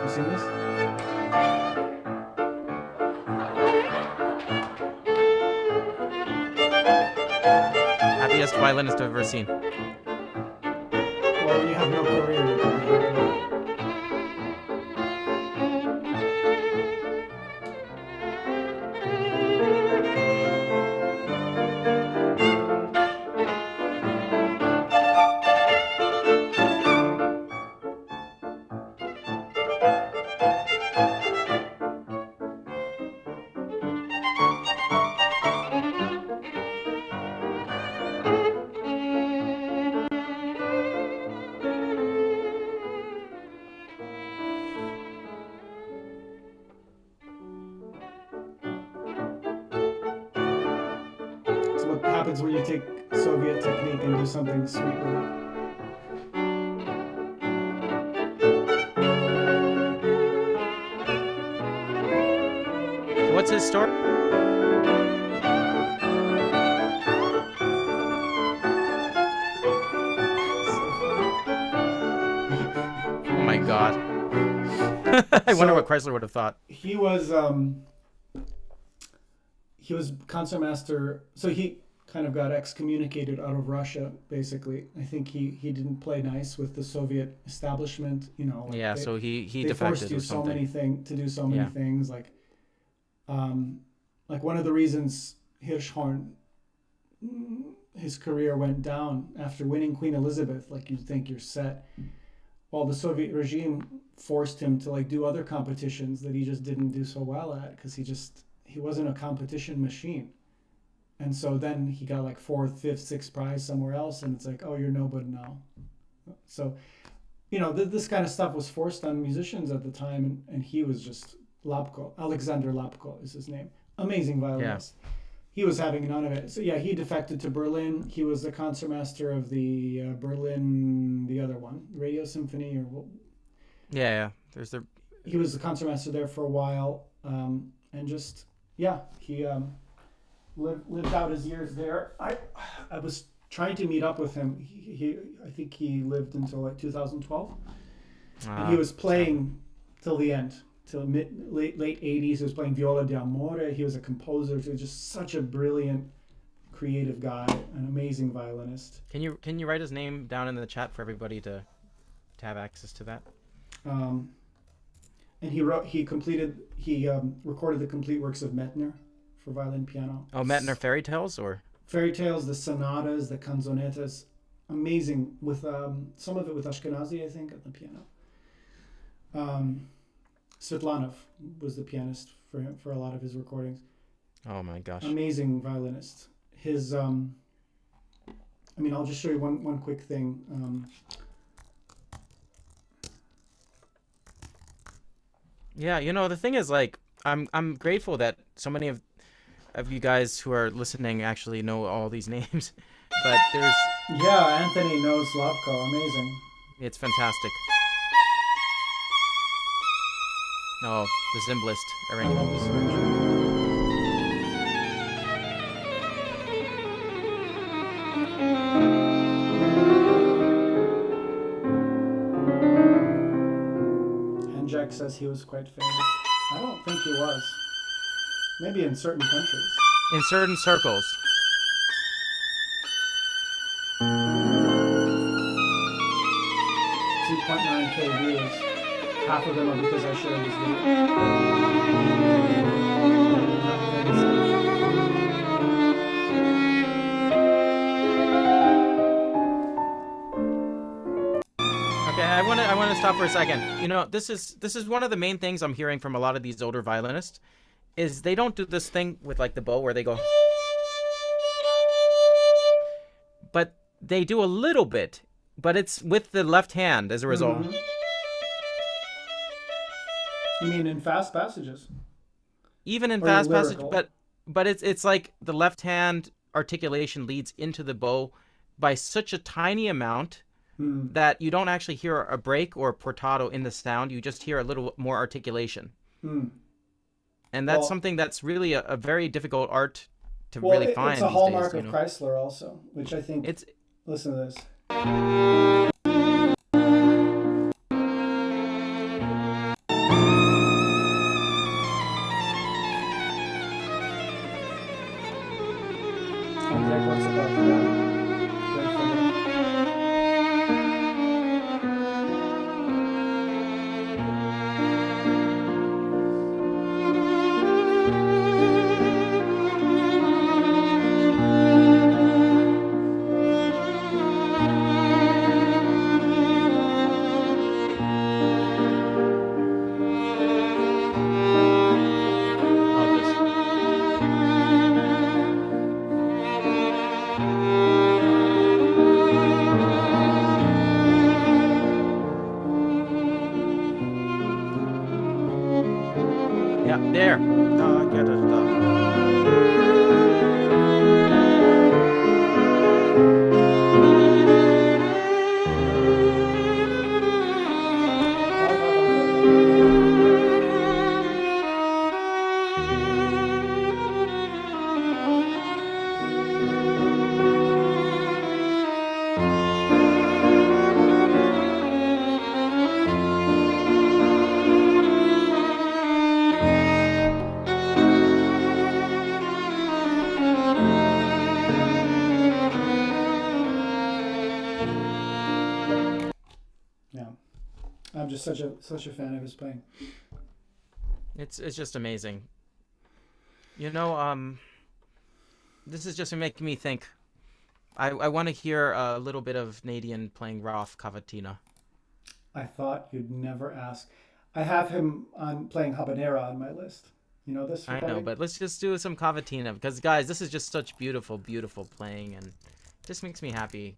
You seen this? Happiest violinist I've ever seen. Well, when you have no career, you can be happy. What happens when you take Soviet technique and do something sweet with it. What's his story? Oh my god. I wonder what Chrysler would have thought. He was concertmaster, so he kind of got excommunicated out of Russia, basically. I think he didn't play nice with the Soviet establishment, you know. Yeah, so he defected forced you or something. to do so many things, like one of the reasons Hirschhorn, his career went down after winning Queen Elizabeth, like you'd think you're set. Well, the Soviet regime forced him to like do other competitions that he just didn't do so well at, because he wasn't a competition machine. And so then he got like 4th, 5th, 6th prize somewhere else, and it's like, oh, you're nobody now. So, you know, this kind of stuff was forced on musicians at the time, and he was just Lapko. Alexander Lapko is his name. Amazing violinist. Yeah. He was having none of it. So yeah, he defected to Berlin. He was the concertmaster of the Berlin, the other one, Radio Symphony, or what? Yeah. He was the concertmaster there for a while, and just he lived out his years there. I was trying to meet up with him. I think he lived until like 2012. And he was playing till the end, till late 80s. He was playing Viola d'Amore. He was a composer. He was just such a brilliant, creative guy, an amazing violinist. Can you write his name down in the chat for everybody to have access to that? And he recorded the complete works of Mettner for violin, piano. Oh, Mettner fairy tales, or fairy tales, the sonatas, the canzonetas, amazing, with some of it with Ashkenazi, I think, at the piano. Svetlanov was the pianist for him for a lot of his recordings. Oh my gosh! Amazing violinist. His I'll just show you one quick thing. Yeah, you know, the thing is, like, I'm grateful that so many of you guys who are listening actually know all these names, but there's... Yeah, Anthony knows Lapko. Amazing. It's fantastic. Oh, the Zimbalist arrangement. Jack says he was quite famous. I don't think he was. Maybe in certain countries. In certain circles. 2.9K views. Half of them are because I shared this video. I want to stop for a second. You know, this is one of the main things I'm hearing from a lot of these older violinists, is they don't do this thing with like the bow where they go, but they do a little bit, but it's with the left hand as a result. Mm-hmm. You mean in fast passages? Even in fast passages, but it's like the left hand articulation leads into the bow by such a tiny amount that you don't actually hear a break or a portato in the sound. You just hear a little more articulation. And that's something that's really a very difficult art to really find. It's a hallmark of Chrysler also, which I think... Listen to this. Andrei, what's about that? I'm just such a fan of his playing. It's just amazing. You know, this is just making me think. I want to hear a little bit of Nadian playing Roth Cavatina. I thought you'd never ask. I have him on playing Habanera on my list. You know this? I know, but let's just do some Cavatina because, guys, this is just such beautiful, beautiful playing, and just makes me happy.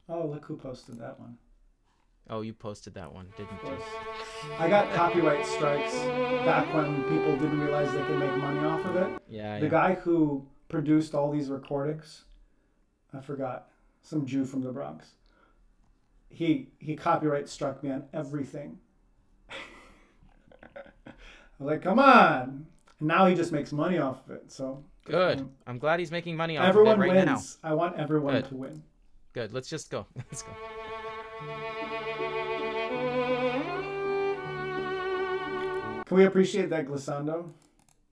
Oh, look who posted that one. Oh, you posted that one, didn't you? I got copyright strikes back when people didn't realize they could make money off of it. Yeah. The guy who produced all these recordings, I forgot, some Jew from the Bronx. He copyright struck me on everything. I'm like, come on! And now he just makes money off of it. So good. I'm glad he's making money off everyone of it right wins. now. I want everyone Good. to win. Good. Let's just go. Let's go. Can we appreciate that glissando?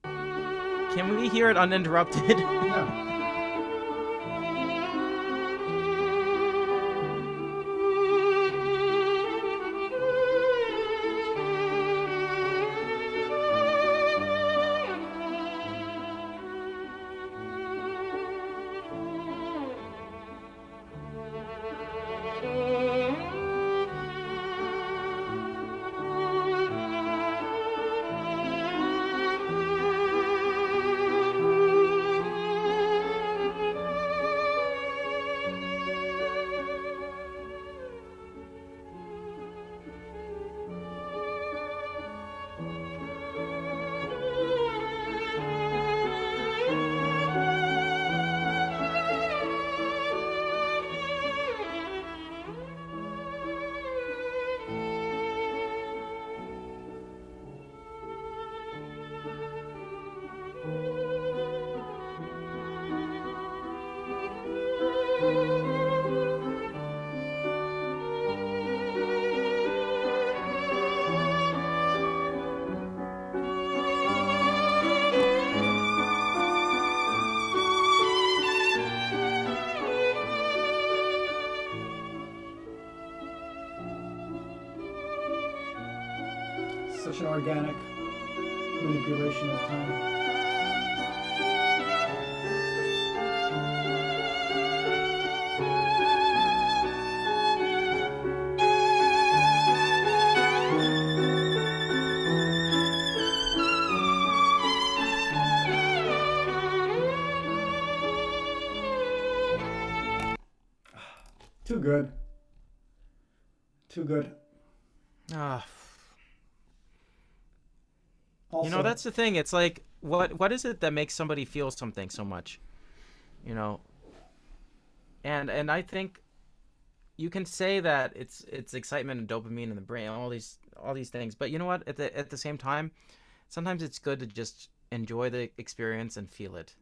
Can we hear it uninterrupted? Yeah. Such an organic manipulation of time. Too good. Too good. Ah. Also, You know, that's the thing. It's like, what is it that makes somebody feel something so much? You know, and I think you can say that it's excitement and dopamine in the brain, all these things. But you know what? At the same time, sometimes it's good to just enjoy the experience and feel it,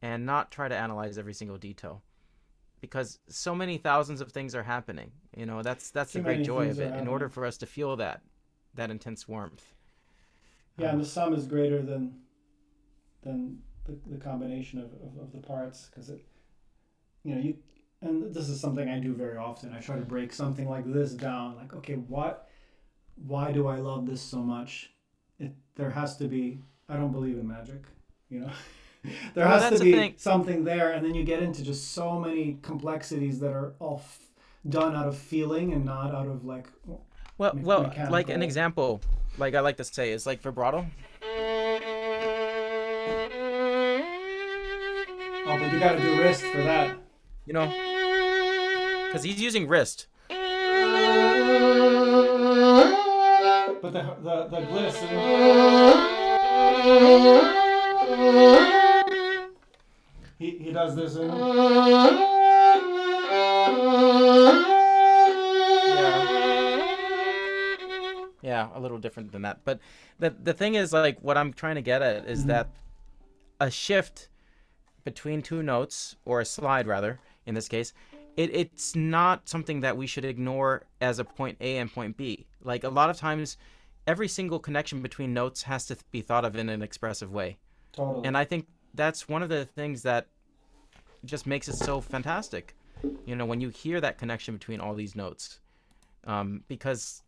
and not try to analyze every single detail, because so many thousands of things are happening. You know, that's the great joy of it. In order for us to feel that intense warmth. Yeah, and the sum is greater than the combination of the parts, because it, you know, and this is something I do very often. I try to break something like this down. Like, okay, why do I love this so much? There has to be. I don't believe in magic, you know. There has to be something there, and then you get into just so many complexities that are all done out of feeling and not out of like. Well, mechanical. like an example, like I like to say, is like vibrato. Oh, but you got to do wrist for that. You know, because he's using wrist. But the gliss. He does this. Yeah, a little different than that. But the thing is, like, what I'm trying to get at is that a shift between two notes, or a slide rather, in this case, it's not something that we should ignore as a point A and point B. Like, a lot of times, every single connection between notes has to be thought of in an expressive way. Totally. And I think that's one of the things that just makes it so fantastic. you know, when you hear that connection between all these notes, because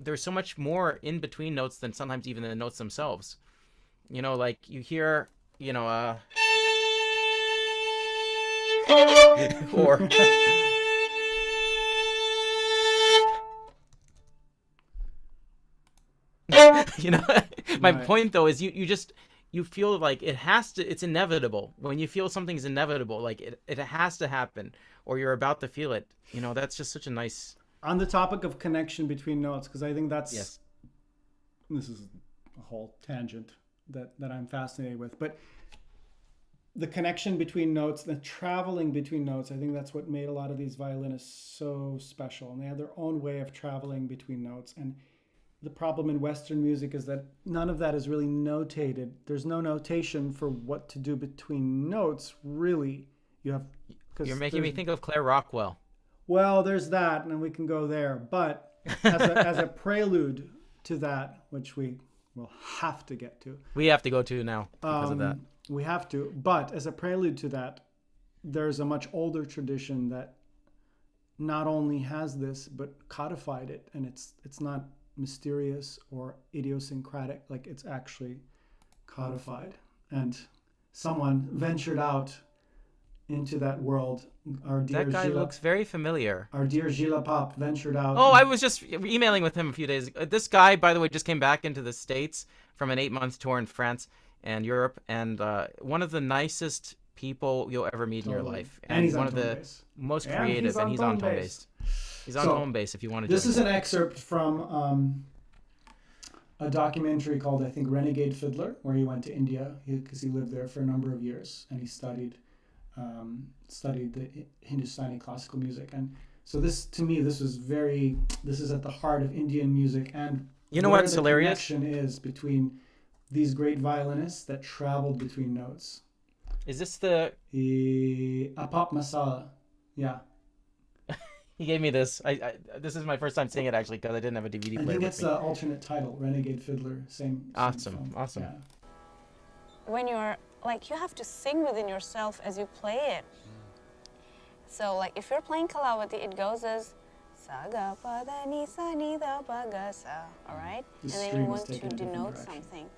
there's so much more in between notes than sometimes even the notes themselves. You know, like you hear, you know, or you know, my point though is you feel like it's inevitable. When you feel something's inevitable, like it has to happen, or you're about to feel it. You know, that's just such a nice. On the topic of connection between notes, because I think that's this is a whole tangent that I'm fascinated with, but the connection between notes, the traveling between notes, I think that's what made a lot of these violinists so special, and they had their own way of traveling between notes. And the problem in Western music is that none of that is really notated. There's no notation for what to do between notes, really. You're making me think of Claire Rockwell. Well, there's that, and we can go there. But as a prelude to that, which we will have to get to. We have to go to now because of that. We have to. But as a prelude to that, there's a much older tradition that not only has this, but codified it. And it's not mysterious or idiosyncratic, like it's actually codified. And someone ventured out into that world. Our dear that guy looks very familiar. Our dear Gilles Pop ventured out. Oh, I was just emailing with him a few days ago. This guy, by the way, just came back into the States from an 8-month tour in France and Europe, and one of the nicest people you'll ever meet in your life, and he's one of the most creative, and he's on tone bass. He's on home base if you want to. This is an excerpt from a documentary called, I think, Renegade Fiddler, where he went to India because he lived there for a number of years and he studied the Hindustani classical music. And so this, to me, this is at the heart of Indian music. And you know what's hilarious? The connection is between these great violinists that traveled between notes. Is this the Apap Masala? Yeah. He gave me this. This is my first time seeing it actually because I didn't have a DVD player. I think it's the alternate title, Renegade Fiddler. Same awesome. film. Awesome. Yeah. When you're like, you have to sing within yourself as you play it. So like if you're playing Kalavati, it goes as sa ga pa da ni sa ni da pa ga sa. All right, and then you want to denote something.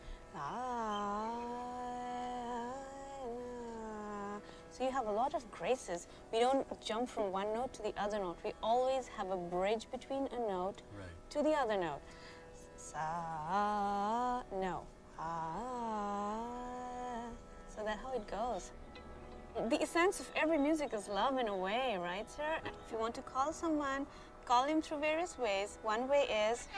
So you have a lot of graces. We don't jump from one note to the other note. We always have a bridge between a note to the other note. Sa, no. So that's how it goes. The essence of every music is love in a way, right, sir? If you want to call someone, call him through various ways. One way is...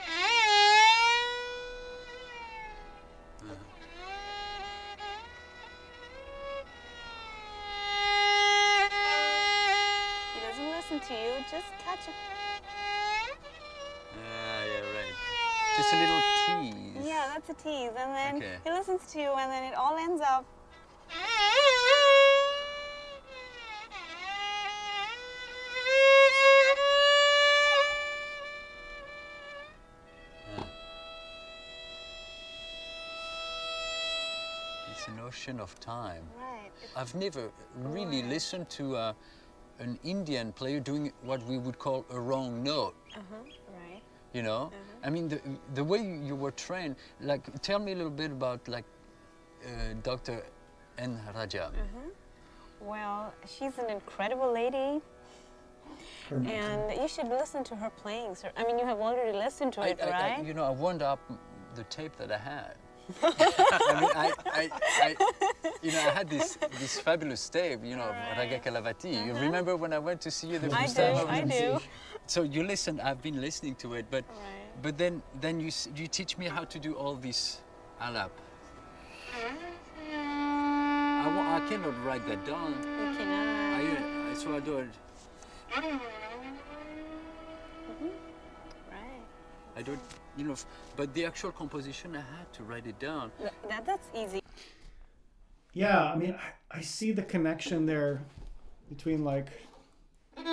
to you, just catch it. Yeah, right. Just a little tease. Yeah, that's a tease. And then he listens to you, and then it all ends up. It's an ocean of time. Right. I've never really listened to an Indian player doing what we would call a wrong note. Right. You know? I mean, the way you were trained, like, tell me a little bit about, like, Dr. N. Raja. Well, she's an incredible lady. And you should listen to her playing, sir. I mean, you have already listened to it, right? You know, I wound up the tape that I had. I had this fabulous tape, you know, Raga Kalavati. You remember when I went to see you the first time? I do. So you listen. I've been listening to it, but then you teach me how to do all this alap. I cannot write that down. You cannot. So I do it. I don't, you know, but the actual composition, I had to write it down. That's easy. Yeah, I mean, I see the connection there between, like, the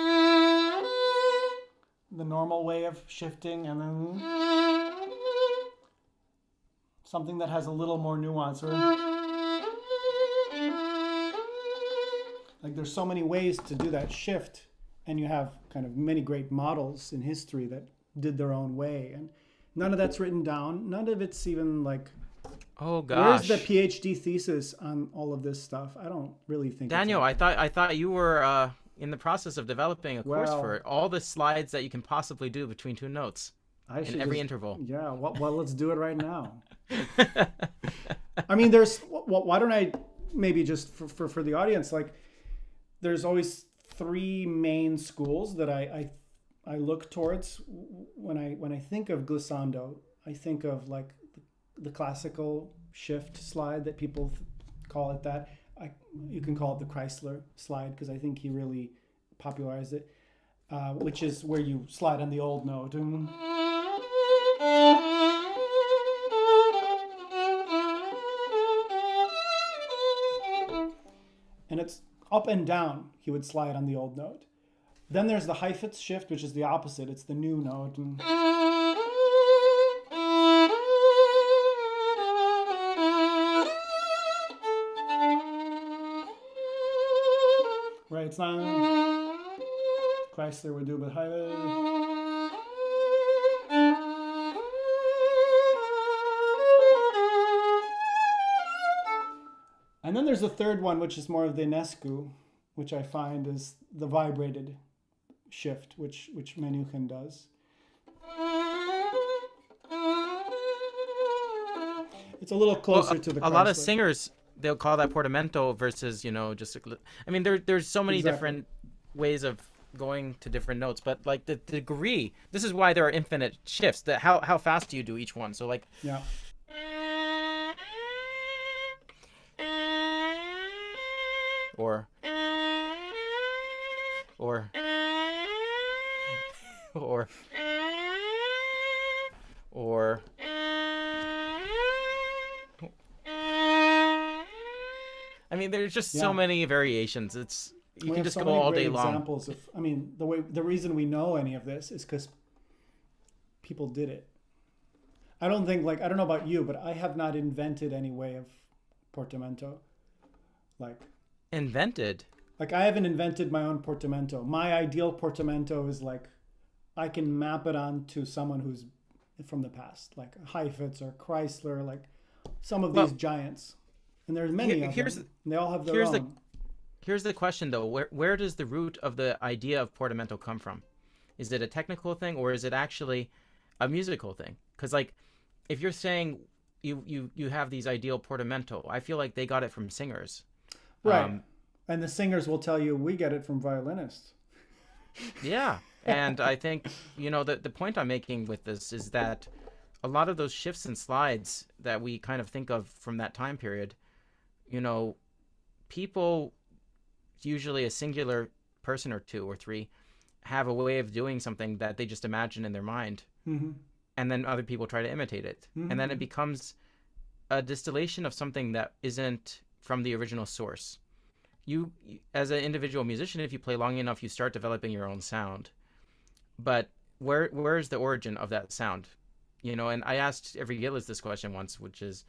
normal way of shifting and then something that has a little more nuance. Or Like there's so many ways to do that shift, and you have kind of many great models in history that did their own way, and none of that's written down. None of it's even like, oh gosh, where's the PhD thesis on all of this stuff? I don't really think. Daniel, I thought you were in the process of developing a course for it. All the slides that you can possibly do between two notes in every interval. Yeah, well, let's do it right now. I mean, there's. Why don't I maybe just for the audience, like, there's always three main schools that I look towards when I think of glissando. I think of like the classical shift slide that people call it that. You can call it the Chrysler slide because I think he really popularized it, which is where you slide on the old note. And it's up and down. He would slide on the old note. Then there's the Heifetz shift, which is the opposite. It's the new note. Right, it's not Chrysler would do, but Heifetz. And then there's a third one, which is more of the Enescu, which I find is the vibrated shift, which Menuhin does. It's a little closer to the Chrysler. A lot of singers, they'll call that portamento versus, just I mean, there's so many different ways of going to different notes, but like the degree, this is why there are infinite shifts. That how fast do you do each one? So like, yeah. Or I mean, there's just so many variations. You can just go all day long. Examples of, I mean, the reason we know any of this is because people did it. I don't think, like, I don't know about you, but I have not invented any way of portamento. Like, invented? Like, I haven't invented my own portamento. My ideal portamento is like, I can map it onto someone who's from the past, like Heifetz or Chrysler, like some of these giants. And there's many of them. They all have their own. Here's the question, though. Where does the root of the idea of portamento come from? Is it a technical thing, or is it actually a musical thing? Because, like, if you're saying you have these ideal portamento, I feel like they got it from singers. Right. And the singers will tell you, we get it from violinists. Yeah. And I think, the point I'm making with this is that a lot of those shifts and slides that we kind of think of from that time period, people, usually a singular person or two or three, have a way of doing something that they just imagine in their mind. Mm-hmm. And then other people try to imitate it. Mm-hmm. And then it becomes a distillation of something that isn't from the original source. You, as an individual musician, if you play long enough, you start developing your own sound. But where is the origin of that sound? And I asked every Gillis this question once, which is,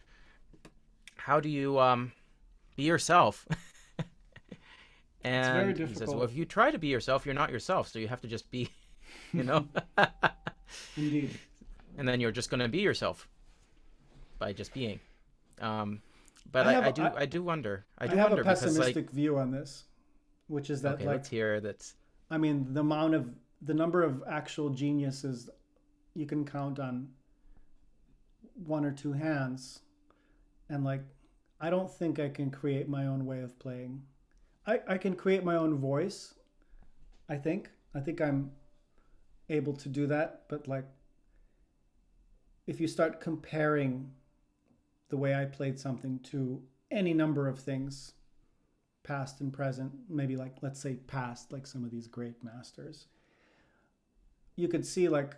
how do you be yourself? And it's very difficult. He says, well, if you try to be yourself, you're not yourself. So you have to just be, Indeed. And then you're just going to be yourself by just being. But I do wonder. I have a pessimistic view on this, which is that, okay, let's hear that. I mean, the number of actual geniuses you can count on one or two hands, and like, I don't think I can create my own way of playing. I can create my own voice. I think I'm able to do that, but like, if you start comparing the way I played something to any number of things, past and present, maybe like, let's say past, like some of these great masters, you could see like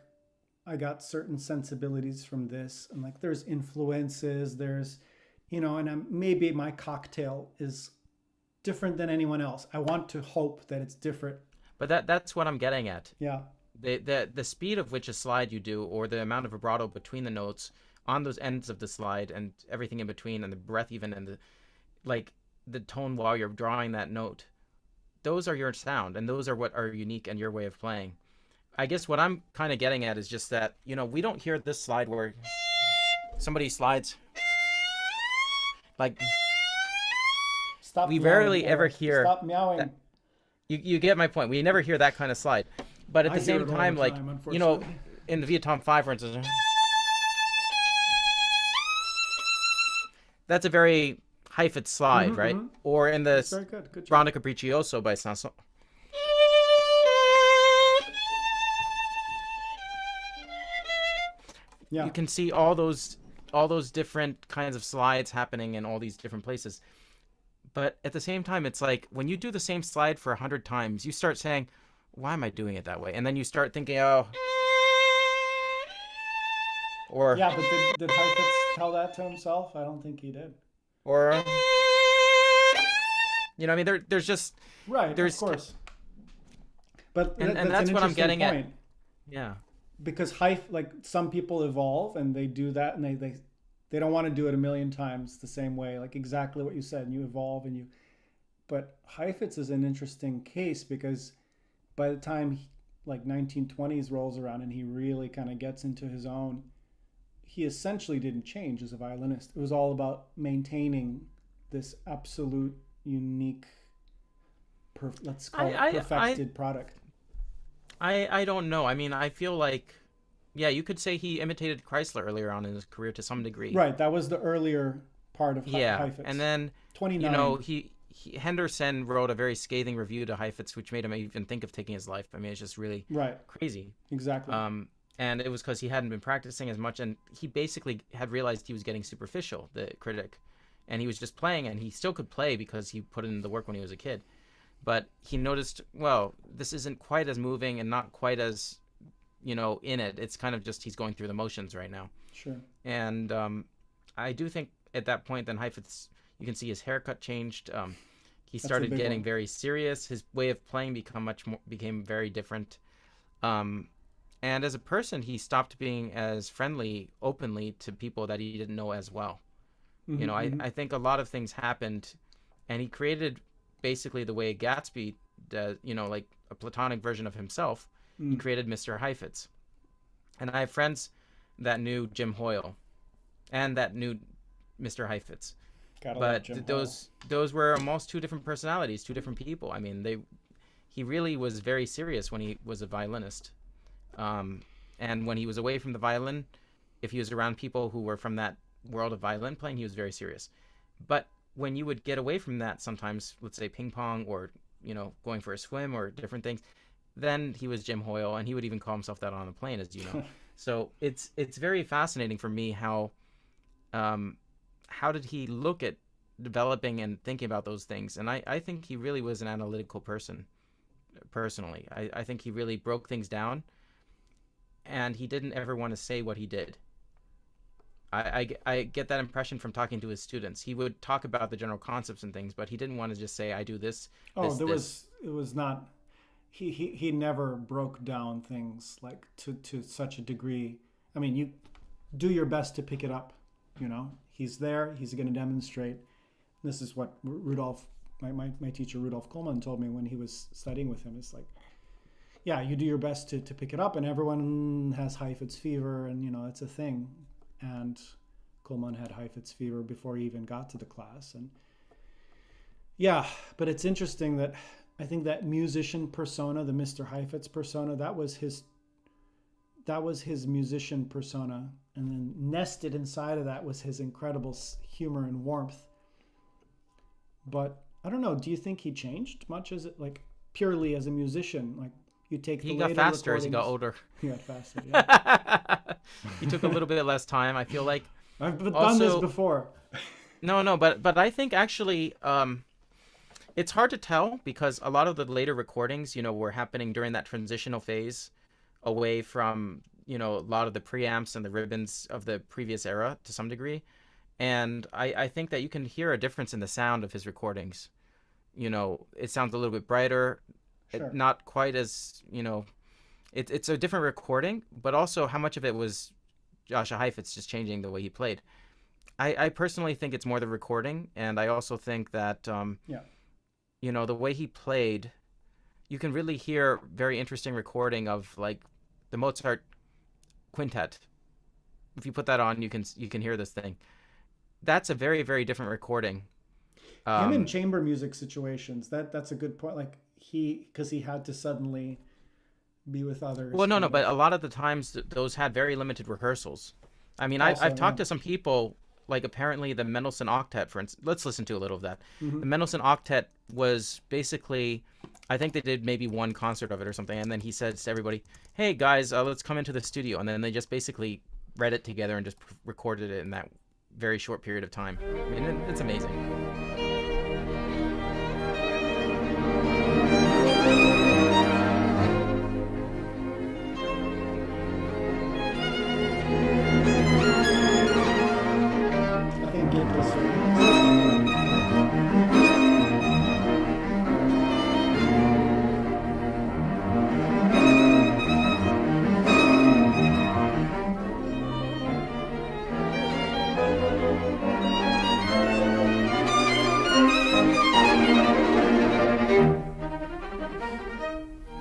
I got certain sensibilities from this, and like there's influences, there's, and maybe my cocktail is different than anyone else. I want to hope that it's different. But that's what I'm getting at. Yeah. The speed of which a slide you do, or the amount of vibrato between the notes on those ends of the slide and everything in between, and the breath even, and the tone while you're drawing that note, those are your sound, and those are what are unique and your way of playing. I guess what I'm kind of getting at is just that, you know, we don't hear this slide where somebody slides like. Stop we meowing, rarely ever Eric. hear. Stop meowing. You get my point. We never hear that kind of slide, but at I the hear same it all time, the like, time, you know, unfortunately. in the Vietnam 5, for instance, that's a very Heifetz slide, right? Or in the very good. Good job. Branda Capriccioso by Sanson. Yeah. You can see all those different kinds of slides happening in all these different places. But at the same time, it's like when you do the same slide for 100 times, you start saying, why am I doing it that way? And then you start thinking, oh. Or yeah, but did Heifetz tell that to himself? I don't think he did. Or, you know, I mean, there's just right. Of course. But and that's what I'm getting point. at. Yeah. Because like some people evolve and they do that, and they don't want to do it a million times the same way, like exactly what you said. And you evolve and you. But Heifetz is an interesting case because by the time like 1920s rolls around and he really kind of gets into his own, he essentially didn't change as a violinist. It was all about maintaining this absolute unique, let's call it perfected product. I don't know. I mean, I feel like, yeah, you could say he imitated Chrysler earlier on in his career to some degree. Right, that was the earlier part of Heifetz. And then 29. You know, Henderson wrote a very scathing review to Heifetz, which made him even think of taking his life. I mean, it's just really crazy. Exactly. And it was because he hadn't been practicing as much, and he basically had realized he was getting superficial, the critic, and he was just playing, and he still could play because he put in the work when he was a kid. But he noticed, well, this isn't quite as moving and not quite as, you know, in it. It's kind of just he's going through the motions right now. Sure. And I do think at that point, then Heifetz, you can see his haircut changed. He started getting very serious. His way of playing became very different. And as a person, he stopped being as friendly openly to people that he didn't know as well. Mm-hmm, you know, I think a lot of things happened, and he created basically the way Gatsby does, you know, like a platonic version of himself. He created Mr. Heifetz. And I have friends that knew Jim Hoyle and that knew Mr. Heifetz. But those were almost two different personalities, two different people. I mean, he really was very serious when he was a violinist. And when he was away from the violin, if he was around people who were from that world of violin playing, he was very serious. But when you would get away from that sometimes, let's say ping pong or, you know, going for a swim or different things, then he was Jim Hoyle, and he would even call himself that on the plane, as you know. So it's very fascinating for me how did he look at developing and thinking about those things? And I think he really was an analytical person, personally. I think he really broke things down, and he didn't ever want to say what he did. I get that impression from talking to his students. He would talk about the general concepts and things, but he didn't want to just say, I do this. It was not, he never broke down things like to such a degree. I mean, you do your best to pick it up, you know, he's there, he's going to demonstrate. This is what Rudolf, my teacher, Rudolf Kuhlmann, told me when he was studying with him. It's like, yeah, you do your best to pick it up, and everyone has Heifetz fever, and, you know, it's a thing. And Kuhlmann had Heifetz fever before he even got to the class. And yeah, but it's interesting that I think that musician persona, the Mr. Heifetz persona, that was his musician persona. And then nested inside of that was his incredible humor and warmth. But I don't know, do you think he changed much as it, like, purely as a musician? Like, you take the he got faster as he got older. He got faster, yeah. He took a little bit less time, I feel like. I've done this before. No, but I think actually it's hard to tell because a lot of the later recordings, you know, were happening during that transitional phase away from, you know, a lot of the preamps and the ribbons of the previous era to some degree. And I think that you can hear a difference in the sound of his recordings. You know, it sounds a little bit brighter. Sure. Not quite as, you know, it's a different recording, but also how much of it was Joshua Heifetz just changing the way he played. I personally think it's more the recording, and I also think that, you know, the way he played, you can really hear very interesting recording of like the Mozart quintet. If you put that on, you can hear this thing. That's a very, very different recording. Him in chamber music situations, that's a good point. Like because he had to suddenly be with others. Well, no, but a lot of the times those had very limited rehearsals. I mean, I've talked to some people, like apparently the Mendelssohn Octet, for instance. Let's listen to a little of that. Mm-hmm. The Mendelssohn Octet was basically, I think they did maybe one concert of it or something, and then he said to everybody, hey guys, let's come into the studio, and then they just basically read it together and just recorded it in that very short period of time. I mean, it's amazing.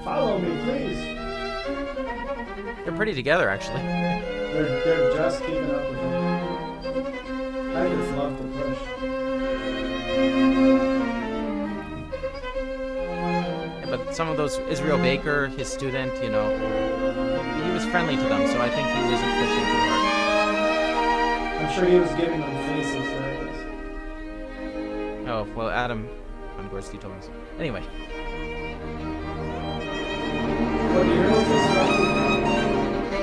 Follow me, please. They're pretty together, actually. They're just keeping up with him. I just love to push. Yeah, but some of those, Israel Baker, his student, you know, he was friendly to them, so I think he wasn't pushing too hard. I'm sure he was giving them faces. There it is. Oh, well, Adam Gorski told us. Anyway. What year was this?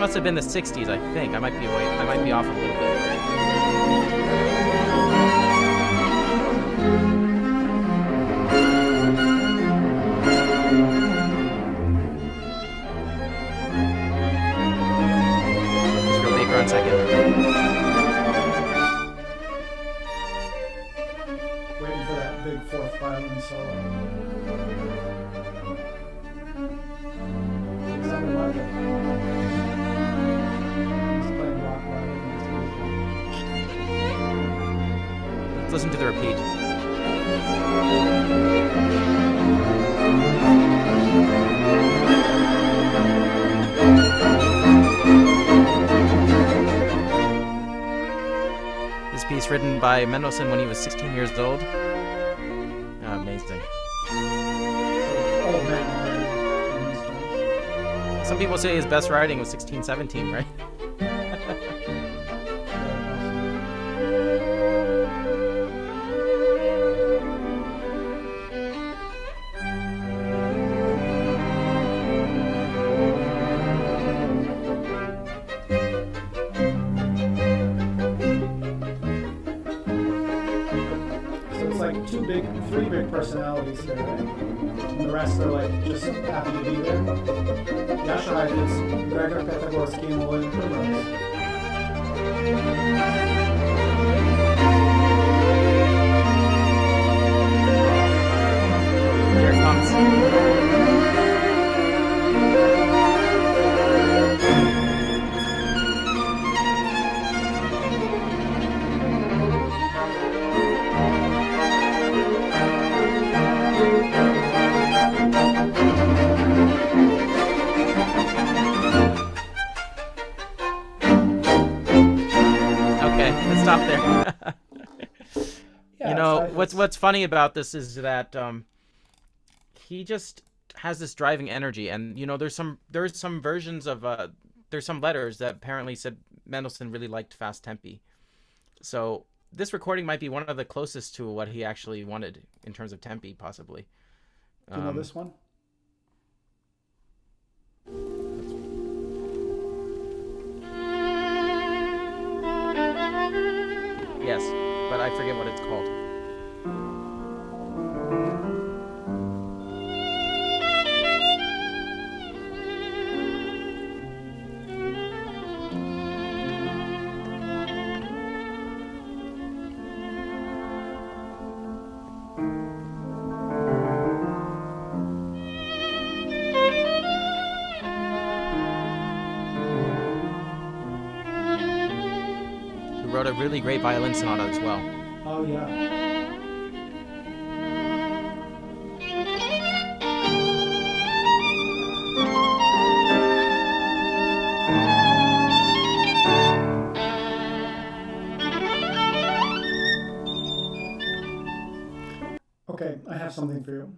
Must have been the 60s, I think. I might be off a little bit. Israel Baker on second. Waiting for that big fourth violin solo. Sounded like it. He's playing rock violin. Let's listen to the repeat. This piece written by Mendelssohn when he was 16 years old. Amazing. Old man already. Some people say his best writing was 16, 17, right? Three big personalities here, right? And the rest are like just happy to be there. Yashai is Gregor Petagorsky and William Primrose. Here it comes. Stop there. Yeah, you know what's funny about this is that he just has this driving energy, and you know there's some versions of there's some letters that apparently said Mendelssohn really liked fast tempi. So this recording might be one of the closest to what he actually wanted in terms of tempi, possibly. Do you know this one? Yes, but I forget what it's called. Wrote a really great violin sonata as well. Oh yeah. something for you.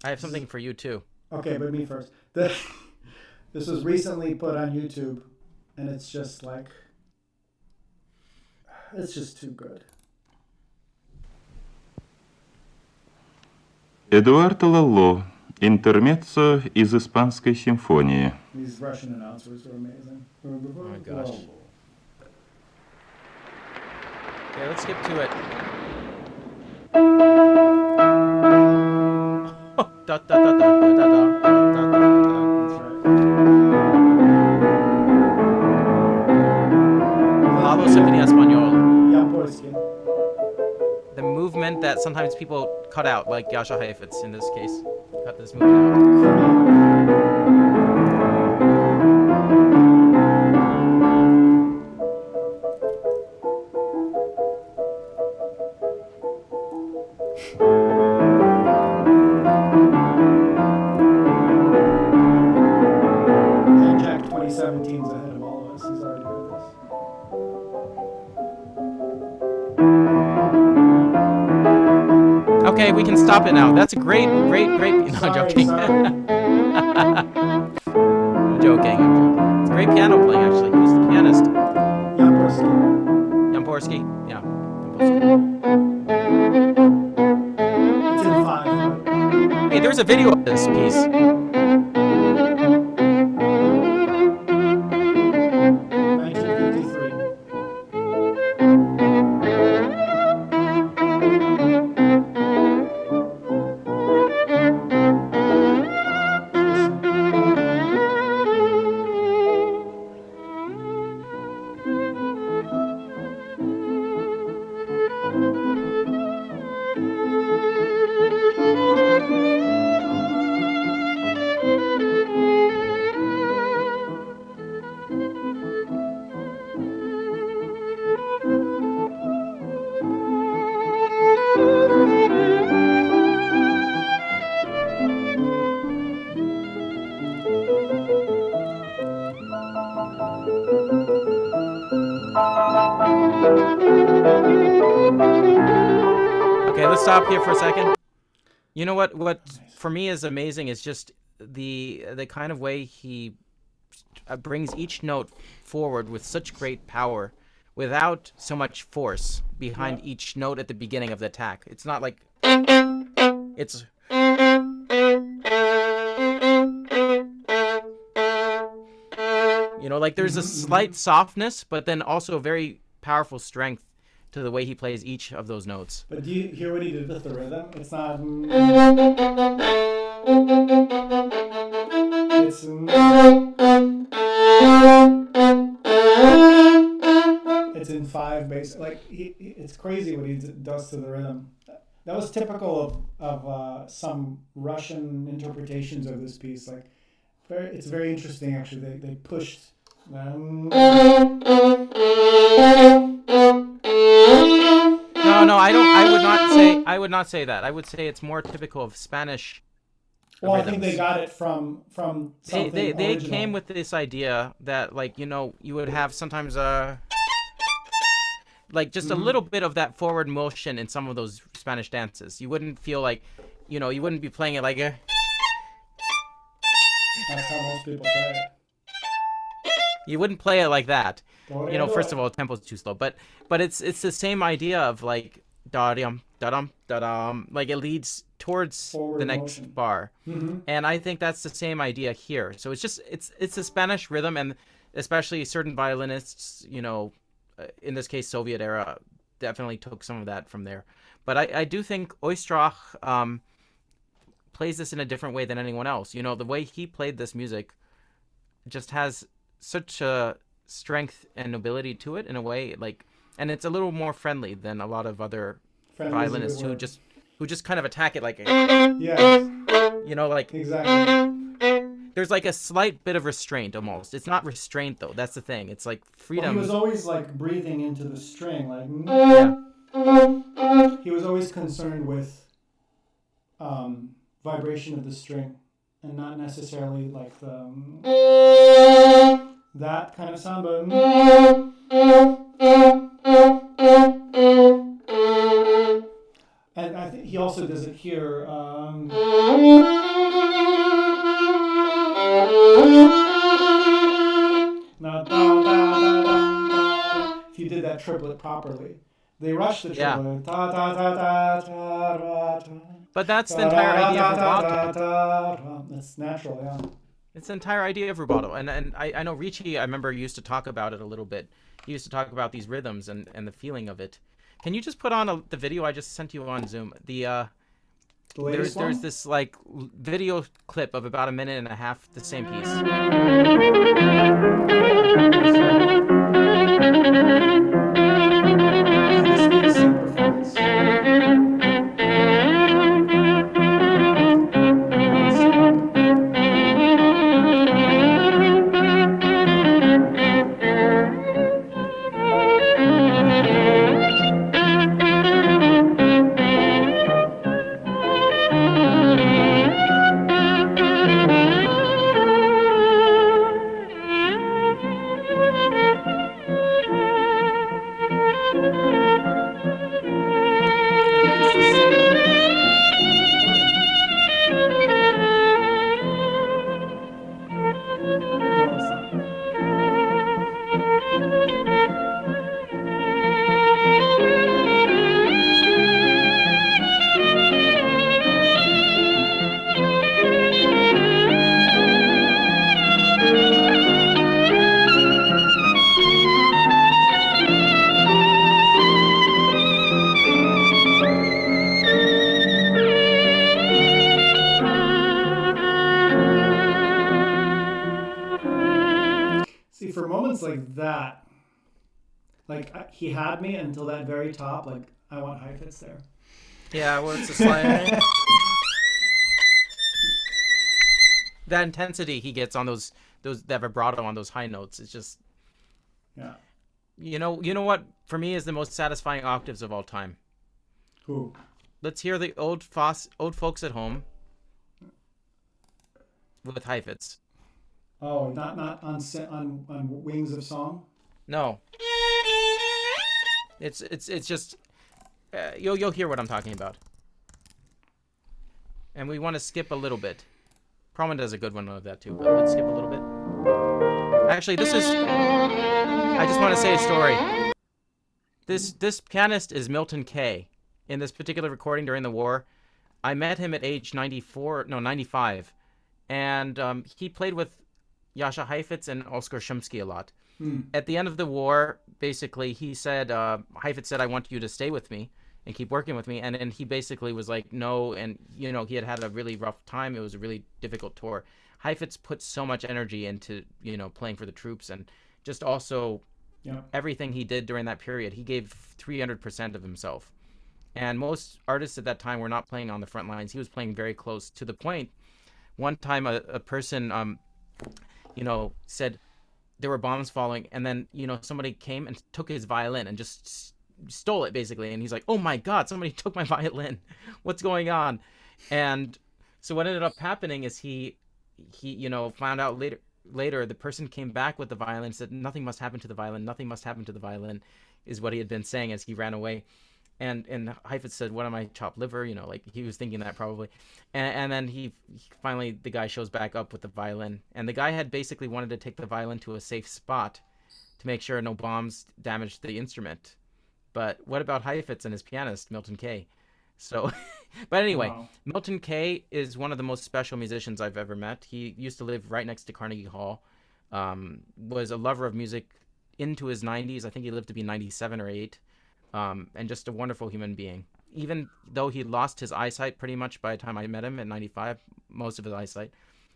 I have something for you too. Okay, but me first. This was recently put on YouTube, and it's just like, it's just too good. Эдуард Лалло. Интермеццо из Испанской симфонии. These Russian announcers are amazing. Oh my gosh. Okay, let's skip to it. Da, da, da, da, da, da, da, da, da, da. Lalo Symphony Español. The movement that sometimes people cut out, like Yasha Heifetz in this case. Cut this movement And Jack 2017 is ahead of all of us. He's already heard this. Okay, we can stop it now. That's a great. No, I'm joking. I'm joking. It's great piano playing, actually. Who's the pianist? Yamporsky. Yeah. It's in 5. Hey, there's a video of this piece. Okay, let's stop here for a second. You know what for me is amazing is just the kind of way he brings each note forward with such great power without so much force behind each note at the beginning of the attack. It's not like it's like there's a slight softness, but then also a very powerful strength to the way he plays each of those notes. But do you hear what he did with the rhythm? It's not. It's in 5 bass. Like it's crazy what he does to the rhythm. That was typical of some Russian interpretations of this piece. Like, it's very interesting actually. They pushed. No, I don't. I would not say that. I would say it's more typical of Spanish. Well, rhythms. I think they got it from something They original. came with this idea that, like, you would have sometimes like just a little bit of that forward motion in some of those Spanish dances. You wouldn't feel like, you wouldn't be playing it like a. That's how most people play it. You wouldn't play it like that. First of all, tempo's too slow. But it's the same idea of like da-dum, da-dum, da-dum. Like it leads towards forward the next motion. Bar. Mm-hmm. And I think that's the same idea here. So it's a Spanish rhythm, and especially certain violinists, in this case Soviet era, definitely took some of that from there. But I do think Oistrakh plays this in a different way than anyone else. The way he played this music just has such a strength and nobility to it in a way, and it's a little more friendly than a lot of other violinists who just kind of attack it like exactly. There's like a slight bit of restraint almost. It's not restraint though. That's the thing. It's like freedom. Well, he was always like breathing into the string, like he was always concerned with vibration of the string and not necessarily like that kind of sound, but and I think he also does it here. If you did that triplet properly, they rush the triplet. But that's the entire idea of rubato. That's natural, yeah. It's the entire idea of rubato, and I know Ricci, I remember, used to talk about it a little bit. He used to talk about these rhythms and the feeling of it. Can you just put on the video I just sent you on Zoom? There's this like video clip of about 1.5 minutes, the same piece. See, for moments like that, like he had me until that very top, like I want Heifetz there. Yeah, well, it's a slide. That intensity he gets on that vibrato on those high notes, it's just, yeah. You know what for me is the most satisfying octaves of all time? Who? Let's hear the old folks at home with Heifetz. Oh, not on Wings of Song? No. It's just you'll hear what I'm talking about. And we want to skip a little bit. Proman does a good one of that too, but let's skip a little bit. Actually, I just want to say a story. This pianist is Milton Kay. In this particular recording during the war, I met him at age 95, and he played with Jascha Heifetz and Oskar Shumsky a lot. At the end of the war, basically, he said, Heifetz said, I want you to stay with me and keep working with me. And he basically was like, no. And, he had a really rough time. It was a really difficult tour. Heifetz put so much energy into, playing for the troops, and just also everything he did during that period. He gave 300% of himself. And most artists at that time were not playing on the front lines. He was playing very close, to the point. One time a person, said there were bombs falling, and then, somebody came and took his violin and just stole it, basically. And he's like, oh my God, somebody took my violin. What's going on? And so what ended up happening is he found out later the person came back with the violin, said nothing must happen to the violin, is what he had been saying as he ran away. And Heifetz said, what am I, chopped liver? Like he was thinking that probably. And then he finally, the guy shows back up with the violin. And the guy had basically wanted to take the violin to a safe spot to make sure no bombs damaged the instrument. But what about Heifetz and his pianist, Milton Kay? So, but anyway, wow. Milton Kay is one of the most special musicians I've ever met. He used to live right next to Carnegie Hall, was a lover of music into his 90s. I think he lived to be 97 or 8. And just a wonderful human being. Even though he lost his eyesight pretty much by the time I met him at 95, most of his eyesight,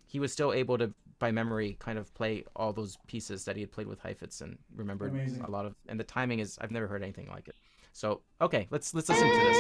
he was still able to, by memory, kind of play all those pieces that he had played with Heifetz and remembered a lot of. And the timing is, I've never heard anything like it. So, okay, let's listen to this.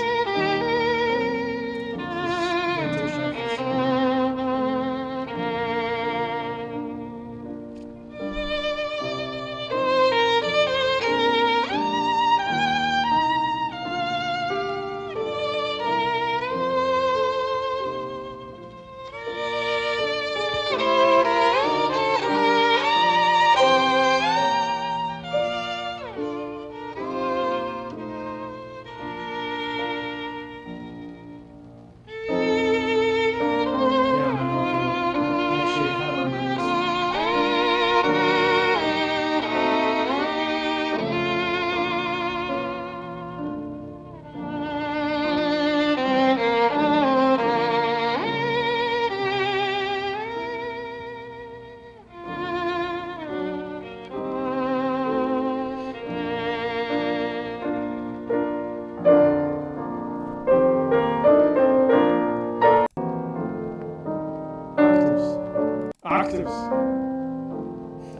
octaves.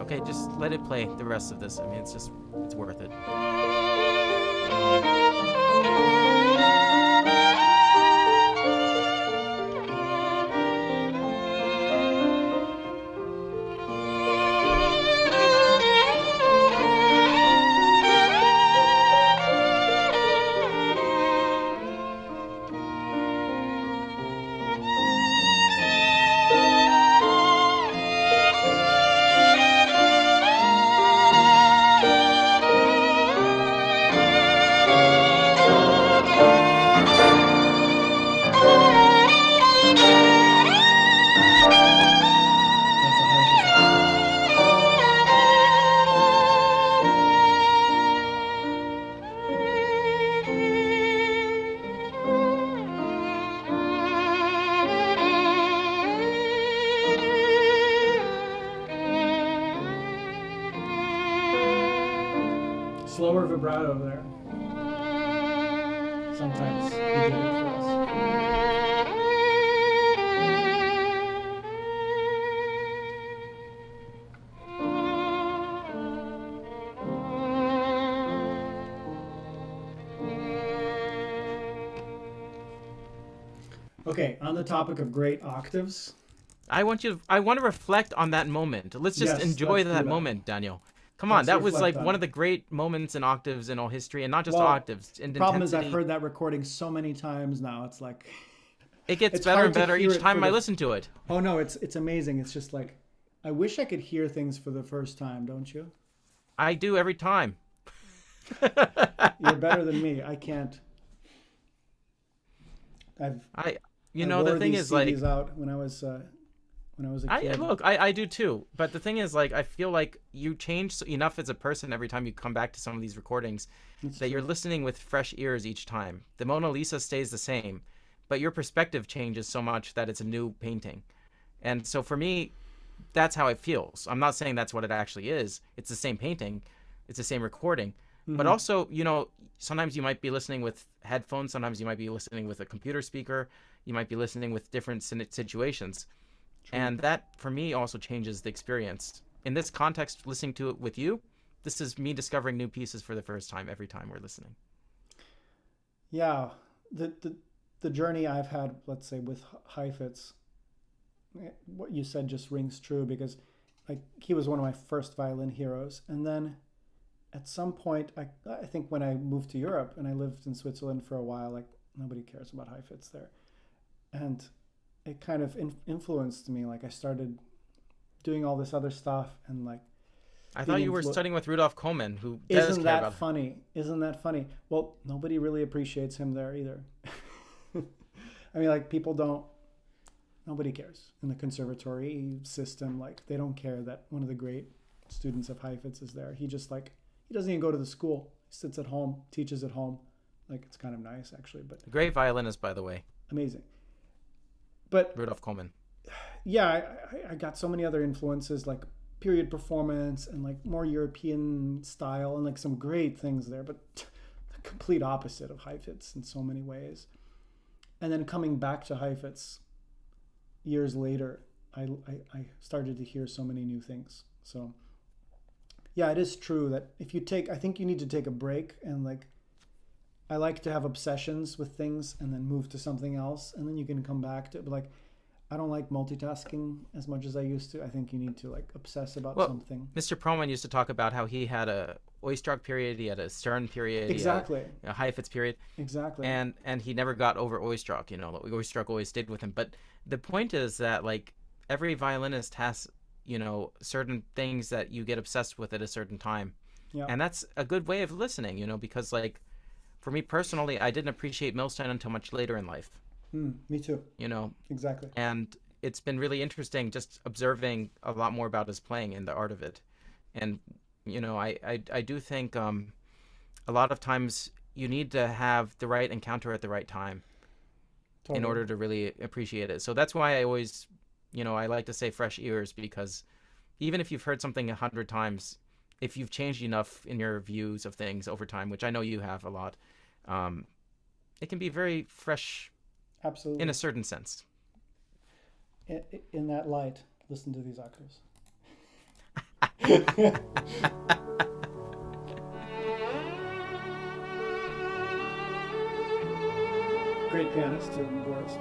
Okay, just let it play the rest of this. I mean, it's worth it. Slower vibrato there. Sometimes he did it for us. Okay, on the topic of great octaves. I want to reflect on that moment. Let's just enjoy that moment, Daniel. Come on, that was like one of the great moments in octaves in all history, and not just octaves. The problem is I've heard that recording so many times now. It's like it gets better and better each time I listen to it. Oh no, it's amazing. It's just like I wish I could hear things for the first time, don't you? I do every time. You're better than me. I can't. The thing is, like, out when I was a kid. I do too. But the thing is, like, I feel like you change enough as a person every time you come back to some of these recordings that you're listening with fresh ears each time. The Mona Lisa stays the same, but your perspective changes so much that it's a new painting. And so for me, that's how it feels. I'm not saying that's what it actually is. It's the same painting. It's the same recording. Mm-hmm. But also, sometimes you might be listening with headphones. Sometimes you might be listening with a computer speaker. You might be listening with different situations. True. And that, for me, also changes the experience. In this context, listening to it with you, this is me discovering new pieces for the first time every time we're listening. Yeah. The journey I've had, let's say, with Heifetz, what you said just rings true, because like he was one of my first violin heroes. And then at some point, I think when I moved to Europe and I lived in Switzerland for a while, like nobody cares about Heifetz there. And it kind of influenced me. Like I started doing all this other stuff and like. I thought you were studying with Rudolf Kollmann, who does Isn't care that about funny? Isn't that funny? Well, nobody really appreciates him there either. I mean, like nobody cares in the conservatory system. Like they don't care that one of the great students of Heifetz is there. He doesn't even go to the school. He sits at home, teaches at home. Like it's kind of nice actually, but great violinist, by the way. Amazing. But Rudolf Kollmann. Yeah, I got so many other influences like period performance and like more European style and like some great things there, but the complete opposite of Heifetz in so many ways. And then coming back to Heifetz years later, I started to hear so many new things. So yeah, it is true that I think you need to take a break, and like I like to have obsessions with things and then move to something else, and then you can come back to it. But like I don't like multitasking as much as I used to. I think you need to like obsess about something. Mr. Perlman used to talk about how he had a Oistrakh period, he had a Stern period, exactly, he had a Heifetz period, exactly, and he never got over Oistrakh. Oistrakh always stayed with him. But the point is that like every violinist has certain things that you get obsessed with at a certain time, and that's a good way of listening. Because like for me personally, I didn't appreciate Milstein until much later in life. Me too. Exactly. And it's been really interesting just observing a lot more about his playing and the art of it. And, I do think a lot of times you need to have the right encounter at the right time in order to really appreciate it. So that's why I always, I like to say fresh ears, because even if you've heard something 100 times, if you've changed enough in your views of things over time, which I know you have a lot, it can be very fresh. Absolutely. In a certain sense. In that light, Listen to these octaves. Great pianist, Boris.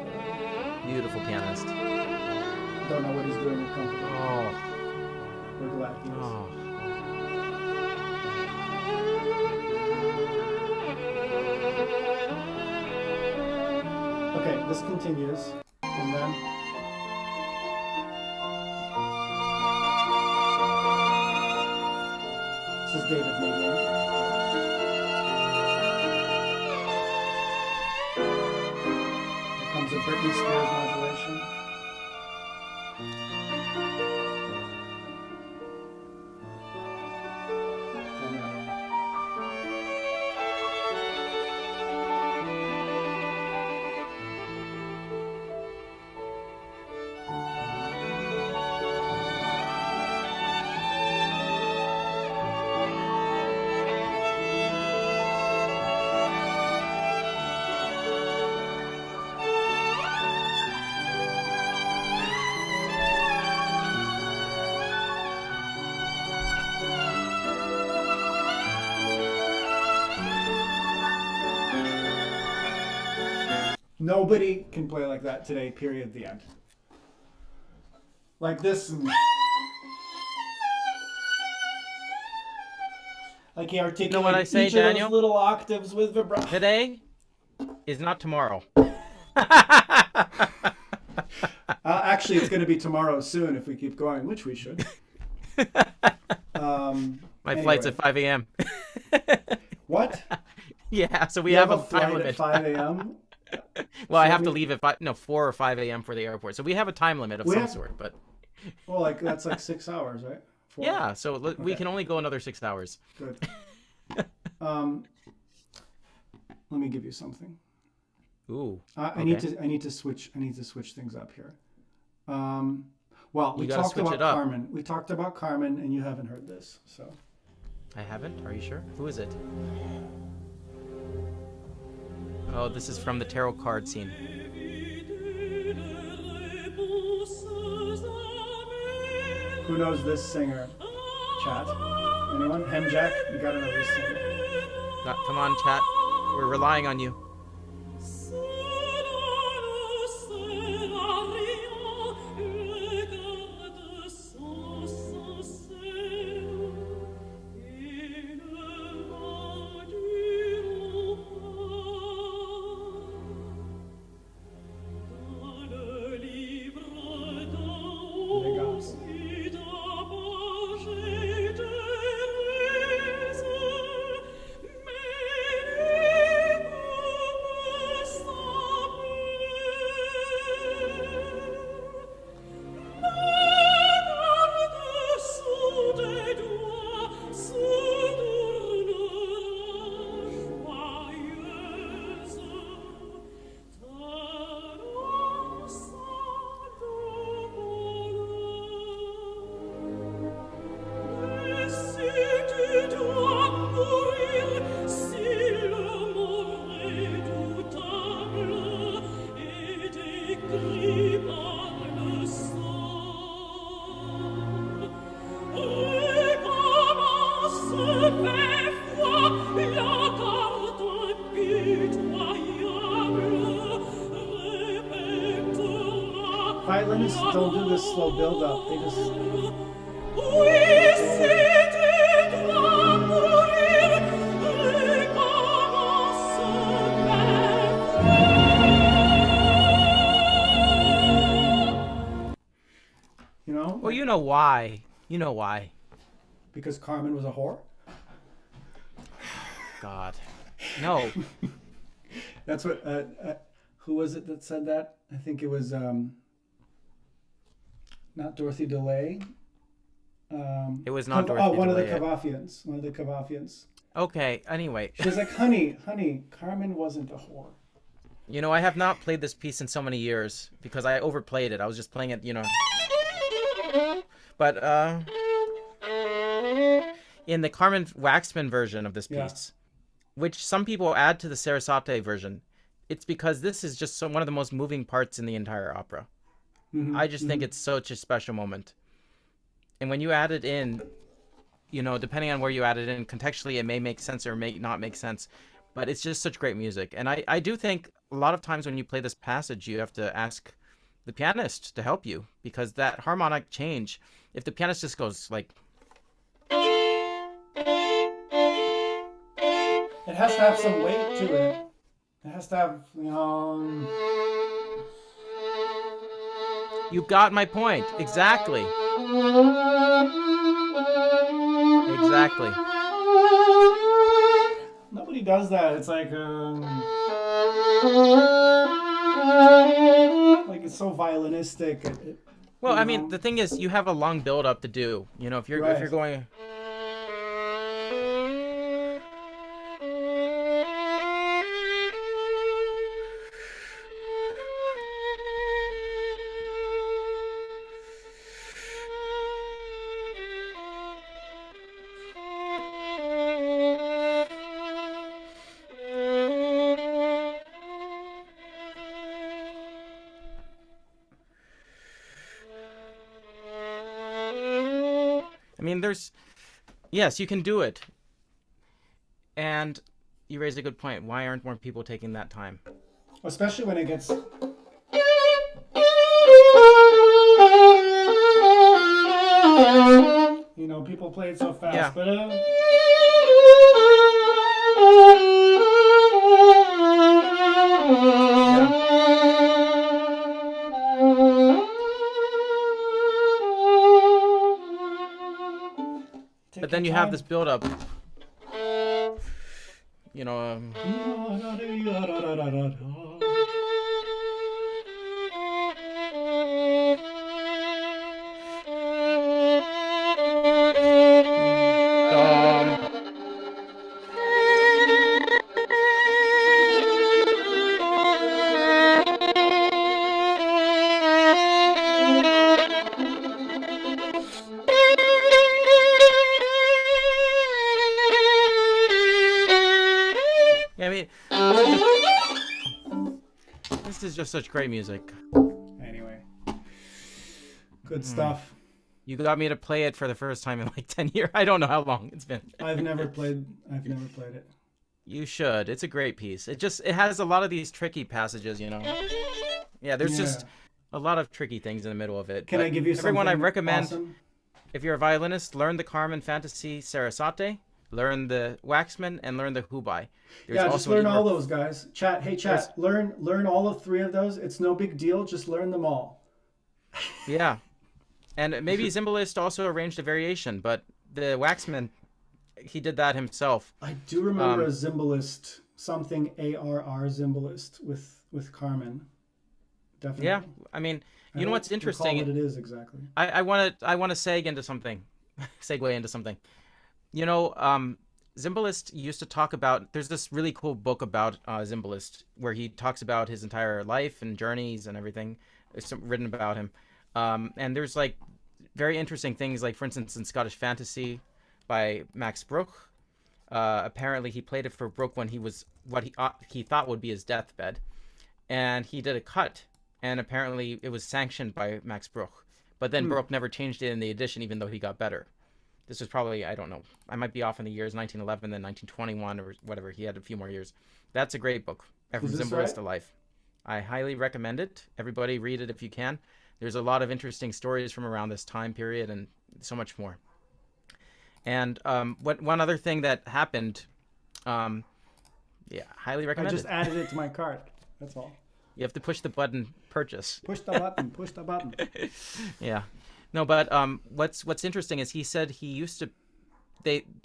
Beautiful pianist. Don't know what he's doing with company. Oh. We're glad he is. Oh. Okay, this continues, and then this is David Median. Here comes a Britney Spears modulation. Nobody can play like that today, period, the end. Like this. Like he articulated You know what I say, each Daniel? of those little octaves with vibrato. Today is not tomorrow. Actually, it's going to be tomorrow soon if we keep going, which we should. My flight's at 5 a.m. What? Yeah, so we You have a flight time limit. at 5 a.m.? Well, I have to leave at 4 or 5 a.m. for the airport. So we have a time limit of some sort, but... Well, like that's like 6 hours, right? 4? Yeah, so we can only go another 6 hours. Good. Let me give you something. Ooh. I need to switch things up here. Well, we talked about Carmen. We talked about Carmen, and you haven't heard this, so. I haven't? Are you sure? Who is it? Oh, this is from the tarot card scene. Who knows this singer? Chat. Anyone? Hemjack? You gotta know this singer. Come on, chat. We're relying on you. Violinists don't do this slow build up. They just. You know? Well, you know why. You know why. Because Carmen was a whore? God. No. That's what. Who was it that said that? I think it was. Not Dorothy DeLay. It was not Dorothy DeLay. One of the Cavafians. One of the Cavafians. Okay, anyway. She was like, honey, Carmen wasn't a whore. You know, I have not played this piece in so many years because I overplayed it. I was just playing it, you know. But in the Carmen Waxman version of this piece, which some people add to the Sarasate version, it's because this is just one of the most moving parts in the entire opera. I just think it's such a special moment. And when you add it in, you know, depending on where you add it in, contextually it may make sense or may not make sense, but it's just such great music. And I do think a lot of times when you play this passage, you have to ask the pianist to help you, because that harmonic change, if the pianist just goes like... It has to have some weight to it. It has to have, you know... You got my point. Exactly. Exactly. Nobody does that. It's like it's so violinistic. Well, I mean, the thing is, you have a long build up to do. You know, if you're going... I mean, yes, you can do it. And you raised a good point. Why aren't more people taking that time? Especially when it gets... You know, people play it so fast, yeah. But... But then you have this build up. You know, this is just such great music. Anyway, good stuff. You got me to play it for the first time in like 10 years. I don't know how long it's been. I've never played it. You should. It's a great piece. It has a lot of these tricky passages, you know. Yeah, there's just a lot of tricky things in the middle of it. Can I give you something everyone, I recommend, awesome? If you're a violinist, learn the Carmen Fantasy Sarasate, learn the Waxman, and learn the Hubai. Just learn all those, guys. Chat, learn all of 3 of those. It's no big deal. Just learn them all. Yeah. And maybe Zimbalist also arranged a variation, but the Waxman, he did that himself. I do remember a Zimbalist, something ARR Zimbalist with Carmen. Definitely. Yeah, I mean, you know what's interesting? What it is exactly. I want to segue into something. You know, Zimbalist used to talk about. There's this really cool book about Zimbalist where he talks about his entire life and journeys and everything. It's written about him, and there's like very interesting things. Like for instance, in Scottish Fantasy by Max Bruch, apparently he played it for Bruch when he was what he thought would be his deathbed, and he did a cut. And apparently it was sanctioned by Max Bruch. But then Bruch never changed it in the edition, even though he got better. This was probably, I don't know, I might be off in the years 1911, then 1921, or whatever. He had a few more years. That's a great book, From Zimbalist to Life. I highly recommend it. Everybody read it if you can. There's a lot of interesting stories from around this time period and so much more. And one other thing that happened, highly recommend it. I just added it to my cart. That's all. You have to push the button purchase. Push the button. Push the button. Yeah. No, but what's interesting is he said he used to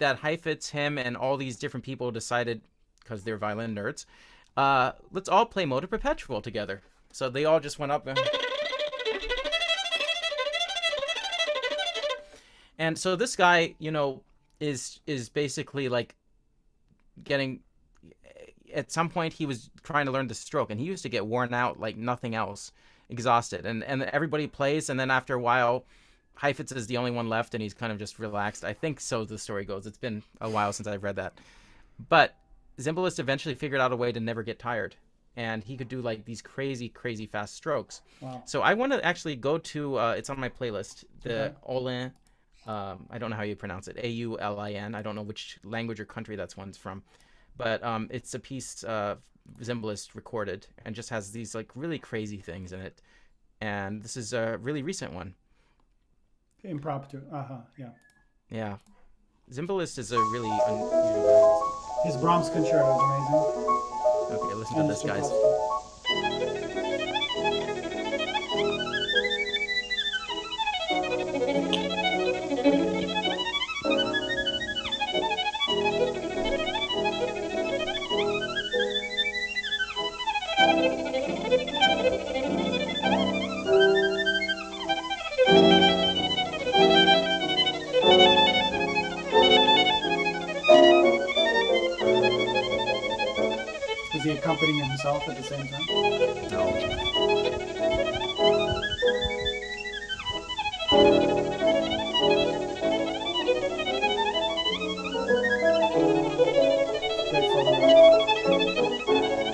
that Heifetz, him, and all these different people decided, because they're violin nerds, let's all play Motu Perpetual together. So they all just went up and so this guy, you know, is basically like getting. At some point, he was trying to learn the stroke, and he used to get worn out like nothing else, exhausted. And everybody plays, and then after a while, Heifetz is the only one left, and he's kind of just relaxed. I think so the story goes. It's been a while since I've read that. But Zimbalist eventually figured out a way to never get tired. and he could do like these crazy fast strokes. Wow. So I want to actually go to it's on my playlist, the Violin. I don't know how you pronounce it, Aulin. I don't know which language or country that's one's from, but it's a piece Zimbalist recorded and just has these like really crazy things in it, and this is a really recent one. Impromptu. Yeah. Yeah. Zimbalist is a really unusual. His Brahms concerto is amazing. Okay, listen to this, guys. Was he accompanying himself at the same time? No.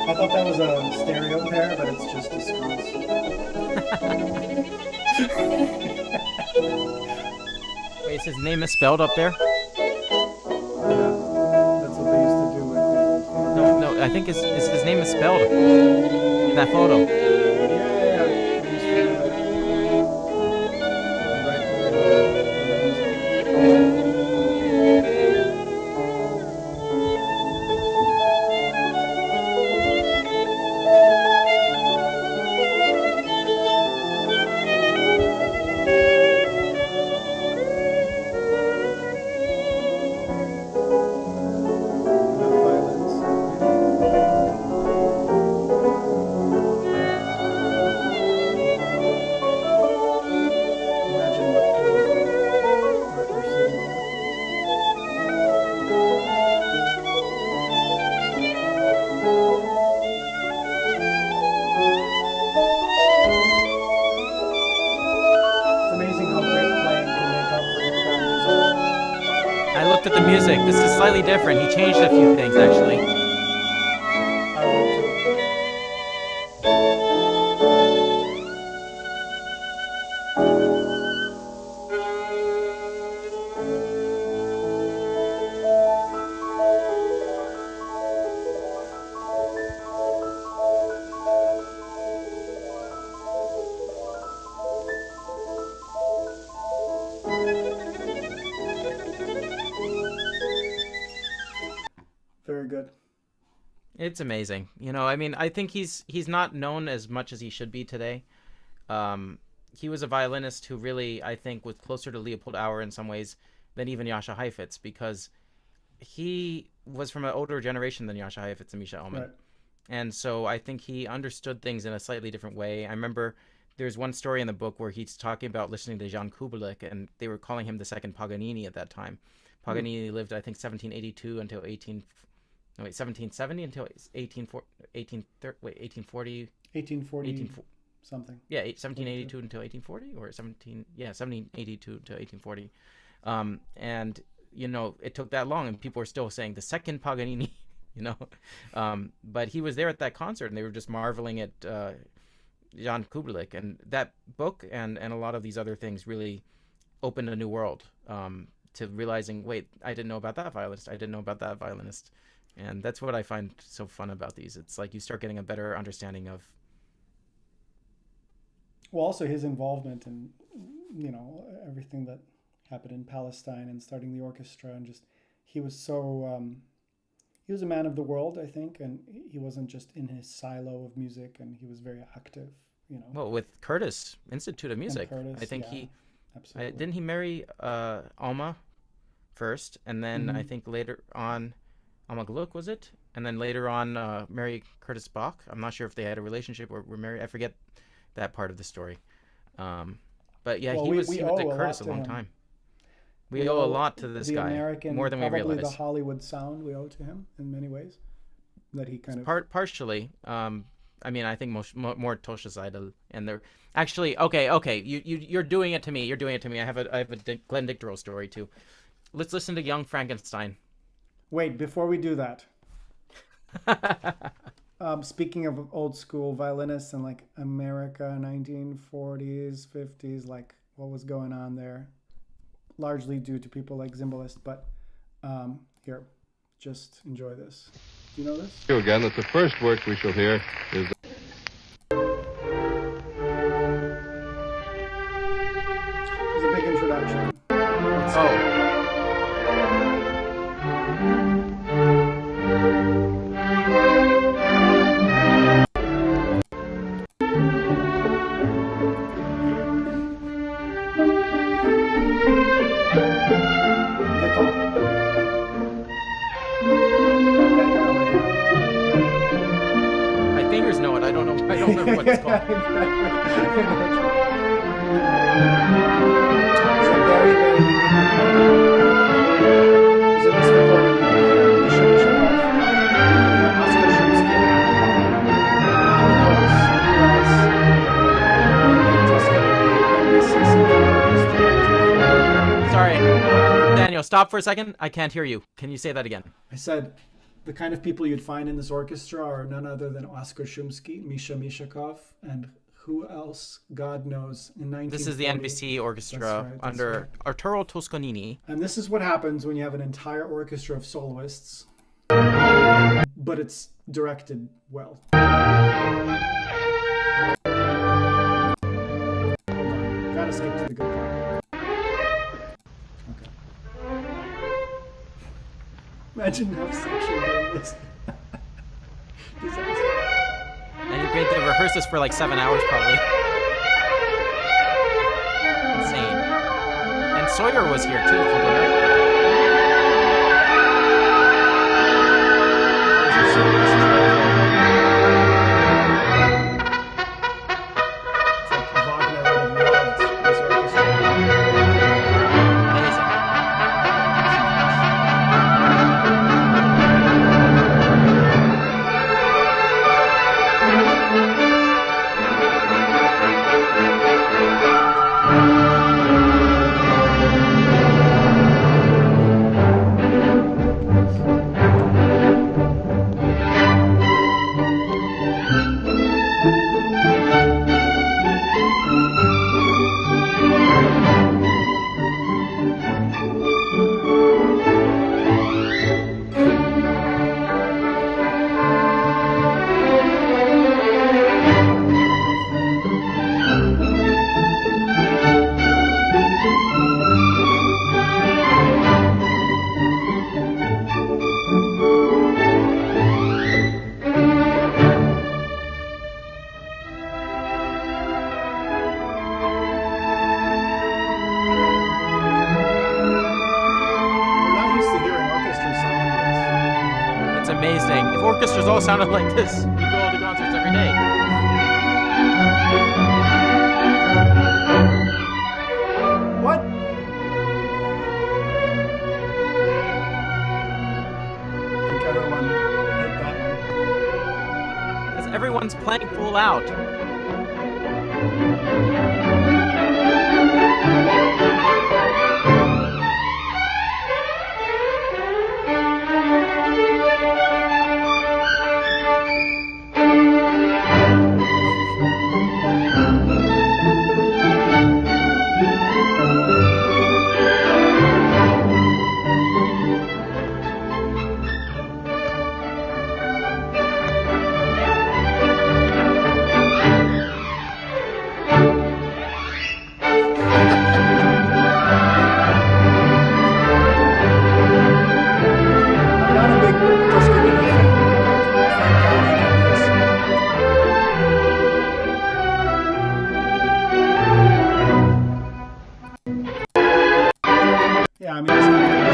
I thought that was a stereo pair, but it's just a sconce. Wait, is his name misspelled up there? That's what they used to do with No, I think his name is spelled in that photo. I looked at the music. This is slightly different. He changed a few things, actually. Very good. It's amazing. You know, I mean, I think he's not known as much as he should be today. He was a violinist who really, I think, was closer to Leopold Auer in some ways than even Jascha Heifetz, because he was from an older generation than Jascha Heifetz and Misha Elman. Right. And so I think he understood things in a slightly different way. I remember there's one story in the book where he's talking about listening to Jan Kubelik, and they were calling him the second Paganini at that time. Paganini lived, I think, 1782 until 1770 until 1840. 1840 something. Yeah, 1782 until 1840, or 1782 until 1840. And you know, it took that long, and people were still saying the second Paganini, you know. But he was there at that concert, and they were just marveling at Jan Kubelik, and that book and a lot of these other things really opened a new world to realizing, wait, I didn't know about that violinist. I didn't know about that violinist. And that's what I find so fun about these. It's like you start getting a better understanding of. Well, also his involvement in, you know, everything that happened in Palestine and starting the orchestra, and just he was so he was a man of the world, I think, and he wasn't just in his silo of music, and he was very active, you know. Well, with Curtis Institute of Music, Curtis, I think yeah, absolutely. didn't he marry Alma first, and then I think later on Alma Gluck, was it? And then later on marry Curtis Bach. I'm not sure if they had a relationship or were married. I forget that part of the story. But yeah, well, he was with Curtis a to long him. time. We owe a lot to this guy, American, more than we probably realize. the Hollywood sound we owe to him in many ways. That he kind of partially. I mean, I think more Tosha Seidel, and they're actually okay. You're doing it to me. You're doing it to me. I have a Glenn Dictorow story too. Let's listen to Young Frankenstein. Wait, before we do that, speaking of old school violinists in like America, 1940s, 50s, like what was going on there, largely due to people like Zimbalist. But here, just enjoy this. Do you know this? Again, that the first work we shall hear is. It's a big introduction. My fingers know it. I don't know. I don't remember what it's called. It's a very, very unique recording. So this recording, you can hear Misha Mishakov, you can hear Oscar Shumsky, who knows who else, Sorry, Daniel, stop for a second. I can't hear you. Can you say that again? I said the kind of people you'd find in this orchestra are none other than Oscar Shumsky, Misha Mishakov, and who else, God knows, in 1940. This is the NBC orchestra under Arturo Toscanini. And this is what happens when you have an entire orchestra of soloists, but it's directed well. Gotta skip to the good part. Okay. Imagine how sexual during this. Disaster. And you're going to rehearse this for like 7 hours probably. Insane. And Sawyer was here too from the Nerd amazing. If orchestras all sounded like this, we'd go all to concerts every day. What? I think everyone hit that one. Because everyone's playing full out.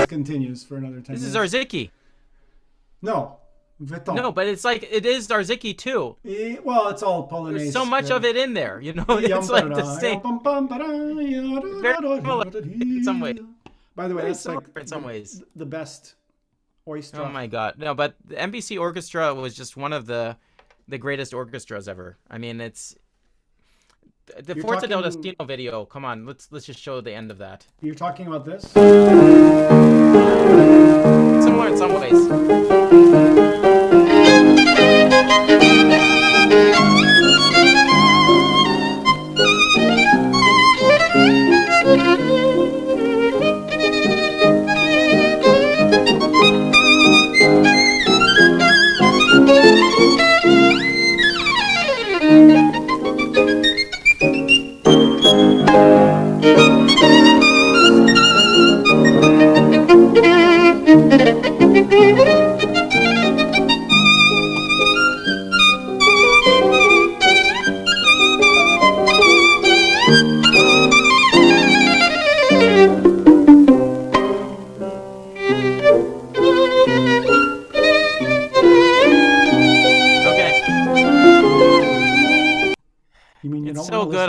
Continues for another 10 This minutes. is Zarzicki. No. Vuitton. No, but it's like, it is Zarzicki too. Well, it's all Polonaise. There's so much of it in there, you know? It's like the same. Very similar in some ways. By the way, that's like in some ways the best oyster. Oh my god. No, but the NBC Orchestra was just one of the greatest orchestras ever. I mean, it's the Forza del Destino video. Come on, let's just show the end of that. You're talking about this? Similar in some ways.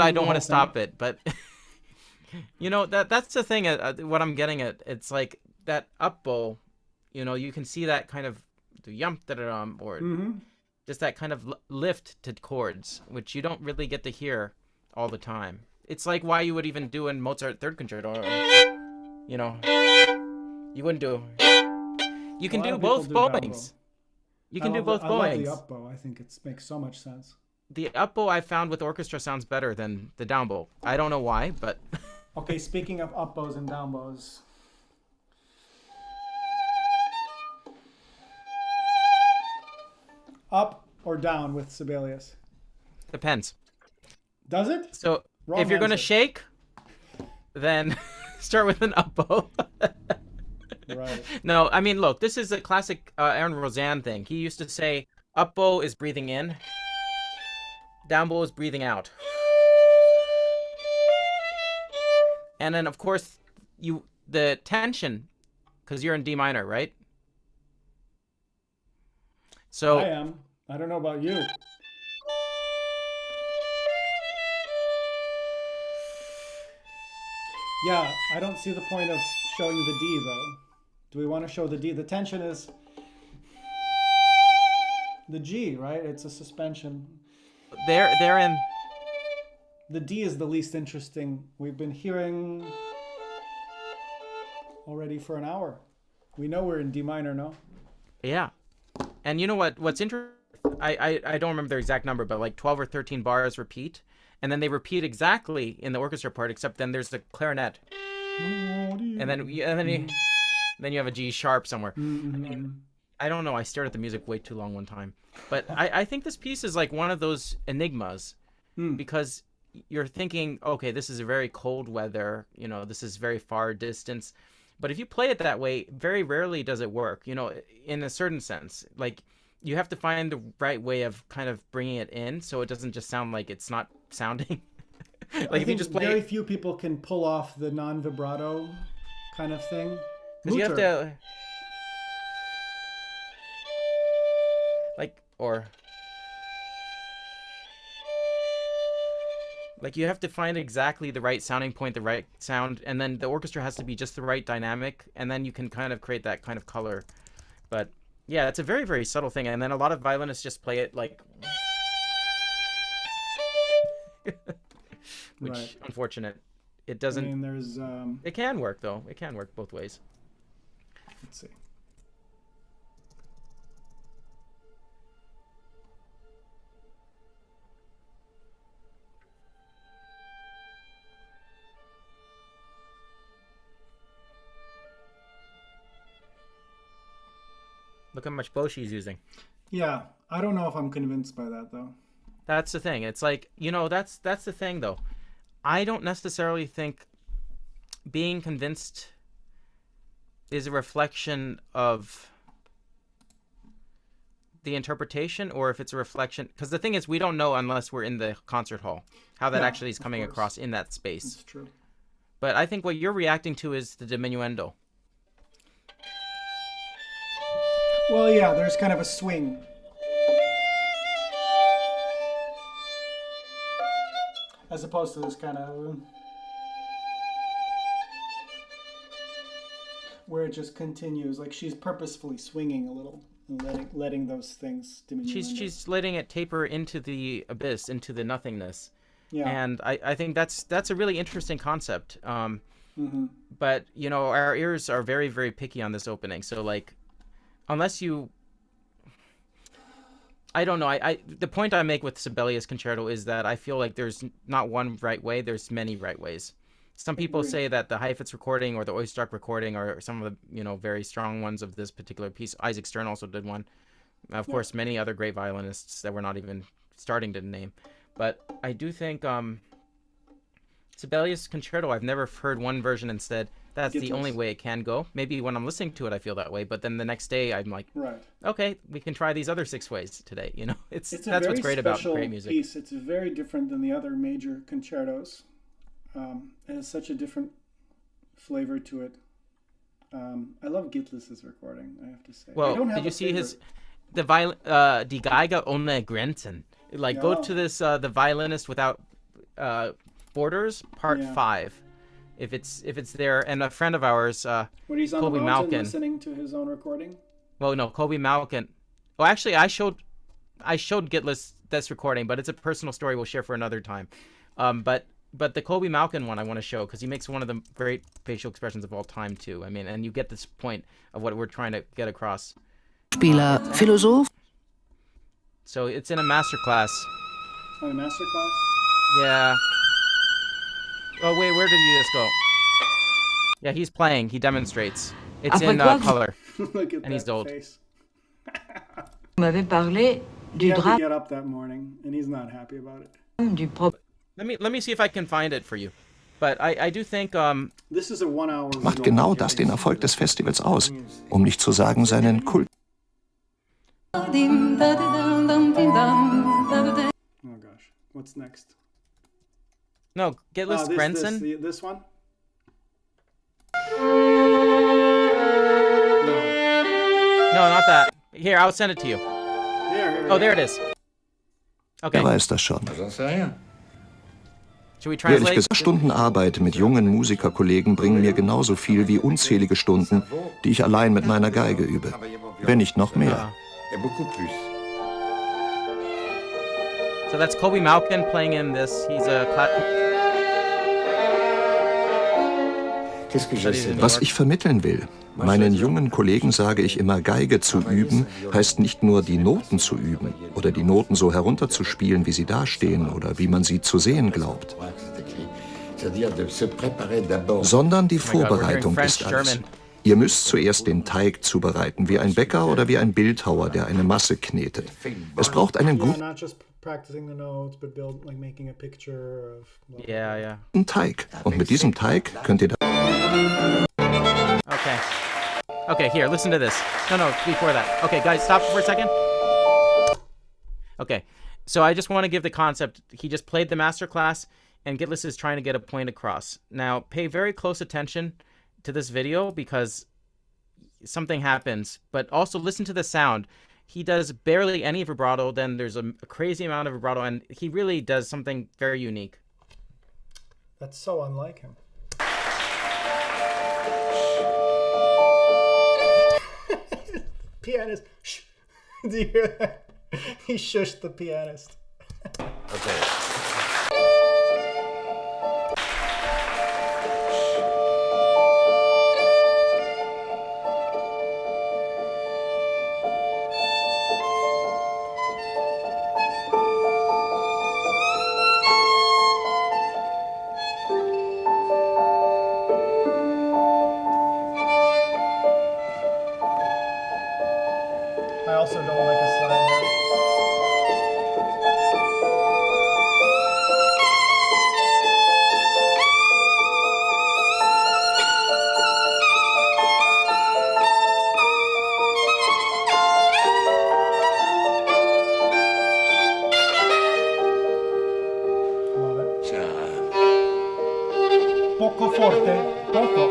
I don't want to stop it, but you know that's the thing. What I'm getting at, it's like that up bow. You know, you can see that kind of the yump that are on board, just that kind of lift to chords, which you don't really get to hear all the time. It's like why you would even do in Mozart Third Concerto. You know, you wouldn't do. You can do both bowings. You can do both bowings. I love the up bow. I think it makes so much sense. The up bow I found with orchestra sounds better than the down bow. I don't know why, but. Okay, speaking of up bows and down bows. Up or down with Sibelius? Depends. Does it? So if you're going to shake, then start with an up bow. Right. No, I mean, look, this is a classic Aaron Rosan thing. He used to say, up bow is breathing in, down bow is breathing out. And then, of course, the tension, because you're in D minor, right? So I am. I don't know about you. Yeah, I don't see the point of showing the D, though. Do we want to show the D? The tension is the G, right? It's a suspension. They're in. The D is the least interesting. We've been hearing already for an hour. We know we're in D minor, no? Yeah. And you know what's interesting? I don't remember the exact number, but like 12 or 13 bars repeat. And then they repeat exactly in the orchestra part, except then there's the clarinet. And then you have a G sharp somewhere. I don't know. I stared at the music way too long one time. But I think this piece is like one of those enigmas because you're thinking, okay, this is a very cold weather. You know, this is very far distance. But if you play it that way, very rarely does it work, you know, in a certain sense. Like, you have to find the right way of kind of bringing it in so it doesn't just sound like it's not sounding. Like, I think very few people can pull off the non-vibrato kind of thing. Because you have to... Like, you have to find exactly the right sounding point, the right sound, and then the orchestra has to be just the right dynamic, and then you can kind of create that kind of color. But, yeah, it's a very, very subtle thing, and then a lot of violinists just play it like... Which, right. Unfortunate. It doesn't... I mean, there's... It can work, though. It can work both ways. Let's see. Look how much bow she's using. Yeah, I don't know if I'm convinced by that, though. That's the thing. It's like, you know, that's the thing, though. I don't necessarily think being convinced is a reflection of the interpretation or if it's a reflection. Because the thing is, we don't know unless we're in the concert hall how that actually is coming across in that space. That's true. But I think what you're reacting to is the diminuendo. Well, yeah, there's kind of a swing. As opposed to this kind of... where it just continues. Like she's purposefully swinging a little and letting those things diminish. She's letting it taper into the abyss, into the nothingness. Yeah. And I think that's a really interesting concept. But, you know, our ears are very, very picky on this opening. So, like... Unless you, I don't know. The point I make with Sibelius Concerto is that I feel like there's not one right way. There's many right ways. Some people say that the Heifetz recording or the Oistrakh recording are some of the, you know, very strong ones of this particular piece. Isaac Stern also did one. Of course, many other great violinists that we're not even starting to name. But I do think Sibelius Concerto, I've never heard one version and said, that's the only way it can go. Maybe when I'm listening to it, I feel that way. But then the next day, I'm like, okay, we can try these other 6 ways today. You know, that's what's great about great music. Piece. It's very different than the other major concertos. It has such a different flavor to it. I love Gitlis's recording, I have to say. Well, did you see Die Geige ohne Grenzen? Like, go to this, the violinist without Borders Part 5. If it's there, and a friend of ours, when he's on Kobe the road and Malkin, listening to his own recording. Well, no, Kobe Malkin. Well, actually, I showed Gitless this recording, but it's a personal story we'll share for another time. But the Kobe Malkin one I want to show because he makes one of the great facial expressions of all time too. I mean, and you get this point of what we're trying to get across. Spieler, Philosoph. So it's in a master class. Oh, a master class? Yeah. Oh wait, where did you just go? Yeah, he's playing. He demonstrates. It's in color. Look at and he's old. Face. Vous m'avez parlé du He had to drap get up that morning, and he's not happy about it. du propre. Let me see if I can find it for you. But I do think This is a 1 hour. Macht genau das den Erfolg des Festivals aus, um nicht zu sagen seinen Kult. Oh gosh, what's next? No, Gitless Grenzen. This one? No, not that. Here, I'll send it to you. Here. Oh, there it is. Okay. Wer weiß das schon? Should we Ehrlich translate? gesagt, Stunden Arbeit mit jungen Musikerkollegen bringen mir genauso viel wie unzählige Stunden, die ich allein mit meiner Geige übe. Wenn nicht noch mehr. So that's Kobe Malkin playing in this. He's a Was ich vermitteln will, meinen jungen Kollegen sage ich immer, Geige zu üben, heißt nicht nur die Noten zu üben oder die Noten so herunterzuspielen, wie sie dastehen oder wie man sie zu sehen glaubt, sondern die Vorbereitung ist alles. Ihr müsst zuerst den Teig zubereiten, wie ein Bäcker oder wie ein Bildhauer, der eine Masse knetet. Es braucht einen guten Teig. Und mit diesem Teig könnt ihr dann... Okay, here, listen to this. No, before that. Okay, guys, stop for a second. Okay, so I just want to give the concept. He just played the master class, and Gitless is trying to get a point across. Now, pay very close attention to this video because something happens, but also listen to the sound. He does barely any vibrato, then there's a crazy amount of vibrato, and he really does something very unique. That's so unlike him. Pianist. Shh. Do you hear that? He shushed the pianist. Okay. I also don't like a slide there. Poco forte, poco.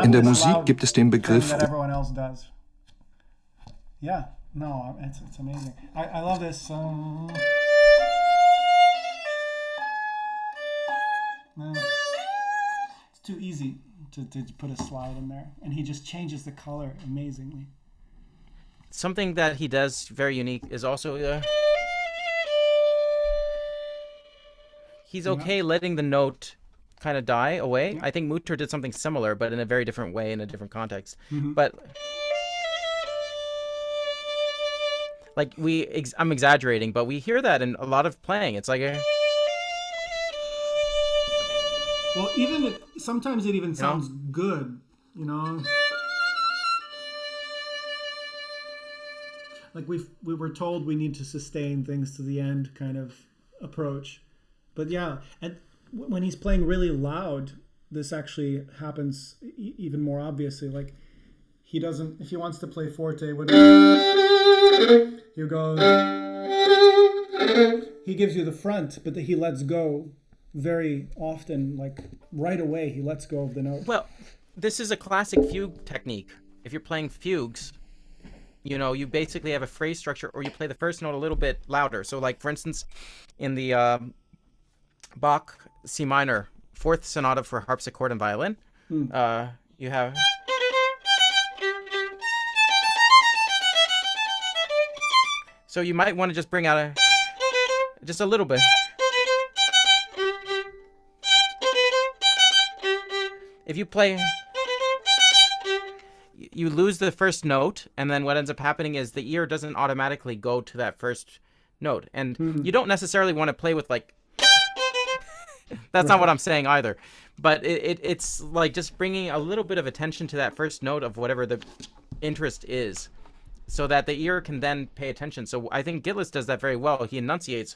In der Musik gibt es den Begriff That everyone else does. Yeah, no, it's amazing. I love this. It's too easy to put a slide in there, and he just changes the color amazingly. Something that he does very unique is also he's okay letting the note kind of die away. Yeah. I think Mutter did something similar, but in a very different way, in a different context. Mm-hmm. But like I'm exaggerating, but we hear that in a lot of playing. It's like well, even sometimes it even sounds good, you know. Like we were told we need to sustain things to the end kind of approach. But yeah, and when he's playing really loud, this actually happens even more obviously. Like he doesn't, if he wants to play forte, he goes, he gives you the front, but he lets go very often, like right away he lets go of the note. Well, this is a classic fugue technique. If you're playing fugues, you basically have a phrase structure, or you play the first note a little bit louder. So like, for instance, in the Bach C minor Fourth Sonata for harpsichord and violin, you have... So you might want to just bring out just a little bit. If you play, you lose the first note, and then what ends up happening is the ear doesn't automatically go to that first note. And you don't necessarily want to play with like, that's not what I'm saying either. But it's like just bringing a little bit of attention to that first note of whatever the interest is, so that the ear can then pay attention. So I think Gillis does that very well. He enunciates.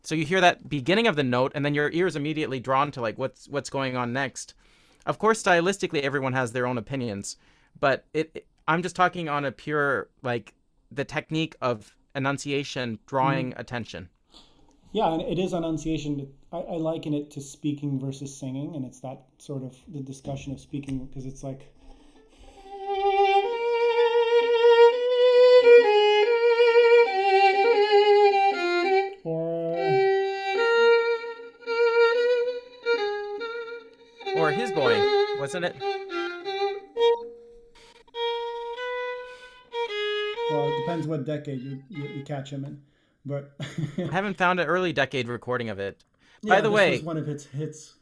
So you hear that beginning of the note, and then your ear is immediately drawn to like what's going on next. Of course, stylistically, everyone has their own opinions, but I'm just talking on a pure, like, the technique of enunciation, drawing attention. Yeah, and it is enunciation. I liken it to speaking versus singing, and it's that sort of the discussion of speaking, because it's like... Or his boy, wasn't it? Well, it depends what decade you catch him in, but... I haven't found an early decade recording of it. Yeah, by the way, was one of its hits.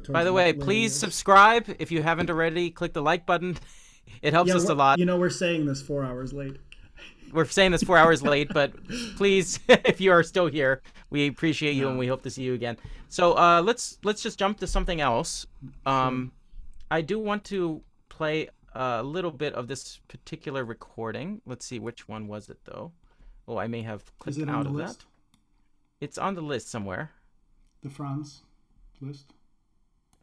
By the way, please subscribe if you haven't already. Click the like button. It helps us a lot. We're saying this 4 hours late. We're saying this 4 hours late, but please, if you are still here, we appreciate you and we hope to see you again. So let's just jump to something else. I do want to play a little bit of this particular recording. Let's see, which one was it though? Oh, I may have clicked out of that. It's on the list somewhere. The Franz list.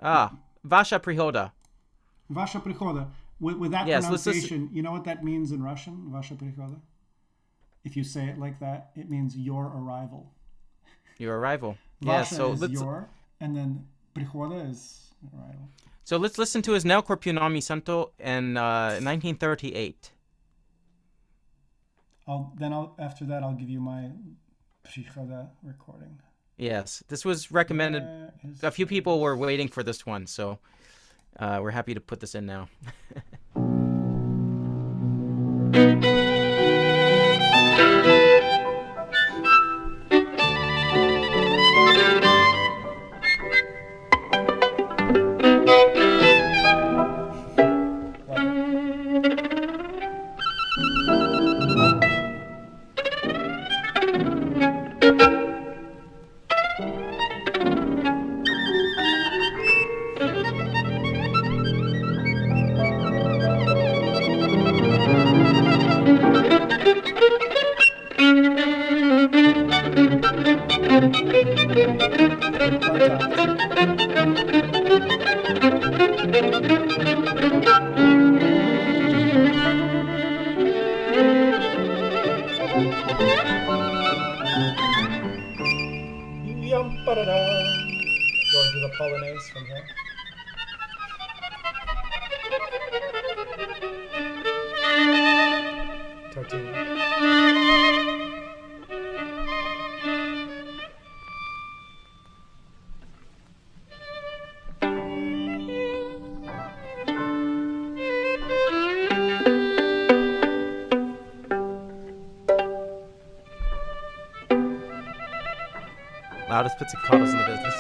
Vasha Prihoda. Vasha Prihoda. With that pronunciation, you know what that means in Russian, Vasha Prihoda? If you say it like that, it means your arrival. Your arrival. Vasha so is your, and then Prihoda is arrival. So let's listen to his Nel Corpionami Santo in 1938. After that, I'll give you my Prihoda recording. Yes, this was recommended. A few people were waiting for this one, so we're happy to put this in now. Going to the Polonaise from here. Tartini. Loudest pizzicatos in the business.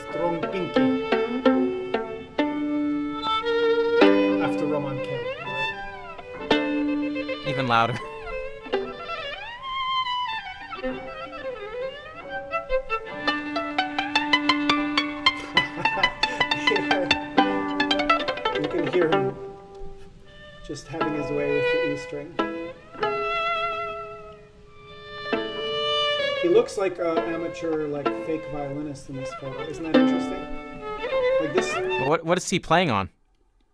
Strong pinky. After Roman Kim. Even louder. You can hear him just having his way with the E string. He looks like an amateur, like fake violinist in this photo. Isn't that interesting? Like this. What is he playing on?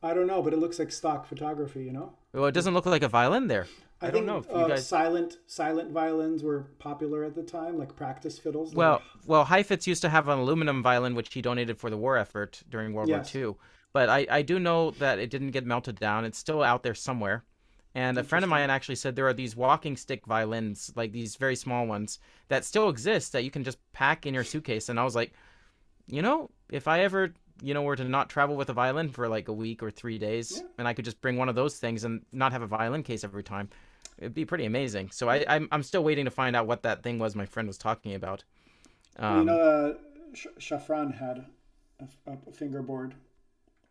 I don't know, but it looks like stock photography. You know. Well, it doesn't look like a violin there. I don't know if you guys. Silent violins were popular at the time, like practice fiddles. Well, Heifetz used to have an aluminum violin which he donated for the war effort during World War II, But I do know that it didn't get melted down. It's still out there somewhere. And a friend of mine actually said there are these walking stick violins, like these very small ones, that still exist that you can just pack in your suitcase. And I was like, if I ever, were to not travel with a violin for like a week or 3 days, and I could just bring one of those things and not have a violin case every time, it'd be pretty amazing. So I'm still waiting to find out what that thing was my friend was talking about. Shafran had a fingerboard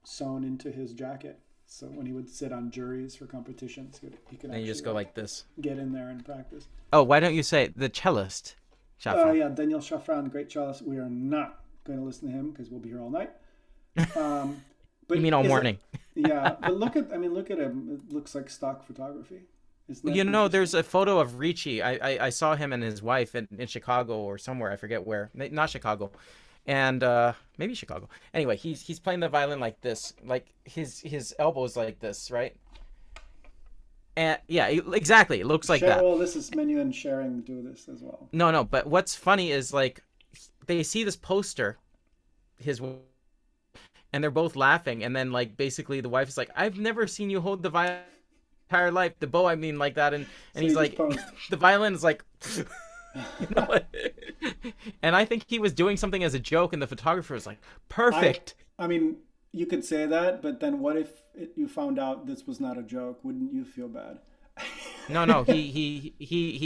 sewn into his jacket. So when he would sit on juries for competitions, he could and you just go like this. Get in there and practice. Oh, why don't you say the cellist? Oh, yeah, Daniel Shafran, great cellist. We are not going to listen to him because we'll be here all night. But you mean all morning? Yeah, but look at him. It looks like stock photography. There's a photo of Ricci. I saw him and his wife in Chicago or somewhere. I forget where. Not Chicago. And maybe Chicago. Anyway, he's playing the violin like this, like his elbows like this, right? And yeah, exactly. It looks like that. Well, this is Menu and Sharing do this as well. No. But what's funny is like they see this poster, and they're both laughing, and then like basically the wife is like, "I've never seen you hold the violin entire life, the bow, I mean, like that," and so he's like, the violin is like. And I think he was doing something as a joke, and the photographer was like, perfect. I mean, you could say that, but then what if you found out this was not a joke? Wouldn't you feel bad? No, he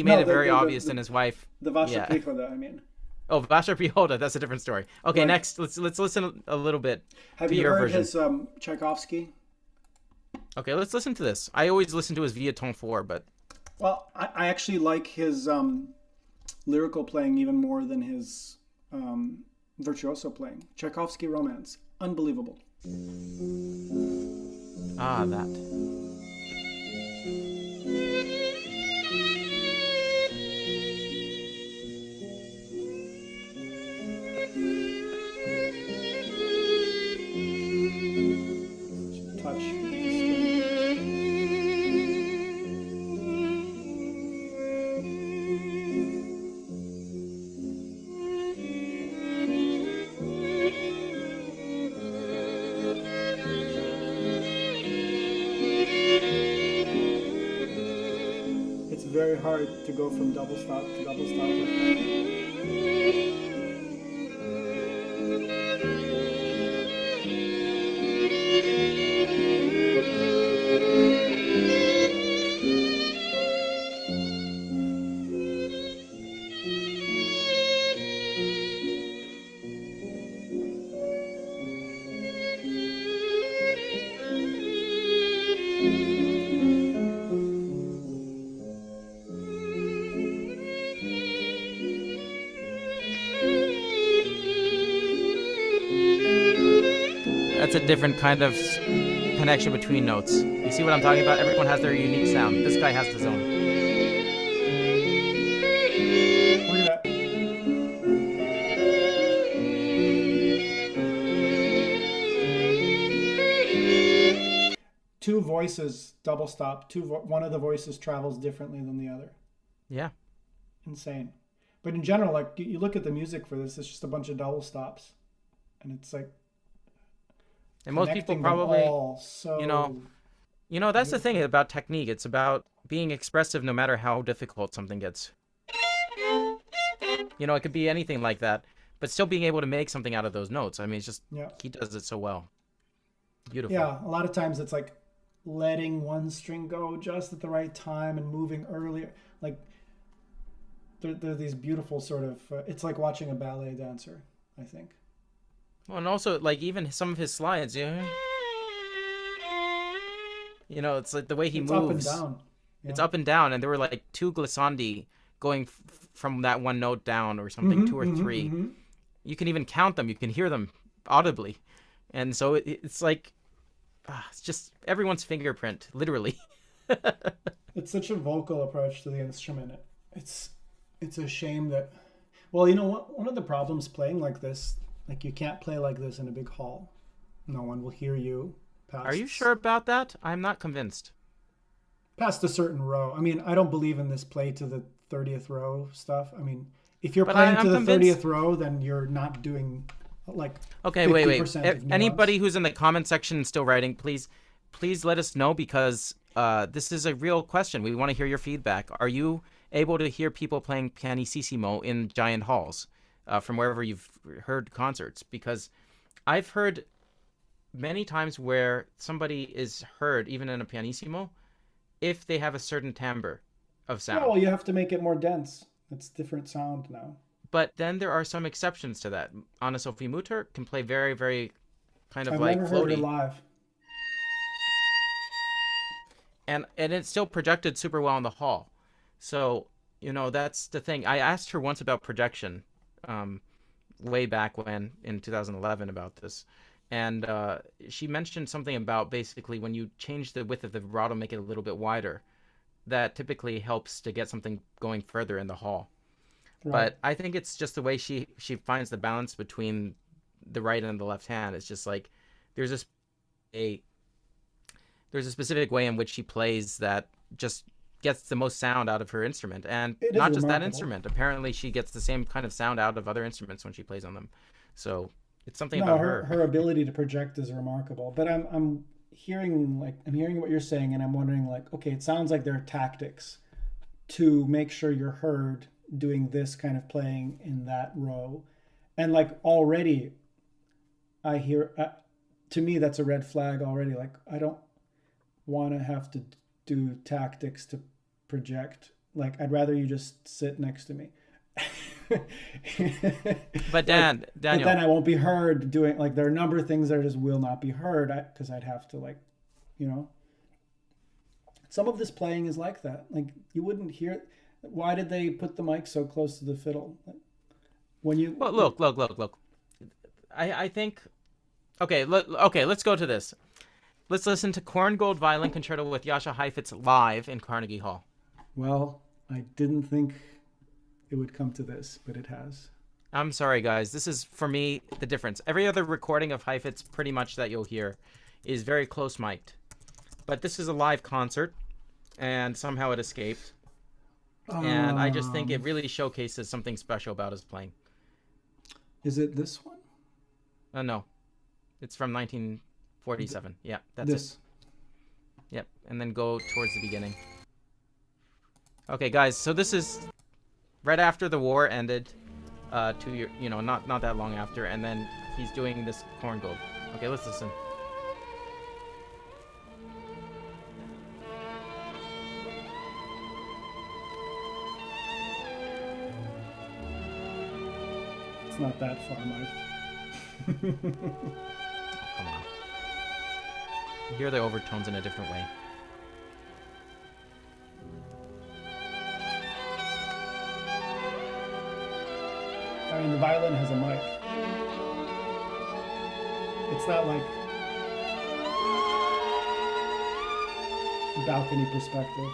made it very obvious, and his wife. The Vasha Prihoda, I mean. Oh, Vasha Prihoda, that's a different story. Okay, right. Next, let's listen a little bit. Have to you your heard version. His Tchaikovsky? Okay, let's listen to this. I always listen to his Viaton 4, but. Well, I actually like his lyrical playing even more than his virtuoso playing. Tchaikovsky Romance, unbelievable. Ah, that. Touch. Very hard to go from double stop to double stop like that. That's a different kind of connection between notes. You see what I'm talking about? Everyone has their unique sound. This guy has his own. Look at that. Two voices double stop. One of the voices travels differently than the other. Yeah. Insane. But in general, like you look at the music for this, it's just a bunch of double stops, and it's like. And most people probably, that's the thing about technique. It's about being expressive no matter how difficult something gets. It could be anything like that, but still being able to make something out of those notes. I mean, it's just, he does it so well. Beautiful. Yeah, a lot of times it's like letting one string go just at the right time and moving earlier. Like, there are these beautiful sort of, it's like watching a ballet dancer, I think. Well, and also, like, even some of his slides, it's like the way he moves. It's up and down. Yeah. It's up and down, and there were like 2 glissandi going from that one note down or something, 2 or 3. Mm-hmm. You can even count them. You can hear them audibly. And so it's like, it's just everyone's fingerprint, literally. It's such a vocal approach to the instrument. It's a shame that, well, one of the problems playing like this, like you can't play like this in a big hall. No one will hear you. Are you sure about that? I'm not convinced. Past a certain row. I mean, I don't believe in this play to the 30th row stuff. I mean, if you're playing to the 30th row, then you're not doing like okay, 50% wait. of nuance. Anybody who's in the comment section still writing, please let us know, because this is a real question. We want to hear your feedback. Are you able to hear people playing pianissimo in giant halls from wherever you've heard concerts? Because I've heard many times where somebody is heard even in a pianissimo if they have a certain timbre of sound. Yeah, well, you have to make it more dense. It's different sound now. But then there are some exceptions to that. Anna Sophie Mutter can play very, very kind of I've like never floaty. heard her live. And it's still projected super well in the hall. So, that's the thing. I asked her once about projection way back when, in 2011, about this. And she mentioned something about basically when you change the width of the vibrato, make it a little bit wider, that typically helps to get something going further in the hall. Right. But I think it's just the way she finds the balance between the right and the left hand. It's just like there's a specific way in which she plays that just gets the most sound out of her instrument. And not just that instrument. Apparently she gets the same kind of sound out of other instruments when she plays on them. So it's something about her. Her ability to project is remarkable. But I'm hearing what you're saying, and I'm wondering, like, okay, it sounds like there are tactics to make sure you're heard doing this kind of playing in that row. And like already I hear, to me, that's a red flag already. Like, I don't want to have to do tactics to project. Like, I'd rather you just sit next to me. But Daniel, but then I won't be heard doing, like, there are a number of things that just will not be heard because I'd have to, like, some of this playing is like that. Like, you wouldn't hear. Why did they put the mic so close to the fiddle? When you look. I think. Okay, let's go to this. Let's listen to Korngold Violin Concerto with Jascha Heifetz live in Carnegie Hall. Well, I didn't think it would come to this, but it has. I'm sorry, guys. This is, for me, the difference. Every other recording of Heifetz, pretty much, that you'll hear is very close mic'd. But this is a live concert, and somehow it escaped. And I just think it really showcases something special about his playing. Is it this one? No. It's from 1947. Yeah, that's it. Yep, and then go towards the beginning. Okay, guys, so this is right after the war ended, 2 years, not that long after, and then he's doing this Korngold. Okay, let's listen. It's not that far, Mike. Come on. You hear the overtones in a different way. I mean, the violin has a mic. It's not like balcony perspective.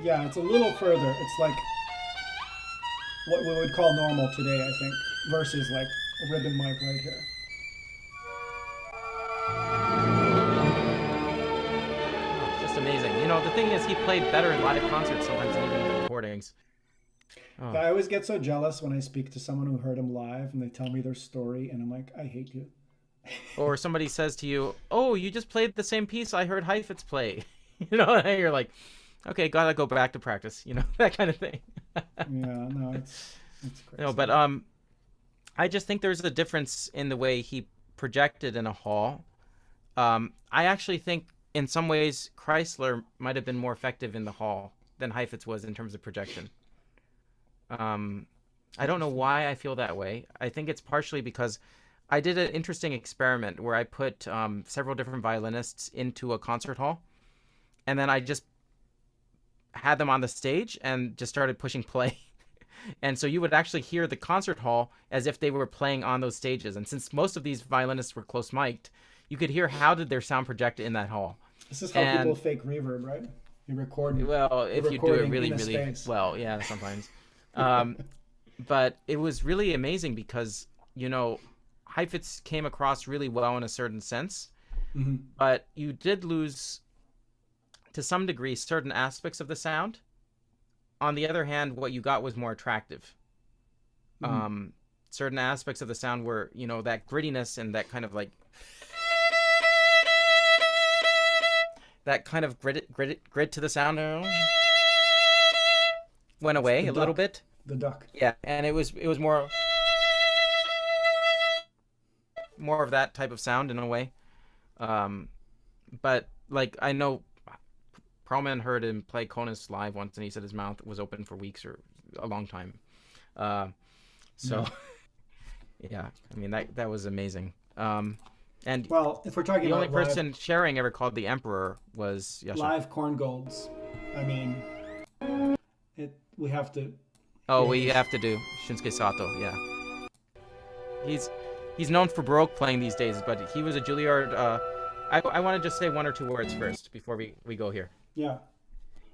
Yeah, it's a little further. It's like what we would call normal today, I think, versus like a ribbon mic right here. Just amazing. The thing is, he played better in live concerts sometimes than even in recordings. Oh. I always get so jealous when I speak to someone who heard him live and they tell me their story, and I'm like, I hate you. Or somebody says to you, "Oh, you just played the same piece I heard Heifetz play." And you're like, okay, gotta go back to practice, that kind of thing. Yeah, no, it's crazy. No, but I just think there's a difference in the way he projected in a hall. I actually think in some ways Chrysler might have been more effective in the hall than Heifetz was in terms of projection. I don't know why I feel that way. I think it's partially because I did an interesting experiment where I put several different violinists into a concert hall, and then I just had them on the stage and just started pushing play. And so you would actually hear the concert hall as if they were playing on those stages. And since most of these violinists were close mic'd, you could hear how did their sound project in that hall. This is how people fake reverb, right? You record. Well, if you do it really, really well, yeah, sometimes. But it was really amazing because, Heifetz came across really well in a certain sense, but you did lose to some degree, certain aspects of the sound. On the other hand, what you got was more attractive. Certain aspects of the sound were, you know, that grittiness and that kind of like grit to the sound went away a little bit. The duck. Yeah, and it was more of that type of sound in a way. But like I know Perlman heard him play Conus live once, and he said his mouth was open for weeks or a long time. Yeah, I mean that was amazing. And well, if we're talking the about only person Sharing ever called the Emperor was Yasha. Live Korngolds. I mean, we have to. Oh, we have to do Shinsuke Sato. Yeah, he's known for Baroque playing these days, but he was a Juilliard. I want to just say one or two words first before we go here. Yeah.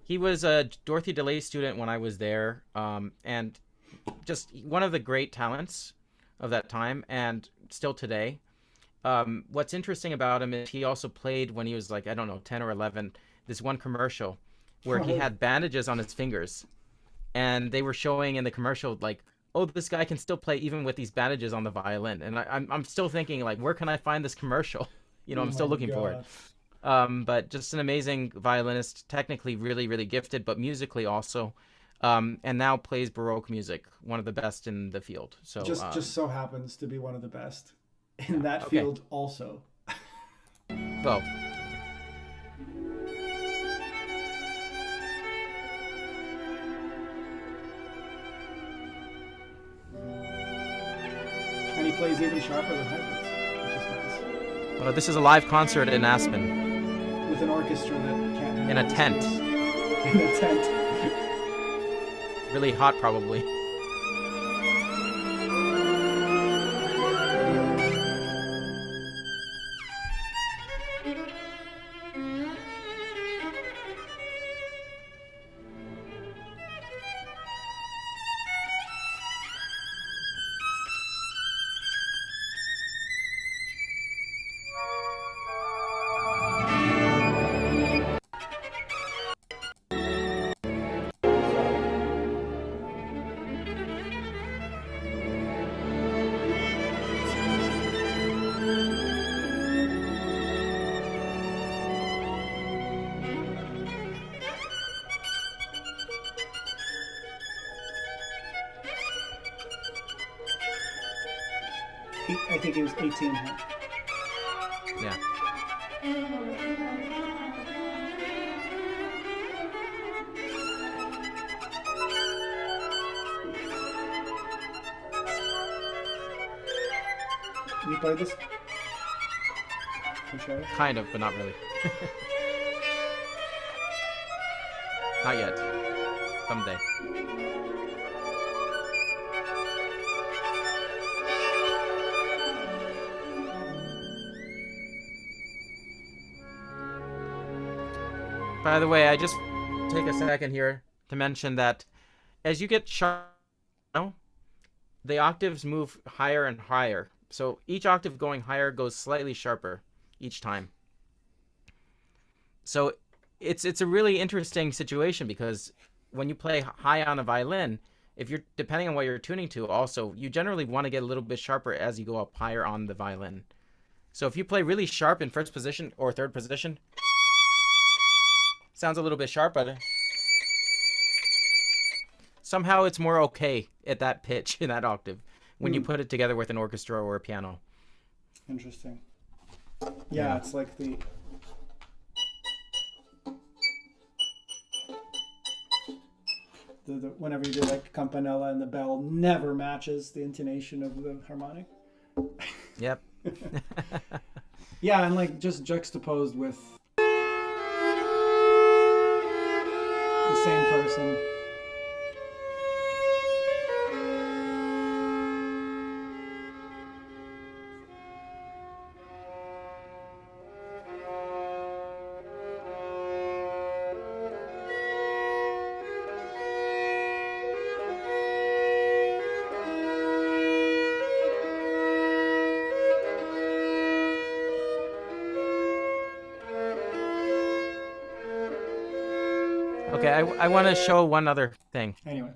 He was a Dorothy DeLay student when I was there, and just one of the great talents of that time and still today. What's interesting about him is he also played when he was like, I don't know, 10 or 11, this one commercial where he had bandages on his fingers, and they were showing in the commercial like, oh, this guy can still play even with these bandages on the violin. And I'm still thinking like, where can I find this commercial? You know, I'm still looking for it. But just an amazing violinist, technically really, really gifted, but musically also. And now plays Baroque music, one of the best in the field. So just so happens to be one of the best in that field also. Both. And he plays even sharper than hybrids, which is nice. This is a live concert in Aspen. With an orchestra that can't. In a tent. In a tent. Really hot, probably. I think he was 18 here. Yeah. Can you play this? Kind of, but not really. Not yet. Someday. By the way, I just take a second here to mention that as you get sharp, the octaves move higher and higher. So each octave going higher goes slightly sharper each time. So it's a really interesting situation because when you play high on a violin, if you're depending on what you're tuning to, also you generally want to get a little bit sharper as you go up higher on the violin. So if you play really sharp in first position or third position, sounds a little bit sharp, but somehow it's more okay at that pitch in that octave when you put it together with an orchestra or a piano. Interesting. Yeah, it's like the whenever you do like campanella and the bell never matches the intonation of the harmonic. Yep. Yeah, and like just juxtaposed with the same person. Okay, I want to show one other thing. Anyway.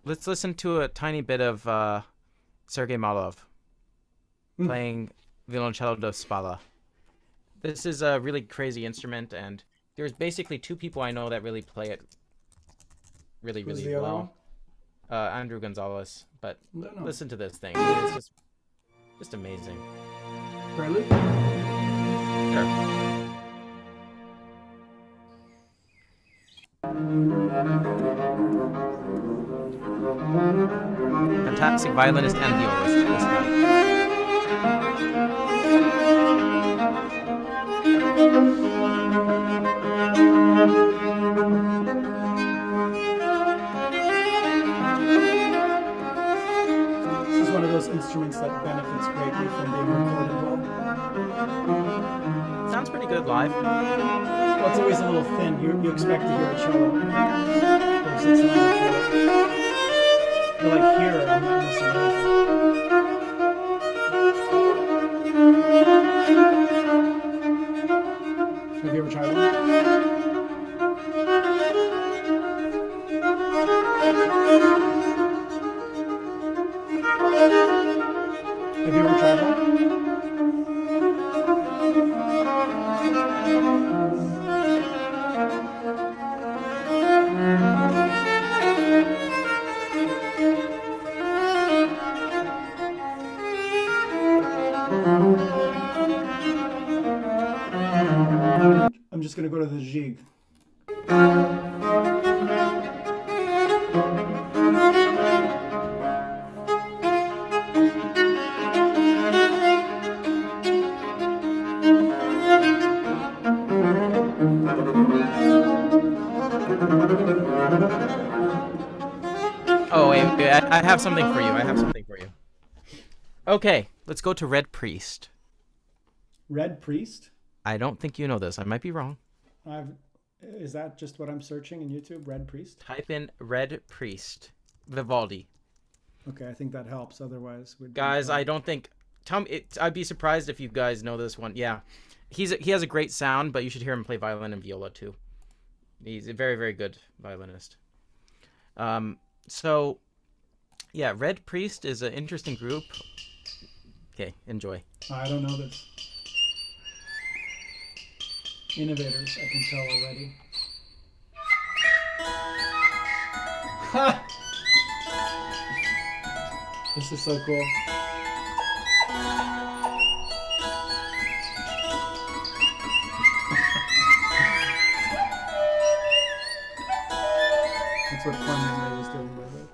Let's listen to a tiny bit of Sergei Malov playing violoncello da spalla. This is a really crazy instrument, and there's basically two people I know that really play it really well. Andrew Gonzalez, but listen to this thing. It's just amazing. Prelude? Sure. Fantastic violinist and violist, this guy. This is one of those instruments that benefits greatly from being recorded well. Sounds pretty good live. Well, it's always a little thin. You expect to hear a cello. Of course, it's not a cello. But like here, I'm not missing anything. Have you ever tried one? Have you ever tried one? I'm just going to go to the jig. Oh, wait, I have something for you. Okay, let's go to Red Priest. Red Priest? I don't think you know this. I might be wrong. Is that just what I'm searching in YouTube? Red Priest? Type in Red Priest. Vivaldi. Okay, I think that helps. Otherwise, guys, I don't think. Tell me, I'd be surprised if you guys know this one. Yeah, he has a great sound, but you should hear him play violin and viola too. He's a very, very good violinist. So, yeah, Red Priest is an interesting group. Okay, enjoy. I don't know this. Innovators, I can tell already. Ha! This is so cool. That's what Cormier was doing with it.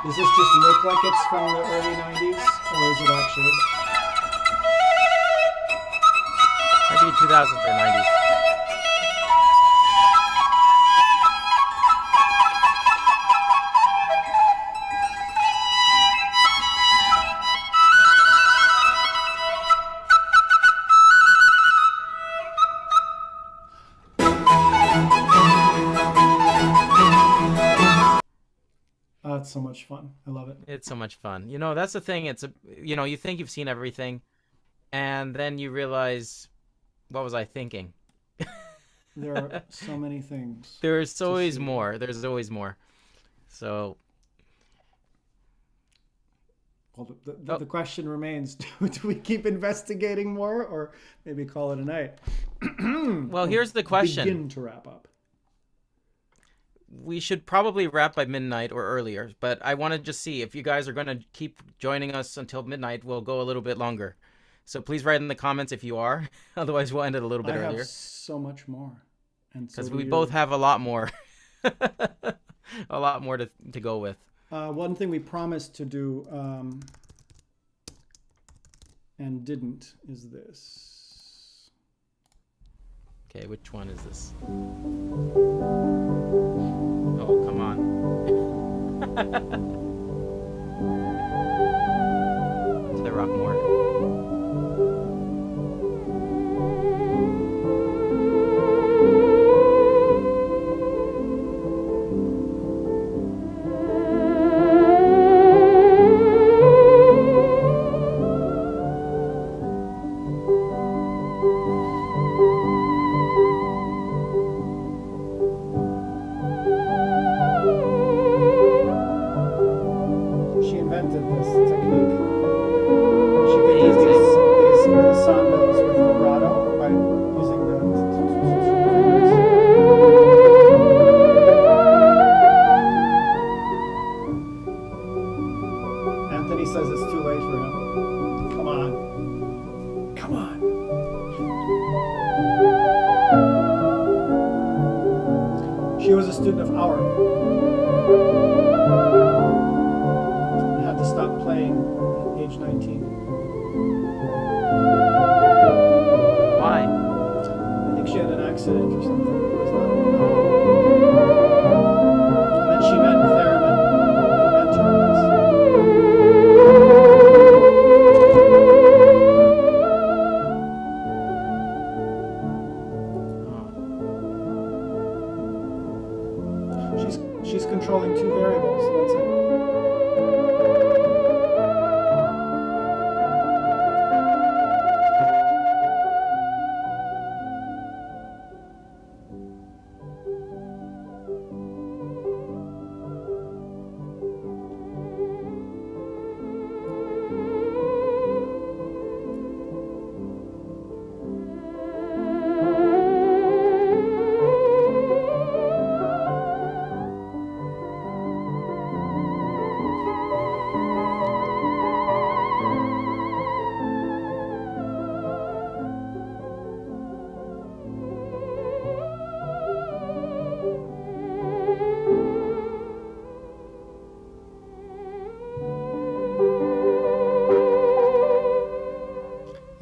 Does this just look like it's from the early 90s, or is it actually? Maybe 2000s or 90s. It's so much fun. I love it. It's so much fun. You know, that's the thing. You think you've seen everything, and then you realize, what was I thinking? There are so many things. There's always more. There's always more. So, well, the question remains: do we keep investigating more, or maybe call it a night? Well, here's the question. Begin to wrap up. We should probably wrap by midnight or earlier, but I want to just see if you guys are going to keep joining us until midnight. We'll go a little bit longer. So please write in the comments if you are. Otherwise, we'll end it a little bit earlier. I have so much more. Because we both have a lot more. A lot more to go with. One thing we promised to do and didn't is this. Okay, which one is this? Oh, come on. To the rock more. She invented this technique. She could do these glissandos with vibrato by using the fingers. Anthony says it's too late for him. Come on. Come on. She was a student of our. Had to stop playing at age 19. Why? I think she had an accident or something. It was not. And then she met Theremin, the mentor of this. She's controlling two variables. That's it.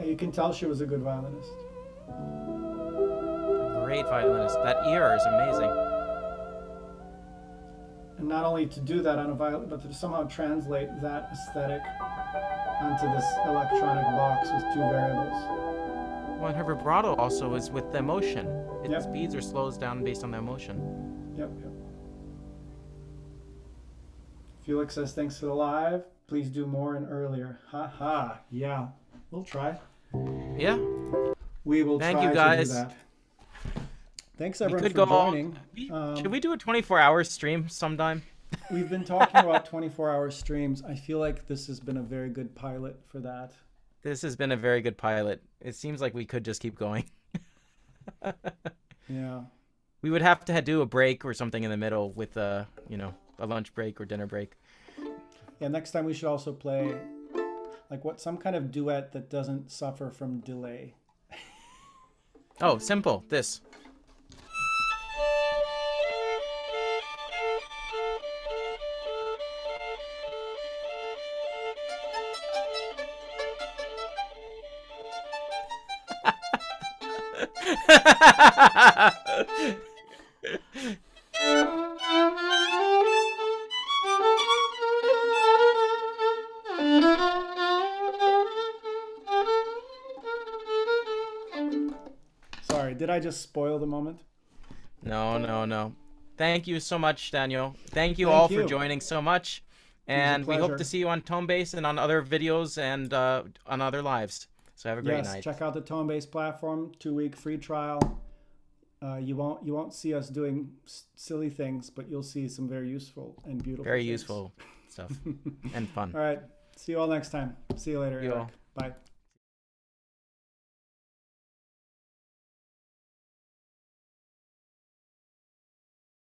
You can tell she was a good violinist. Great violinist. That ear is amazing. And not only to do that on a violin, but to somehow translate that aesthetic onto this electronic box with two variables. Well, and her vibrato also is with the emotion. It speeds or slows down based on the emotion. Yep. Felix says, thanks for the live. Please do more and earlier. Ha. Yeah, we'll try. Yeah. We will Thank try you guys. to do that. Thanks everyone for joining. Should we do a 24-hour stream sometime? We've been talking about 24-hour streams. I feel like this has been a very good pilot for that. This has been a very good pilot. It seems like we could just keep going. Yeah. We would have to do a break or something in the middle with a lunch break or dinner break. Yeah, next time we should also play some kind of duet that doesn't suffer from delay. Oh, simple. This. Sorry, did I just spoil the moment? No. Thank you so much, Daniel. Thank you all for joining so much. And we hope to see you on Tone Base and on other videos and on other lives. So have a great night. Check out the Tone Base platform, 2-week free trial. You won't see us doing silly things, but you'll see some very useful and beautiful Very things. useful stuff and fun. All right. See you all next time. See you later. You Eric. all. Bye.